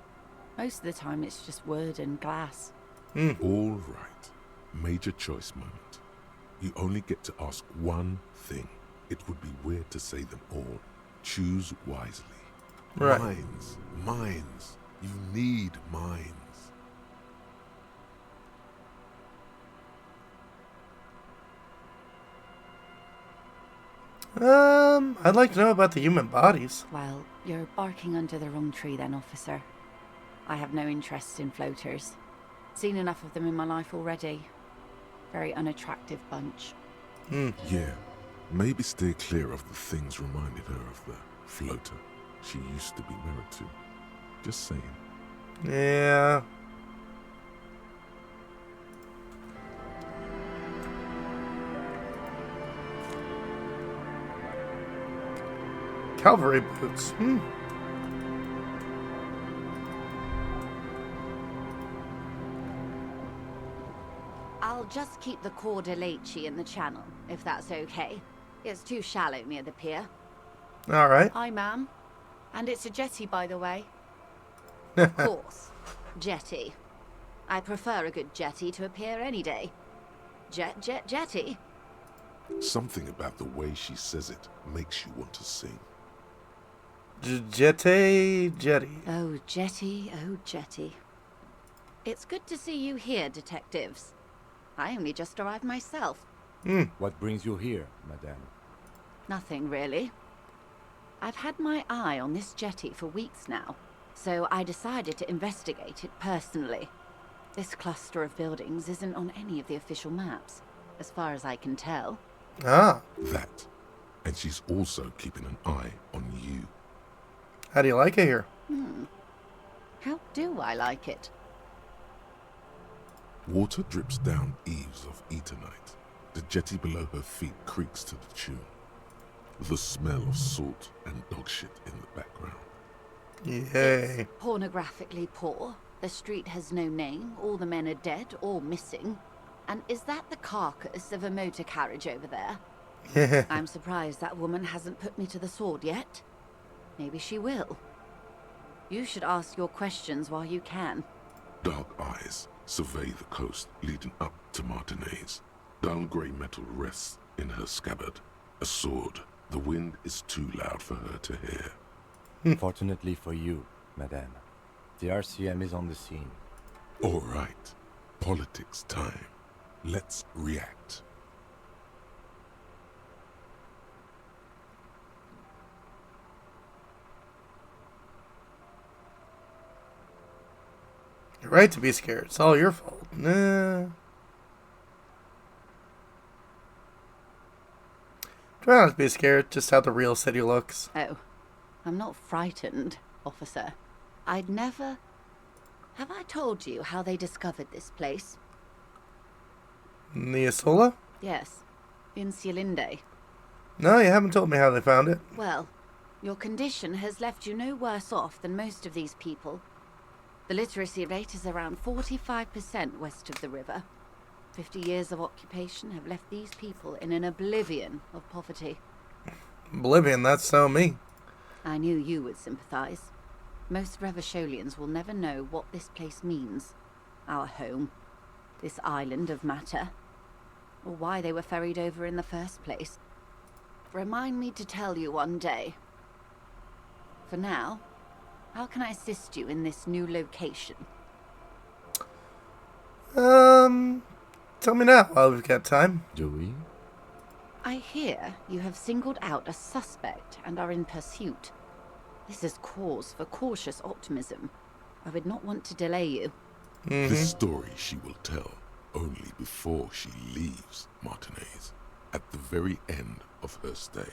S5: Most of the time it's just wood and glass.
S2: All right. Major choice moment. You only get to ask one thing. It would be weird to say them all. Choose wisely.
S1: Right.
S2: Mines. Mines. You need mines.
S1: I'd like to know about the human bodies.
S5: Well, you're barking under the wrong tree then, officer. I have no interest in floaters. Seen enough of them in my life already. Very unattractive bunch.
S2: Yeah. Maybe stay clear of the things reminded her of the floater she used to be married to. Just saying.
S1: Yeah. Cavalry boots.
S5: I'll just keep the Cordeleche in the channel, if that's okay. It's too shallow near the pier.
S1: All right.
S5: Hi, ma'am. And it's a jetty, by the way. Of course. Jetty. I prefer a good jetty to a pier any day. Jetty.
S2: Something about the way she says it makes you want to sing.
S1: Jetty.
S5: Oh, jetty. It's good to see you here, detectives. I only just arrived myself.
S3: What brings you here, madame?
S5: Nothing, really. I've had my eye on this jetty for weeks now, so I decided to investigate it personally. This cluster of buildings isn't on any of the official maps, as far as I can tell.
S1: Ah.
S2: That. And she's also keeping an eye on you.
S1: How do you like it here?
S5: How do I like it?
S2: Water drips down eaves of Eternite. The jetty below her feet creaks to the tune. the smell of salt and dog shit in the background.
S1: Yay.
S21: It's pornographically poor. The street has no name. All the men are dead or missing. And is that the carcass of a motor carriage over there? I'm surprised that woman hasn't put me to the sword yet. Maybe she will. You should ask your questions while you can.
S2: Dark eyes survey the coast leading up to Martinez. Dull grey metal rests in her scabbard. A sword. The wind is too loud for her to hear.
S3: Fortunately for you, madame, the RCM is on the scene.
S2: All right. Politics time. Let's react.
S1: You're right to be scared. It's all your fault. Nah. Try not to be scared, just how the real city looks.
S21: Oh, I'm not frightened, officer. I'd never... Have I told you how they discovered this place?
S1: Niasola?
S21: Yes, in Cielinde.
S1: No, you haven't told me how they found it.
S21: Well, your condition has left you no worse off than most of these people. The literacy rate is around 45% west of the river. 50 years of occupation have left these people in an oblivion of poverty.
S1: Oblivion, that's so me.
S21: I knew you would sympathize. Most Revacholians will never know what this place means. Our home. This island of matter. Or why they were ferried over in the first place. Remind me to tell you one day. For now, how can I assist you in this new location?
S1: Tell me now while we've got time.
S3: Do we?
S21: I hear you have singled out a suspect and are in pursuit. This is cause for cautious optimism. I would not want to delay you.
S2: This story she will tell only before she leaves Martinez, at the very end of her stay.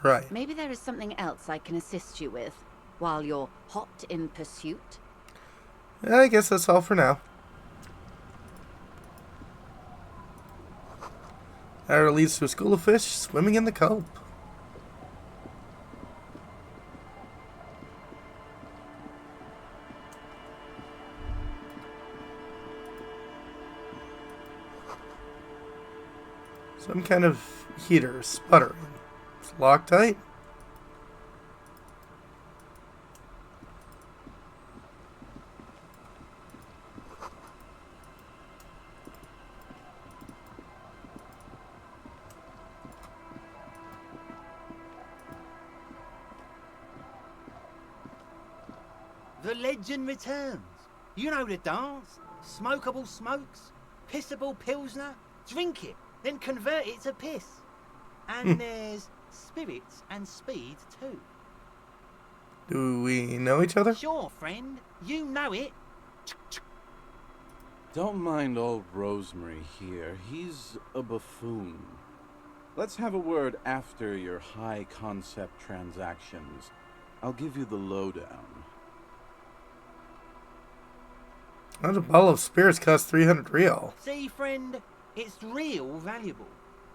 S1: Right.
S21: Maybe there is something else I can assist you with while you're hot in pursuit.
S1: I guess that's all for now. That leads to a school of fish swimming in the kelp. Some kind of heater sputtering. It's Loctite.
S22: The legend returns. You know the dance. Smokable smokes, pissable pilsner. Drink it, then convert it to piss. And there's spirits and speed too.
S1: Do we know each other?
S22: Sure, friend. You know it.
S23: Don't mind old Rosemary here. He's a buffoon. Let's have a word after your high-concept transactions. I'll give you the lowdown.
S1: Not a bottle of spirits costs 300 real.
S22: See, friend, it's real valuable.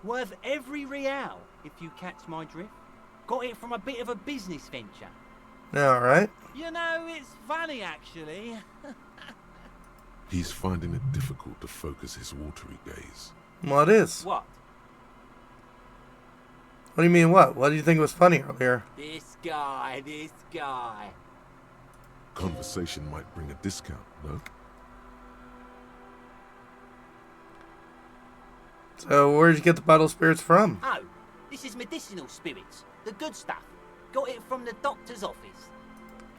S22: Worth every real, if you catch my drift. Got it from a bit of a business venture.
S1: Alright.
S22: You know, it's funny, actually.
S2: He's finding it difficult to focus his watery gaze.
S1: What is?
S22: What?
S1: What do you mean what? What do you think was funny earlier?
S22: This guy.
S2: Conversation might bring a discount, no?
S1: So where'd you get the bottle of spirits from?
S22: Oh, this is medicinal spirits. The good stuff. Got it from the doctor's office.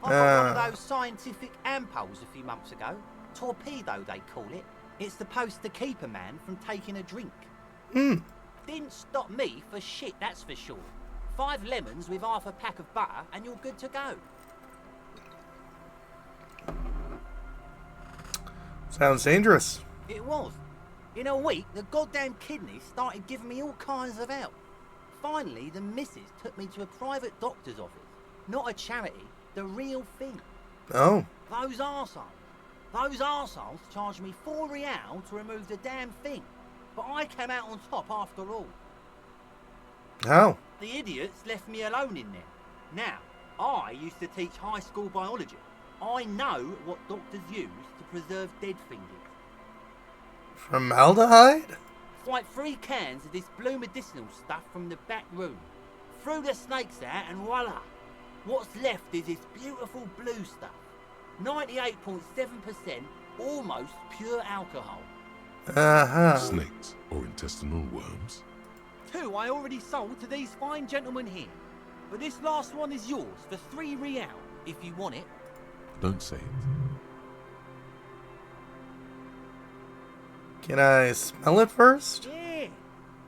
S22: I got one of those scientific ampoules a few months ago. Torpedo, they call it. It's supposed to keep a man from taking a drink. Didn't stop me for shit, that's for sure. 5 lemons with half a pack of butter and you're good to go.
S1: Sounds dangerous.
S22: It was. In a week, the goddamn kidneys started giving me all kinds of help. Finally, the missus took me to a private doctor's office. Not a charity, the real thing.
S1: Oh.
S22: Those arseholes charged me 4 real to remove the damn thing. But I came out on top after all.
S1: How?
S22: The idiots left me alone in there. Now, I used to teach high school biology. I know what doctors use to preserve dead things.
S1: Formaldehyde?
S22: It's like 3 cans of this blue medicinal stuff from the back room. Threw the snakes out and voila! What's left is this beautiful blue stuff. 98.7% almost pure alcohol.
S1: Uh-huh.
S2: Snakes or intestinal worms?
S22: 2 I already sold to these fine gentlemen here. But this last one is yours for 3 real, if you want it.
S2: Don't say it.
S1: Can I smell it first?
S22: Yeah,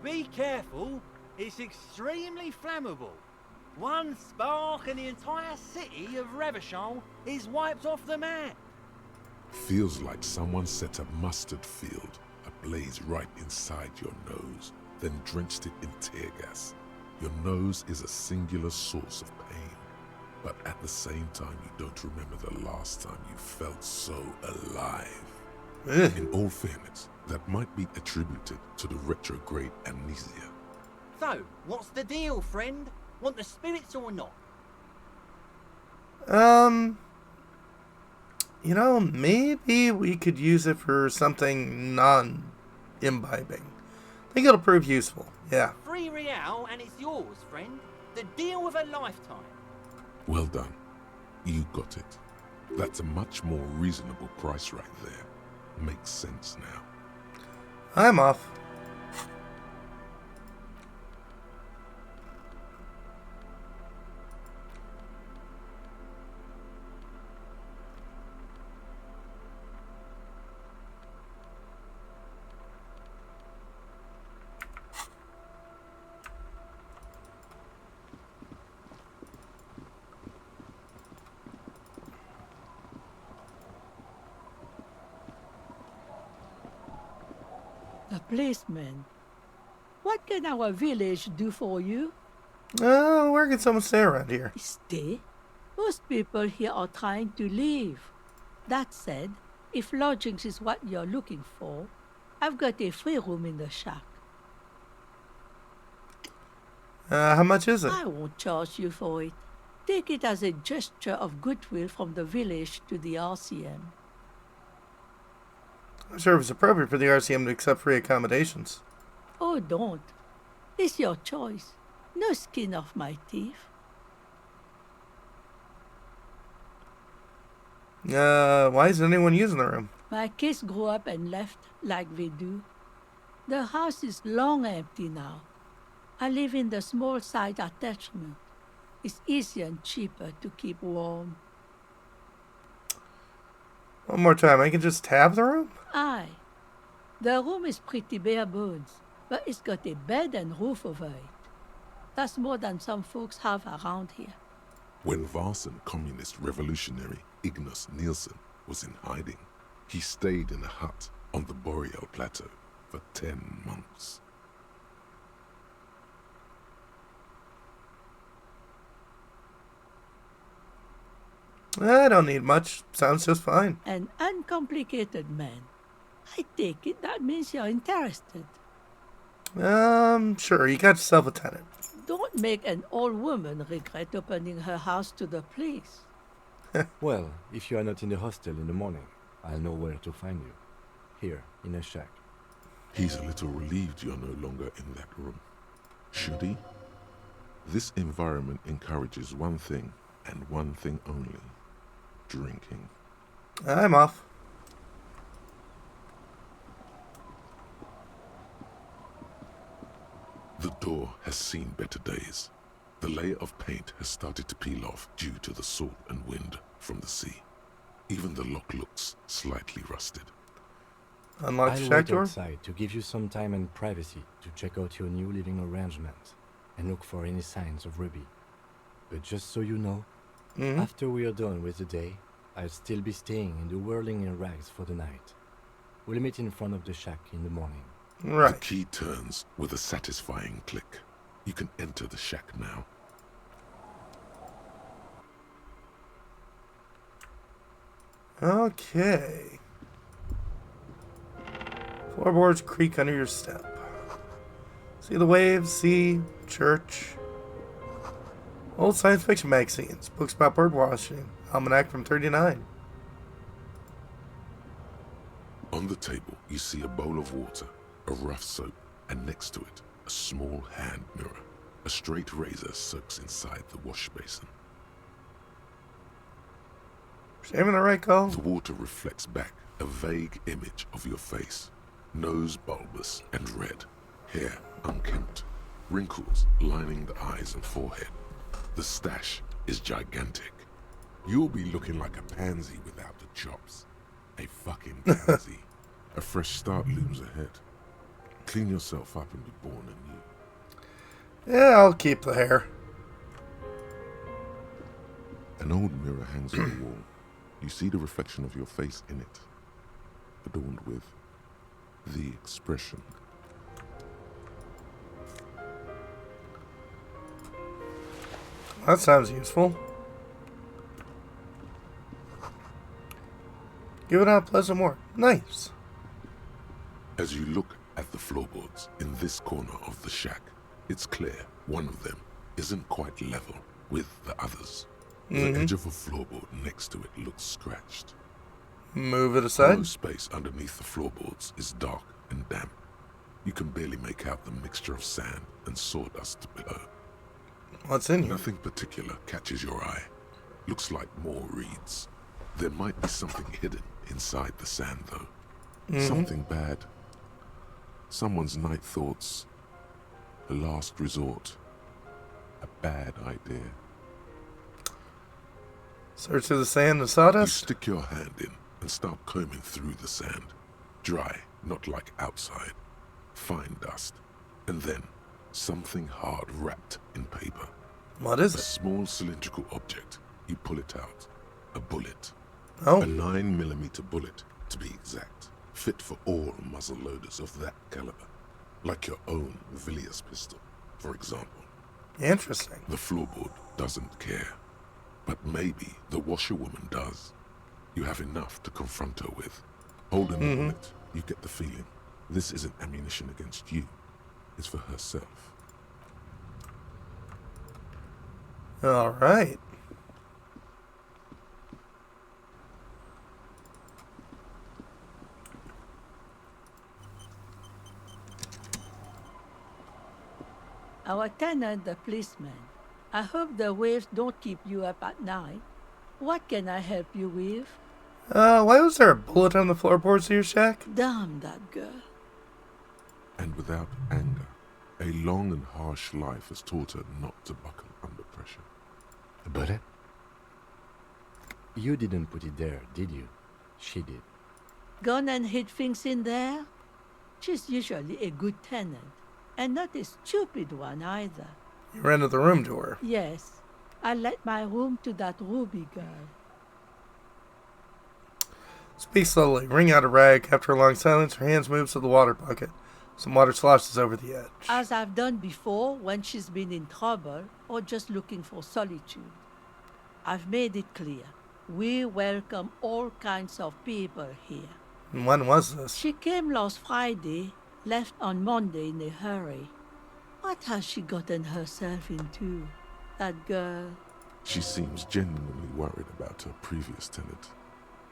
S22: be careful. It's extremely flammable. One spark and the entire city of Revachol is wiped off the map.
S2: Feels like someone set a mustard field ablaze right inside your nose, then drenched it in tear gas. Your nose is a singular source of pain, but at the same time you don't remember the last time you felt so alive. In all fairness, that might be attributed to the retrograde amnesia.
S22: So, what's the deal, friend? Want the spirits or not?
S1: You know, maybe we could use it for something non-imbibing. I think it'll prove useful, yeah.
S22: 3 real and it's yours, friend. The deal of a lifetime.
S2: Well done. You got it. That's a much more reasonable price right there. Makes sense now.
S1: I'm off.
S19: The policeman. What can our village do for you?
S1: Where can someone stay around here?
S19: Stay? Most people here are trying to leave. That said, if lodgings is what you're looking for, I've got a free room in the shack.
S1: How much is it?
S19: I won't charge you for it. Take it as a gesture of goodwill from the village to the RCM.
S1: I'm sure if it's appropriate for the RCM to accept free accommodations.
S19: Oh, don't. It's your choice. No skin off my teeth.
S1: Why isn't anyone using the room?
S19: My kids grew up and left like they do. The house is long empty now. I live in the small side attachment. It's easier and cheaper to keep warm.
S1: One more time, I can just have the room?
S19: Aye. The room is pretty bare bones, but it's got a bed and roof over it. That's more than some folks have around here.
S2: When Varson communist revolutionary Ignace Nielsen was in hiding, he stayed in a hut on the Boreal Plateau for 10 months.
S1: I don't need much. Sounds just fine.
S19: An uncomplicated man. I take it that means you're interested.
S1: Sure, you got yourself a tenant.
S19: Don't make an old woman regret opening her house to the police.
S3: Well, if you are not in the hostel in the morning, I'll know where to find you. Here, in a shack.
S2: He's a little relieved you're no longer in that room. Should he? This environment encourages one thing, and one thing only. Drinking.
S1: I'm off.
S2: The door has seen better days. The layer of paint has started to peel off due to the salt and wind from the sea. Even the lock looks slightly rusted.
S1: Unlock the
S3: I'll
S1: shack
S3: wait
S1: door?
S3: outside to give you some time and privacy to check out your new living arrangement and look for any signs of Ruby. But just so you know, after we are done with the day, I'll still be staying in the whirling in rags for the night. We'll meet in front of the shack in the morning.
S2: The key turns with a satisfying click. You can enter the shack now.
S1: Okay. Floorboards creak under your step. See the waves, sea, church. Old science fiction magazines, books about bird watching, almanac from 39.
S2: On the table, you see a bowl of water, a rough soap, and next to it, a small hand mirror. A straight razor soaks inside the wash basin.
S1: Shaving the right call.
S2: The water reflects back a vague image of your face. Nose bulbous and red, hair unkempt, wrinkles lining the eyes and forehead. The stash is gigantic. You'll be looking like a pansy without the chops. A fucking pansy. A fresh start looms ahead. Clean yourself up and be born anew.
S1: Yeah, I'll keep the hair.
S2: An old mirror hangs on the wall. You see the reflection of your face in it, adorned with the expression.
S1: That sounds useful. Give it a pleasant work. Nice.
S2: As you look at the floorboards in this corner of the shack, it's clear one of them isn't quite level with the others. The edge of a floorboard next to it looks scratched.
S1: Move it aside.
S2: Hollow space underneath the floorboards is dark and damp. You can barely make out the mixture of sand and sawdust below.
S1: What's in here?
S2: Nothing particular catches your eye. Looks like more reeds. There might be something hidden inside the sand, though. Something bad. Someone's night thoughts. A last resort. A bad idea.
S1: Search through the sand and sawdust?
S2: You stick your hand in and start combing through the sand. Dry, not like outside. Fine dust. And then, something hard wrapped in paper.
S1: What is it?
S2: A small cylindrical object. You pull it out. A bullet.
S1: Oh.
S2: A 9mm bullet, to be exact. Fit for all muzzle loaders of that caliber. Like your own Villiers pistol, for example.
S1: Interesting.
S2: The floorboard doesn't care. But maybe the washerwoman does. You have enough to confront her with. Holding the bullet, you get the feeling this isn't ammunition against you. It's for herself.
S1: All right.
S19: Our tenant, the policeman. I hope the waves don't keep you up at night. What can I help you with?
S1: Why was there a bullet on the floorboards of your shack?
S19: Damn that girl.
S2: And without anger, a long and harsh life has taught her not to buckle under pressure.
S3: A bullet? You didn't put it there, did you? She did.
S19: Gone and hid things in there? She's usually a good tenant, and not a stupid one either.
S1: You rented the room to her?
S19: Yes. I let my room to that Ruby girl.
S1: Speak slowly. Wring out a rag. After a long silence, her hands move to the water bucket. Some water sloshes over the edge.
S19: As I've done before when she's been in trouble or just looking for solitude. I've made it clear. We welcome all kinds of people here.
S1: And when was this?
S19: She came last Friday, left on Monday in a hurry. What has she gotten herself into, that girl?
S2: She seems genuinely worried about her previous tenant.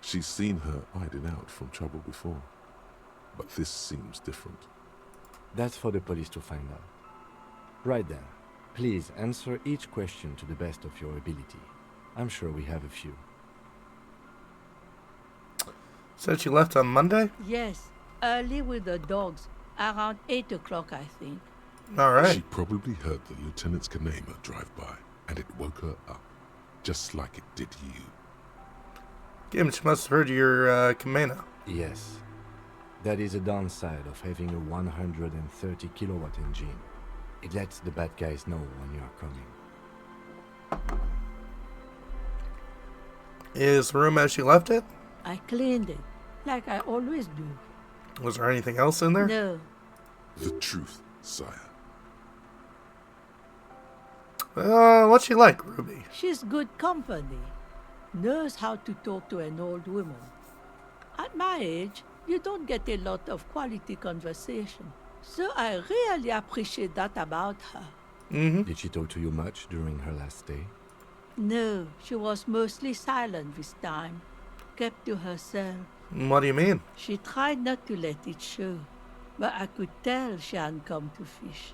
S2: She's seen her hiding out from trouble before. But this seems different.
S3: That's for the police to find out. Right then, please answer each question to the best of your ability. I'm sure we have a few.
S1: Said she left on Monday?
S19: Yes, early with the dogs, around 8 o'clock, I think.
S1: All right.
S2: She probably heard the lieutenant's Kanema drive by, and it woke her up, just like it did you.
S1: Kim, she must have heard your Kamena.
S3: Yes. That is a downside of having a 130 kilowatt engine. It lets the bad guys know when you are coming.
S1: Is the room as she left it?
S19: I cleaned it, like I always do.
S1: Was there anything else in there?
S19: No.
S2: The truth, sire.
S1: What's she like, Ruby?
S19: She's good company. Knows how to talk to an old woman. At my age, you don't get a lot of quality conversation. So I really appreciate that about her.
S1: Mm-hmm.
S3: Did she talk to you much during her last stay?
S19: No, she was mostly silent this time, kept to herself.
S1: What do you mean?
S19: She tried not to let it show, but I could tell she hadn't come to fish.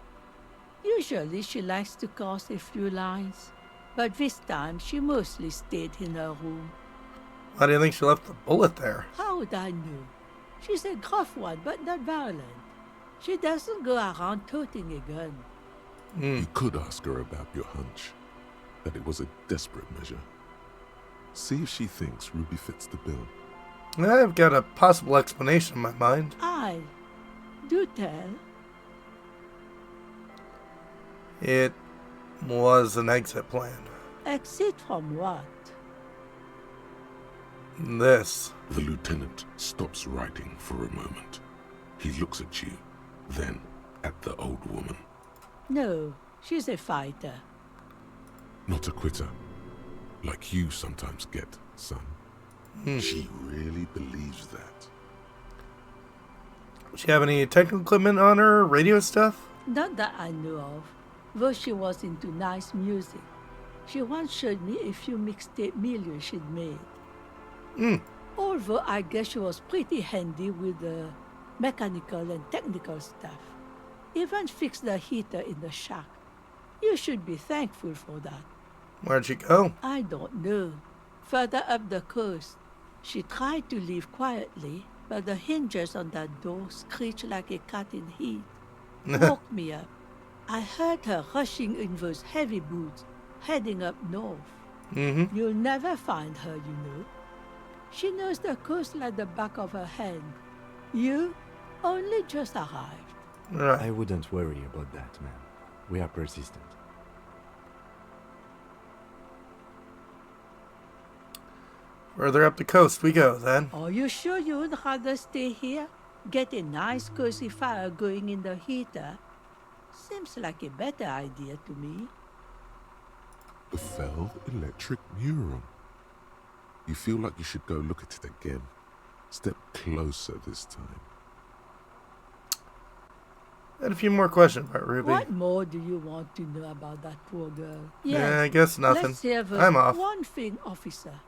S19: Usually she likes to cast a few lines, but this time she mostly stayed in her room.
S1: Why do you think she left the bullet there?
S19: How would I know? She's a gruff one, but not violent. She doesn't go around toting a gun.
S2: You could ask her about your hunch, that it was a desperate measure. See if she thinks Ruby fits the bill.
S1: I've got a possible explanation in my mind.
S19: Aye. Do tell.
S1: It was an exit plan.
S19: Exit from what?
S1: This.
S2: The lieutenant stops writing for a moment. He looks at you, then at the old woman.
S19: No, she's a fighter.
S2: Not a quitter, like you sometimes get, son. She really believes that.
S1: Does she have any technical equipment on her, radio stuff?
S19: Not that I know of, though she was into nice music. She once showed me a few mixtape millions she'd made. Although I guess she was pretty handy with the mechanical and technical stuff. Even fixed the heater in the shack. You should be thankful for that.
S1: Where'd she go?
S19: I don't know. Further up the coast. She tried to leave quietly, but the hinges on that door screeched like a cat in heat. Woke me up. I heard her rushing in those heavy boots, heading up north. You'll never find her, you know. She knows the coast like the back of her hand. You only just arrived.
S3: I wouldn't worry about that, man. We are persistent.
S1: Further up the coast we go, then.
S19: Are you sure you would rather stay here? Get a nice cozy fire going in the heater? Seems like a better idea to me.
S2: The felled electric mural. You feel like you should go look at it again. Step closer this time.
S1: I had a few more questions about Ruby.
S19: What more do you want to know about that poor girl?
S1: Yeah, I guess nothing.
S19: Let's hear
S1: I'm off.
S19: one thing, officer.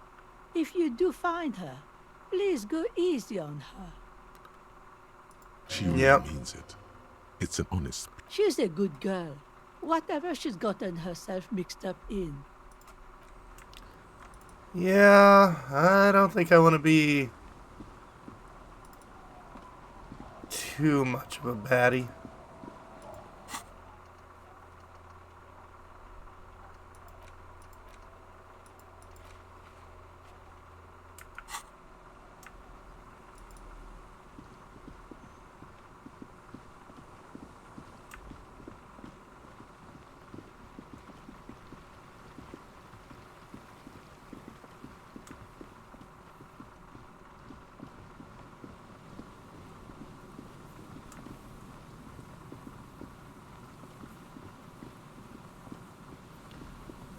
S19: If you do find her, please go easy on her.
S2: She really means it. It's an honest.
S19: She's a good girl. Whatever she's gotten herself mixed up in.
S1: Yeah, I don't think I want to be too much of a baddie.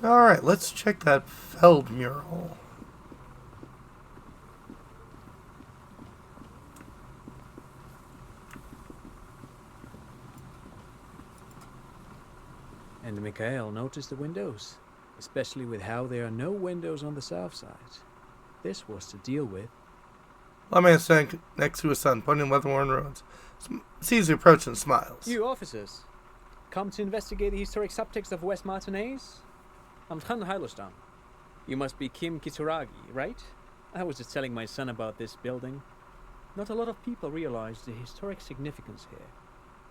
S1: Alright, let's check that Feld mural.
S4: And Mikhail noticed the windows, especially with how there are no windows on the south side. This was to deal with.
S1: One man standing next to his son, pointing weather-worn roads. Sees the approach and smiles.
S4: You officers, come to investigate the historic subtext of West Martinez? I'm Tran Heilostam. You must be Kim Kitsuragi, right? I was just telling my son about this building. Not a lot of people realize the historic significance here.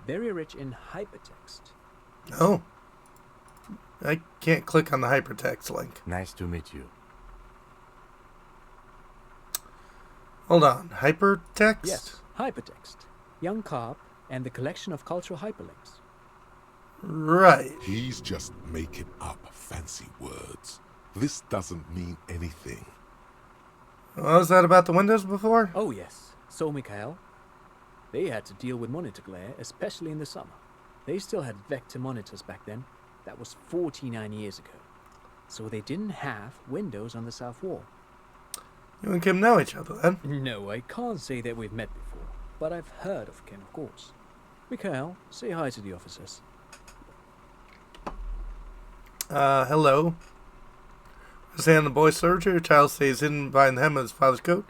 S4: Very rich in hypertext.
S1: Oh. I can't click on the hypertext link.
S3: Nice to meet you.
S1: Hold on. Hypertext?
S4: Yes, hypertext. Young Carp and the collection of cultural hyperlinks.
S1: Right.
S2: He's just making up fancy words. This doesn't mean anything.
S1: What was that about the windows before?
S4: Oh yes. So, Mikhail, they had to deal with monitor glare, especially in the summer. They still had vector monitors back then. That was 49 years ago. So they didn't have windows on the south wall.
S1: You and Kim know each other, then?
S4: No, I can't say that we've met before, but I've heard of Kim, of course. Mikhail, say hi to the officers.
S1: Hello. Sam, the boy soldier. Your child stays hidden behind the hem of his father's coat,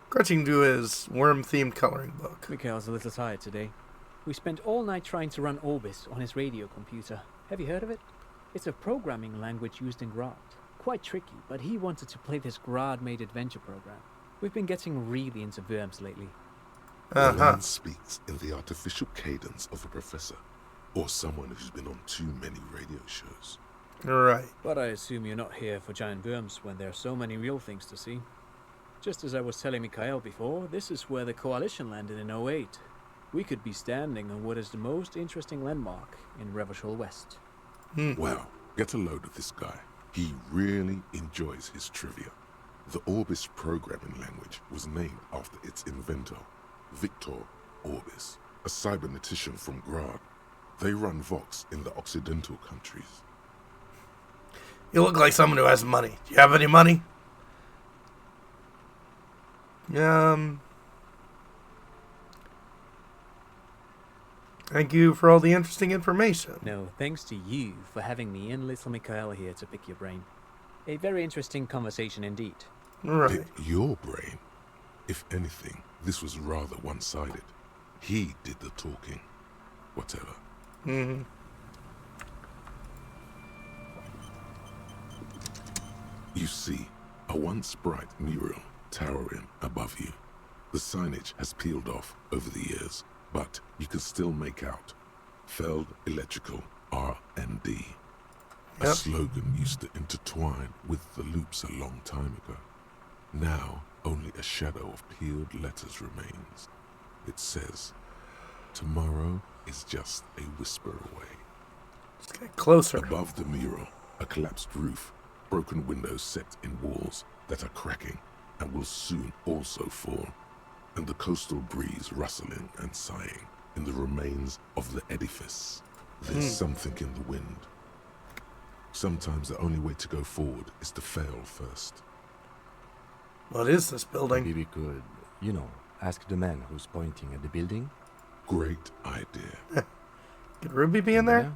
S1: clutching to his worm-themed coloring book.
S4: Mikhail's a little tired today. We spent all night trying to run Orbis on his radio computer. Have you heard of it? It's a programming language used in Grad. Quite tricky, but he wanted to play this Grad-made adventure program. We've been getting really into verbs lately.
S2: A man speaks in the artificial cadence of a professor, or someone who's been on too many radio shows.
S1: Right.
S4: But I assume you're not here for giant worms when there are so many real things to see. Just as I was telling Mikhail before, this is where the Coalition landed in 08. We could be standing on what is the most interesting landmark in Revachol West.
S2: Wow, get a load of this guy. He really enjoys his trivia. The Orbis programming language was named after its inventor, Victor Orbis, a cybernetician from Grad. They run Vox in the Occidental countries.
S1: You look like someone who has money. Do you have any money? Thank you for all the interesting information.
S4: No, thanks to you for having me and little Mikhail here to pick your brain. A very interesting conversation indeed.
S1: Right.
S2: Pick your brain. If anything, this was rather one-sided. He did the talking. Whatever.
S1: Mm-hmm.
S2: You see, a once bright mural towering above you. The signage has peeled off over the years, but you can still make out Feld Electrical R&D. A slogan used to intertwine with the loops a long time ago. Now, only a shadow of peeled letters remains. It says, tomorrow is just a whisper away.
S1: Let's get closer.
S2: Above the mural, a collapsed roof, broken windows set in walls that are cracking and will soon also fall, and the coastal breeze rustling and sighing in the remains of the edifice. There's something in the wind. Sometimes the only way to go forward is to fail first.
S1: What is this building?
S3: Maybe we could, ask the man who's pointing at the building.
S2: Great idea.
S1: Could Ruby be in there?
S3: Yeah,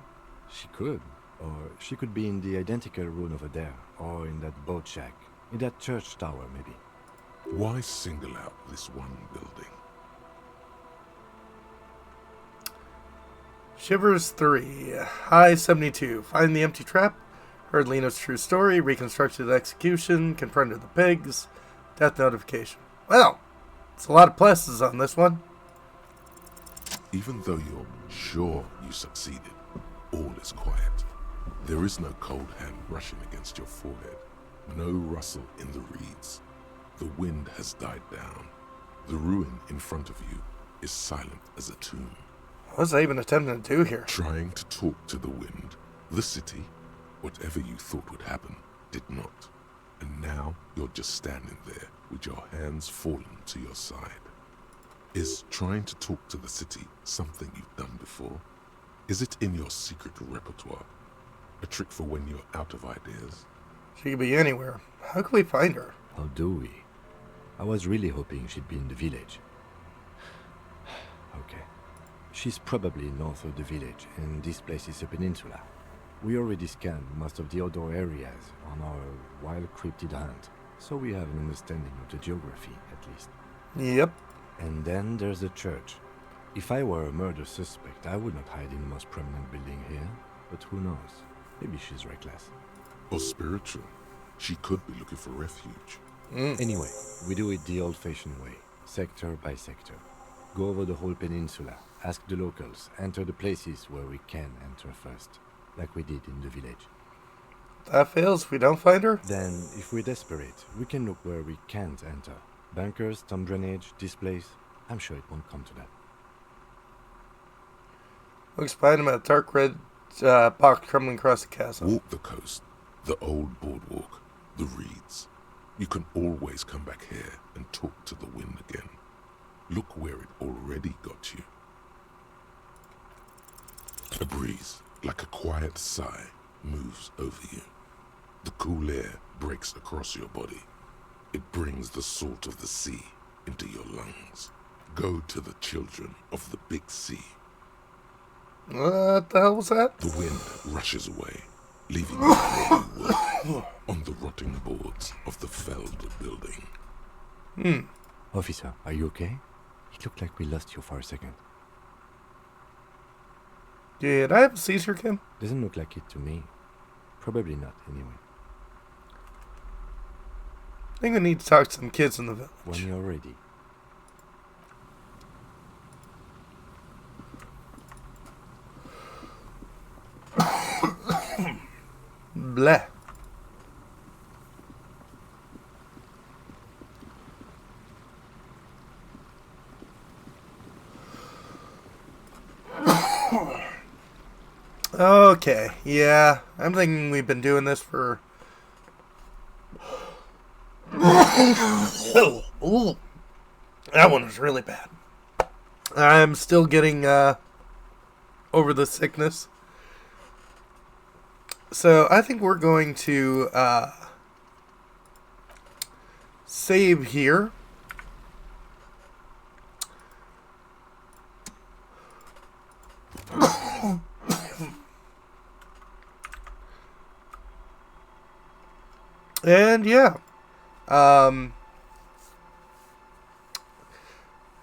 S3: she could. Or she could be in the identical room over there, or in that boat shack, in that church tower, maybe.
S2: Why single out this one building?
S1: Shivers 3. High 72. Find the empty trap. Heard Leno's true story. Reconstructed execution. Confronted the pigs. Death notification. Well, it's a lot of pluses on this one.
S2: Even though you're sure you succeeded, all is quiet. There is no cold hand brushing against your forehead. No rustle in the reeds. The wind has died down. The ruin in front of you is silent as a tomb.
S1: What was I even attempting to do here?
S2: Trying to talk to the wind. The city, whatever you thought would happen, did not. And now you're just standing there with your hands fallen to your side. Is trying to talk to the city something you've done before? Is it in your secret repertoire? A trick for when you're out of ideas?
S1: She could be anywhere. How can we find her?
S3: How do we? I was really hoping she'd be in the village. Okay. She's probably north of the village, and this place is a peninsula. We already scanned most of the outdoor areas on our wild cryptid hunt, so we have an understanding of the geography, at least.
S1: Yep.
S3: And then there's the church. If I were a murder suspect, I would not hide in the most prominent building here, but who knows? Maybe she's reckless.
S2: Or spiritual. She could be looking for refuge.
S3: Anyway, we do it the old-fashioned way, sector by sector. Go over the whole peninsula, ask the locals, enter the places where we can enter first, like we did in the village.
S1: If that fails, we don't find her?
S3: Then, if we're desperate, we can look where we can't enter. Bunkers, tomb drainage, displays. I'm sure it won't come to that.
S1: Looks behind him at a dark red box crumbling across the chasm.
S2: Walk the coast, the old boardwalk, the reeds. You can always come back here and talk to the wind again. Look where it already got you. A breeze, like a quiet sigh, moves over you. The cool air breaks across your body. It brings the salt of the sea into your lungs. Go to the children of the big sea.
S1: What the hell was that?
S2: The wind rushes away. leaving on the rotting boards of the felled building.
S3: Officer, are you okay? It looked like we lost you for a second.
S1: Did I have a seizure, Kim?
S3: Doesn't look like it to me. Probably not, anyway.
S1: I think we need to talk to some kids in the village.
S3: When you're ready.
S1: Bleh. Okay, yeah, I'm thinking we've been doing this for... Ooh, that one was really bad. I'm still getting over the sickness. So I think we're going to save here. And yeah,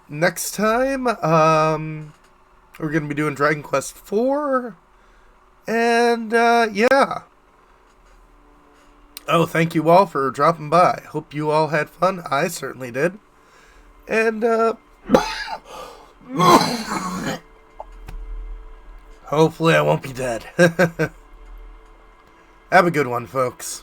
S1: next time, we're going to be doing Dragon Quest IV, and yeah. Oh, thank you all for dropping by. Hope you all had fun. I certainly did. And, hopefully I won't be dead. Have a good one, folks.